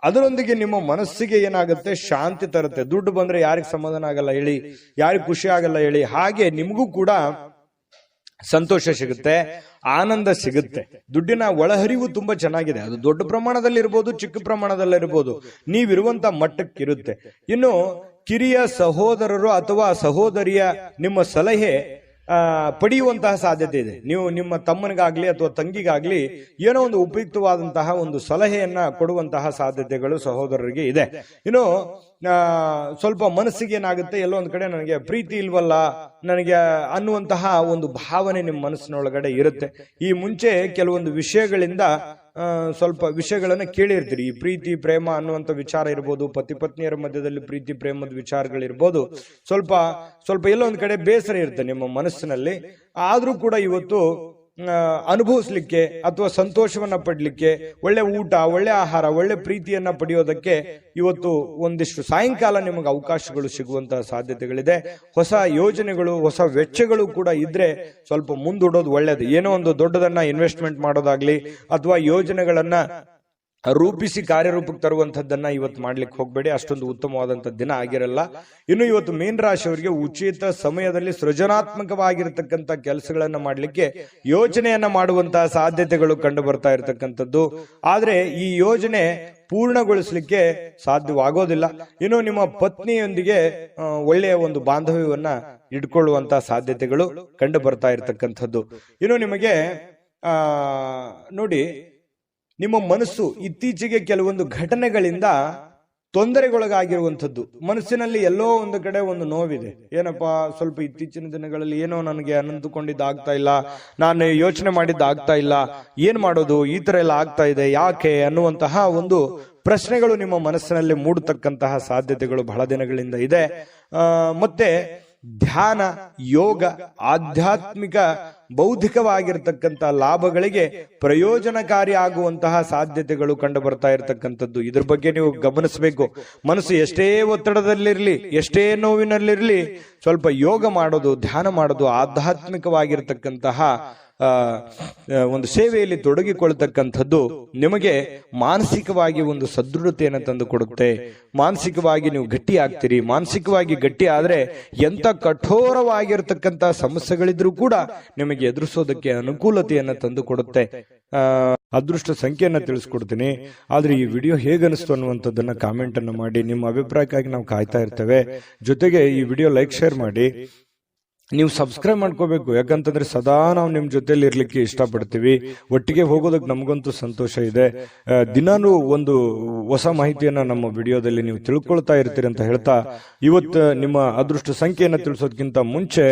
ಅದರೊಂದಿಗೆ ನಿಮ್ಮ ಮನಸ್ಸಿಗೆ ಏನಾಗುತ್ತೆ, ಶಾಂತಿ ತರುತ್ತೆ. ದುಡ್ಡು ಬಂದ್ರೆ ಯಾರಿಗೆ ಸಮಾಧಾನ ಆಗಲ್ಲ ಹೇಳಿ, ಯಾರಿಗೆ ಖುಷಿ ಆಗಲ್ಲ ಹೇಳಿ. ಹಾಗೆ ನಿಮಗೂ ಕೂಡ ಸಂತೋಷ ಸಿಗುತ್ತೆ, ಆನಂದ ಸಿಗುತ್ತೆ. ದುಡ್ಡಿನ ಒಳಹರಿವು ತುಂಬಾ ಚೆನ್ನಾಗಿದೆ. ಅದು ದೊಡ್ಡ ಪ್ರಮಾಣದಲ್ಲಿ ಇರ್ಬೋದು, ಚಿಕ್ಕ ಪ್ರಮಾಣದಲ್ಲಿ ಇರ್ಬೋದು, ನೀವಿರುವಂತ ಮಟ್ಟಕ್ಕಿರುತ್ತೆ. ಇನ್ನು ಕಿರಿಯ ಸಹೋದರರು ಅಥವಾ ಸಹೋದರಿಯ ನಿಮ್ಮ ಸಲಹೆ ಪಡೆಯುವಂತಹ ಸಾಧ್ಯತೆ ಇದೆ. ನೀವು ನಿಮ್ಮ ತಮ್ಮನಿಗಾಗ್ಲಿ ಅಥವಾ ತಂಗಿಗಾಗ್ಲಿ ಏನೋ ಒಂದು ಉಪಯುಕ್ತವಾದಂತಹ ಒಂದು ಸಲಹೆಯನ್ನ ಕೊಡುವಂತಹ ಸಾಧ್ಯತೆಗಳು ಸಹೋದರರಿಗೆ ಇದೆ. ಇನ್ನು ಸ್ವಲ್ಪ ಮನಸ್ಸಿಗೆ ಏನಾಗುತ್ತೆ, ಎಲ್ಲೋ ಒಂದ್ ಕಡೆ ನನಗೆ ಪ್ರೀತಿ ಇಲ್ವಲ್ಲ ನನಗೆ ಅನ್ನುವಂತಹ ಒಂದು ಭಾವನೆ ನಿಮ್ಮ ಮನಸ್ಸಿನೊಳಗಡೆ ಇರುತ್ತೆ. ಈ ಮುಂಚೆ ಕೆಲವೊಂದು ವಿಷಯಗಳಿಂದ ಸ್ವಲ್ಪ ವಿಷಯಗಳನ್ನ ಕೇಳಿರ್ತೀರಿ. ಈ ಪ್ರೀತಿ ಪ್ರೇಮ ಅನ್ನುವಂಥ ವಿಚಾರ ಇರ್ಬೋದು, ಪತಿ ಪತ್ನಿಯರ ಮಧ್ಯದಲ್ಲಿ ಪ್ರೀತಿ ಪ್ರೇಮದ ವಿಚಾರಗಳಿರ್ಬೋದು. ಸ್ವಲ್ಪ ಎಲ್ಲೋ ಒಂದ್ ಕಡೆ ಬೇಸರ ಇರುತ್ತೆ ನಿಮ್ಮ ಮನಸ್ಸಿನಲ್ಲಿ. ಆದ್ರೂ ಕೂಡ ಇವತ್ತು ಅನುಭವಿಸ್ಲಿಕ್ಕೆ ಅಥವಾ ಸಂತೋಷವನ್ನ ಪಡ್ಲಿಕ್ಕೆ, ಒಳ್ಳೆ ಊಟ, ಒಳ್ಳೆ ಆಹಾರ, ಒಳ್ಳೆ ಪ್ರೀತಿಯನ್ನ ಪಡೆಯೋದಕ್ಕೆ ಇವತ್ತು ಒಂದಿಷ್ಟು ಸಾಯಂಕಾಲ ನಿಮಗೆ ಅವಕಾಶಗಳು ಸಿಗುವಂತಹ ಸಾಧ್ಯತೆಗಳಿದೆ. ಹೊಸ ಯೋಜನೆಗಳು, ಹೊಸ ವೆಚ್ಚಗಳು ಕೂಡ ಇದ್ರೆ ಸ್ವಲ್ಪ ಮುಂದೂಡೋದು ಒಳ್ಳೇದು. ಏನೋ ಒಂದು ದೊಡ್ಡದನ್ನ ಇನ್ವೆಸ್ಟ್ಮೆಂಟ್ ಮಾಡೋದಾಗ್ಲಿ ಅಥವಾ ಯೋಜನೆಗಳನ್ನ ರೂಪಿಸಿ ಕಾರ್ಯರೂಪಕ್ಕೆ ತರುವಂತದ್ದನ್ನ ಇವತ್ತು ಮಾಡ್ಲಿಕ್ಕೆ ಹೋಗ್ಬೇಡಿ. ಅಷ್ಟೊಂದು ಉತ್ತಮವಾದಂತ ದಿನ ಆಗಿರಲ್ಲ. ಇನ್ನು ಇವತ್ತು ಮೀನ ರಾಶಿಯವರಿಗೆ ಉಚಿತ ಸಮಯದಲ್ಲಿ ಸೃಜನಾತ್ಮಕವಾಗಿರತಕ್ಕಂತ ಕೆಲಸಗಳನ್ನ ಮಾಡ್ಲಿಕ್ಕೆ ಯೋಚನೆಯನ್ನ ಮಾಡುವಂತಹ ಸಾಧ್ಯತೆಗಳು ಕಂಡು ಬರ್ತಾ ಇರತಕ್ಕಂಥದ್ದು. ಆದ್ರೆ ಈ ಯೋಜನೆ ಪೂರ್ಣಗೊಳಿಸಲಿಕ್ಕೆ ಸಾಧ್ಯವಾಗೋದಿಲ್ಲ. ಇನ್ನು ನಿಮ್ಮ ಪತ್ನಿಯೊಂದಿಗೆ ಒಳ್ಳೆಯ ಒಂದು ಬಾಂಧವ್ಯವನ್ನ ಇಟ್ಕೊಳ್ಳುವಂತಹ ಸಾಧ್ಯತೆಗಳು ಕಂಡು ಬರ್ತಾ ಇರತಕ್ಕಂಥದ್ದು. ಇನ್ನು ನಿಮಗೆ ನೋಡಿ, ನಿಮ್ಮ ಮನಸ್ಸು ಇತ್ತೀಚೆಗೆ ಕೆಲವೊಂದು ಘಟನೆಗಳಿಂದ ತೊಂದರೆಗೊಳಗಾಗಿರುವಂಥದ್ದು. ಮನಸ್ಸಿನಲ್ಲಿ ಎಲ್ಲೋ ಒಂದು ಕಡೆ ಒಂದು ನೋವಿದೆ. ಏನಪ್ಪಾ, ಸ್ವಲ್ಪ ಇತ್ತೀಚಿನ ದಿನಗಳಲ್ಲಿ ಏನೋ ನನಗೆ ಅನಂತುಕೊಂಡಿದ್ದು ಆಗ್ತಾ ಇಲ್ಲ, ನಾನು ಯೋಚನೆ ಮಾಡಿದ್ದು ಆಗ್ತಾ ಇಲ್ಲ, ಏನ್ ಮಾಡೋದು, ಈ ತರ ಎಲ್ಲ ಆಗ್ತಾ ಇದೆ, ಯಾಕೆ ಅನ್ನುವಂತಹ ಒಂದು ಪ್ರಶ್ನೆಗಳು ನಿಮ್ಮ ಮನಸ್ಸಿನಲ್ಲಿ ಮೂಡತಕ್ಕಂತಹ ಸಾಧ್ಯತೆಗಳು ಬಹಳ ದಿನಗಳಿಂದ ಇದೆ. ಮತ್ತೆ ಧ್ಯಾನ, ಯೋಗ, ಆಧ್ಯಾತ್ಮಿಕ, ಬೌದ್ಧಿಕವಾಗಿರ್ತಕ್ಕಂಥ ಲಾಭಗಳಿಗೆ ಪ್ರಯೋಜನಕಾರಿ ಆಗುವಂತಹ ಸಾಧ್ಯತೆಗಳು ಕಂಡು ಬರ್ತಾ ಇರತಕ್ಕಂಥದ್ದು. ಇದ್ರ ಬಗ್ಗೆ ನೀವು ಗಮನಿಸಬೇಕು. ಮನಸ್ಸು ಎಷ್ಟೇ ಒತ್ತಡದಲ್ಲಿರ್ಲಿ, ಎಷ್ಟೇ ನೋವಿನಲ್ಲಿರ್ಲಿ, ಸ್ವಲ್ಪ ಯೋಗ ಮಾಡೋದು, ಧ್ಯಾನ ಮಾಡೋದು, ಆಧ್ಯಾತ್ಮಿಕವಾಗಿರ್ತಕ್ಕಂತಹ ಒಂದು ಸೇವೆಯಲ್ಲಿ ತೊಡಗಿಕೊಳ್ತಕ್ಕಂಥದ್ದು ನಿಮಗೆ ಮಾನಸಿಕವಾಗಿ ಒಂದು ಸದೃಢತೆಯನ್ನು ತಂದು ಕೊಡುತ್ತೆ. ಮಾನಸಿಕವಾಗಿ ನೀವು ಗಟ್ಟಿ ಆಗ್ತೀರಿ. ಮಾನಸಿಕವಾಗಿ ಗಟ್ಟಿ ಆದ್ರೆ ಎಂತ ಕಠೋರವಾಗಿರ್ತಕ್ಕಂಥ ಸಮಸ್ಯೆಗಳಿದ್ರೂ ಕೂಡ ನಿಮಗೆ ಎದುರಿಸೋದಕ್ಕೆ ಅನುಕೂಲತೆಯನ್ನು ತಂದು ಕೊಡುತ್ತೆ. ಅದೃಷ್ಟ ಸಂಖ್ಯೆಯನ್ನ ತಿಳಿಸ್ಕೊಡ್ತೀನಿ. ಆದ್ರೆ ಈ ವಿಡಿಯೋ ಹೇಗನಿಸ್ತು ಅನ್ನುವಂಥದ್ದನ್ನ ಕಾಮೆಂಟ್ ಅನ್ನು ಮಾಡಿ. ನಿಮ್ಮ ಅಭಿಪ್ರಾಯಕ್ಕಾಗಿ ನಾವು ಕಾಯ್ತಾ ಇರ್ತೇವೆ. ಜೊತೆಗೆ ಈ ವಿಡಿಯೋ ಲೈಕ್, ಶೇರ್ ಮಾಡಿ. ನೀವು ಸಬ್ಸ್ಕ್ರೈಬ್ ಮಾಡ್ಕೋಬೇಕು. ಯಾಕಂತಂದ್ರೆ ಸದಾ ನಾವು ನಿಮ್ ಜೊತೆಲಿ ಇರ್ಲಿಕ್ಕೆ ಇಷ್ಟಪಡ್ತೀವಿ. ಒಟ್ಟಿಗೆ ಹೋಗೋದಕ್ಕೆ ನಮಗಂತೂ ಸಂತೋಷ ಇದೆ. ದಿನಾನು ಒಂದು ಹೊಸ ಮಾಹಿತಿಯನ್ನ ನಮ್ಮ ವಿಡಿಯೋದಲ್ಲಿ ನೀವು ತಿಳ್ಕೊಳ್ತಾ ಇರ್ತೀರಿ ಅಂತ ಹೇಳ್ತಾ, ಇವತ್ತು ನಿಮ್ಮ ಅದೃಷ್ಟ ಸಂಖ್ಯೆಯನ್ನ ತಿಳಿಸೋದಕ್ಕಿಂತ ಮುಂಚೆ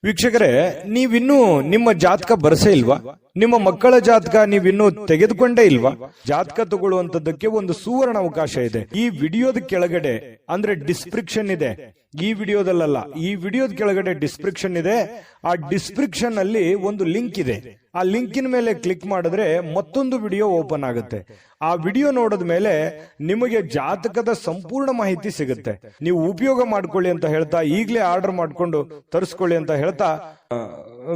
ವೀಕ್ಷಕರೇ, ನೀವಿನ್ನೂ ನಿಮ್ಮ ಜಾತಕ ಬರಸೇ ಇಲ್ವಾ? ನಿಮ್ಮ ಮಕ್ಕಳ ಜಾತಕ ನೀವಿನ್ನೂ ತೆಗೆದುಕೊಂಡೇ ಇಲ್ವಾ? ಜಾತಕ ತಗೊಳ್ಳುವಂತದ್ದಕ್ಕೆ ಒಂದು ಸುವರ್ಣ ಅವಕಾಶ ಇದೆ. ಈ ವಿಡಿಯೋದ ಕೆಳಗಡೆ ಅಂದ್ರೆ ಡಿಸ್ಕ್ರಿಪ್ಷನ್ ಇದೆ. ಈ ವಿಡಿಯೋದಲ್ಲ, ಈ ವಿಡಿಯೋದ ಕೆಳಗಡೆ ಡಿಸ್ಕ್ರಿಪ್ಷನ್ ಇದೆ. ಆ ಡಿಸ್ಕ್ರಿಪ್ಷನ್ ಅಲ್ಲಿ ಒಂದು ಲಿಂಕ್ ಇದೆ. ಆ ಲಿಂಕಿನ ಮೇಲೆ ಕ್ಲಿಕ್ ಮಾಡಿದ್ರೆ ಮತ್ತೊಂದು ವಿಡಿಯೋ ಓಪನ್ ಆಗುತ್ತೆ. ಆ ವಿಡಿಯೋ ನೋಡಿದ ಮೇಲೆ ನಿಮಗೆ ಜಾತಕದ ಸಂಪೂರ್ಣ ಮಾಹಿತಿ ಸಿಗುತ್ತೆ. ನೀವು ಉಪಯೋಗ ಮಾಡ್ಕೊಳ್ಳಿ ಅಂತ ಹೇಳ್ತಾ, ಈಗಲೇ ಆರ್ಡರ್ ಮಾಡ್ಕೊಂಡು ತರಿಸ್ಕೊಳ್ಳಿ ಅಂತ ಹೇಳ್ತಾ,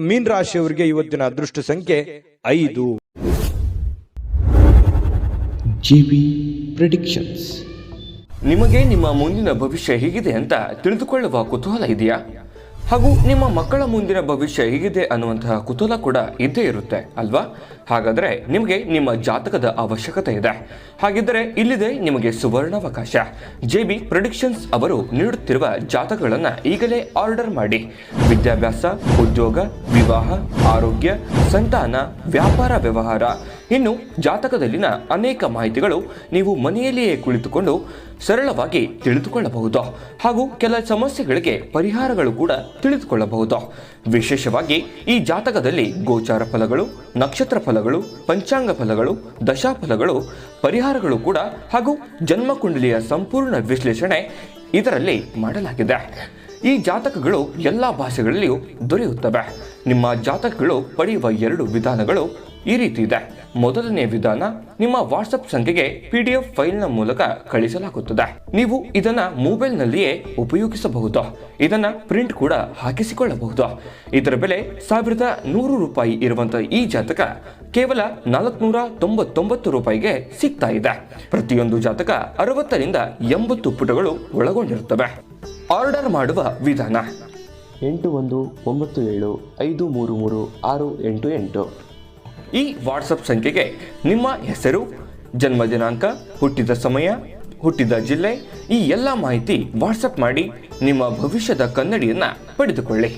ಮೀನ ರಾಶಿಯವರಿಗೆ ಇವತ್ತಿನ ಅದೃಷ್ಟ ಸಂಖ್ಯೆ 5. GB predictions. ನಿಮಗೆ ನಿಮ್ಮ ಮುಂದಿನ ಭವಿಷ್ಯ ಹೇಗಿದೆ ಅಂತ ತಿಳಿದುಕೊಳ್ಳುವ ಕುತೂಹಲ ಇದೆಯಾ? ಹಾಗೂ ನಿಮ್ಮ ಮಕ್ಕಳ ಮುಂದಿನ ಭವಿಷ್ಯ ಹೇಗಿದೆ ಅನ್ನುವಂತಹ ಕುತೂಹಲ ಕೂಡ ಇದ್ದೇ ಇರುತ್ತೆ ಅಲ್ವಾ? ಹಾಗಾದರೆ ನಿಮಗೆ ನಿಮ್ಮ ಜಾತಕದ ಅವಶ್ಯಕತೆ ಇದೆ. ಹಾಗಿದ್ದರೆ ಇಲ್ಲಿದೆ ನಿಮಗೆ ಸುವರ್ಣಾವಕಾಶ. JB ಪ್ರೆಡಿಕ್ಷನ್ಸ್ ಅವರು ನೀಡುತ್ತಿರುವ ಜಾತಕಗಳನ್ನು ಈಗಲೇ ಆರ್ಡರ್ ಮಾಡಿ. ವಿದ್ಯಾಭ್ಯಾಸ, ಉದ್ಯೋಗ, ವಿವಾಹ, ಆರೋಗ್ಯ, ಸಂತಾನ, ವ್ಯಾಪಾರ ವ್ಯವಹಾರ, ಇನ್ನು ಜಾತಕದಲ್ಲಿನ ಅನೇಕ ಮಾಹಿತಿಗಳು ನೀವು ಮನೆಯಲ್ಲಿಯೇ ಕುಳಿತುಕೊಂಡು ಸರಳವಾಗಿ ತಿಳಿದುಕೊಳ್ಳಬಹುದು. ಹಾಗೂ ಕೆಲ ಸಮಸ್ಯೆಗಳಿಗೆ ಪರಿಹಾರಗಳು ಕೂಡ ತಿಳಿದುಕೊಳ್ಳಬಹುದು. ವಿಶೇಷವಾಗಿ ಈ ಜಾತಕದಲ್ಲಿ ಗೋಚಾರ ಫಲಗಳು, ನಕ್ಷತ್ರ ಫಲಗಳು, ಪಂಚಾಂಗ ಫಲಗಳು, ದಶಾಫಲಗಳು, ಪರಿಹಾರಗಳು ಕೂಡ ಹಾಗೂ ಜನ್ಮಕುಂಡಲಿಯ ಸಂಪೂರ್ಣ ವಿಶ್ಲೇಷಣೆ ಇದರಲ್ಲಿ ಮಾಡಲಾಗಿದೆ. ಈ ಜಾತಕಗಳು ಎಲ್ಲ ಭಾಷೆಗಳಲ್ಲಿಯೂ ದೊರೆಯುತ್ತವೆ. ನಿಮ್ಮ ಜಾತಕಗಳು ಪಡೆಯುವ 2 ವಿಧಾನಗಳು ಈ ರೀತಿ ಇದೆ. ಮೊದಲನೇ ವಿಧಾನ, ನಿಮ್ಮ ವಾಟ್ಸಪ್ ಸಂಖ್ಯೆಗೆ PDF ಫೈಲ್ನ ಮೂಲಕ ಕಳಿಸಲಾಗುತ್ತದೆ. ನೀವು ಇದನ್ನ ಮೊಬೈಲ್ನಲ್ಲಿಯೇ ಉಪಯೋಗಿಸಬಹುದು. ಇದನ್ನ ಪ್ರಿಂಟ್ ಕೂಡ ಹಾಕಿಸಿಕೊಳ್ಳಬಹುದು. ಇದರ ಬೆಲೆ 1100 ರೂಪಾಯಿ ಇರುವಂತಹ ಈ ಜಾತಕ ಕೇವಲ 499 ರೂಪಾಯಿಗೆ ಸಿಗ್ತಾ ಇದೆ. ಪ್ರತಿಯೊಂದು ಜಾತಕ 60 ರಿಂದ 80 ಪುಟಗಳು ಒಳಗೊಂಡಿರುತ್ತವೆ. ಆರ್ಡರ್ ಮಾಡುವ ವಿಧಾನ 8197533688. ಈ ವಾಟ್ಸಪ್ ಸಂಖ್ಯೆಗೆ ನಿಮ್ಮ ಹೆಸರು, ಜನ್ಮ ದಿನಾಂಕ, ಹುಟ್ಟಿದ ಸಮಯ, ಹುಟ್ಟಿದ ಜಿಲ್ಲೆ, ಈ ಎಲ್ಲ ಮಾಹಿತಿ ವಾಟ್ಸಪ್ ಮಾಡಿ ನಿಮ್ಮ ಭವಿಷ್ಯದ ಕನ್ನಡಿಯನ್ನು ಪಡೆದುಕೊಳ್ಳಿ.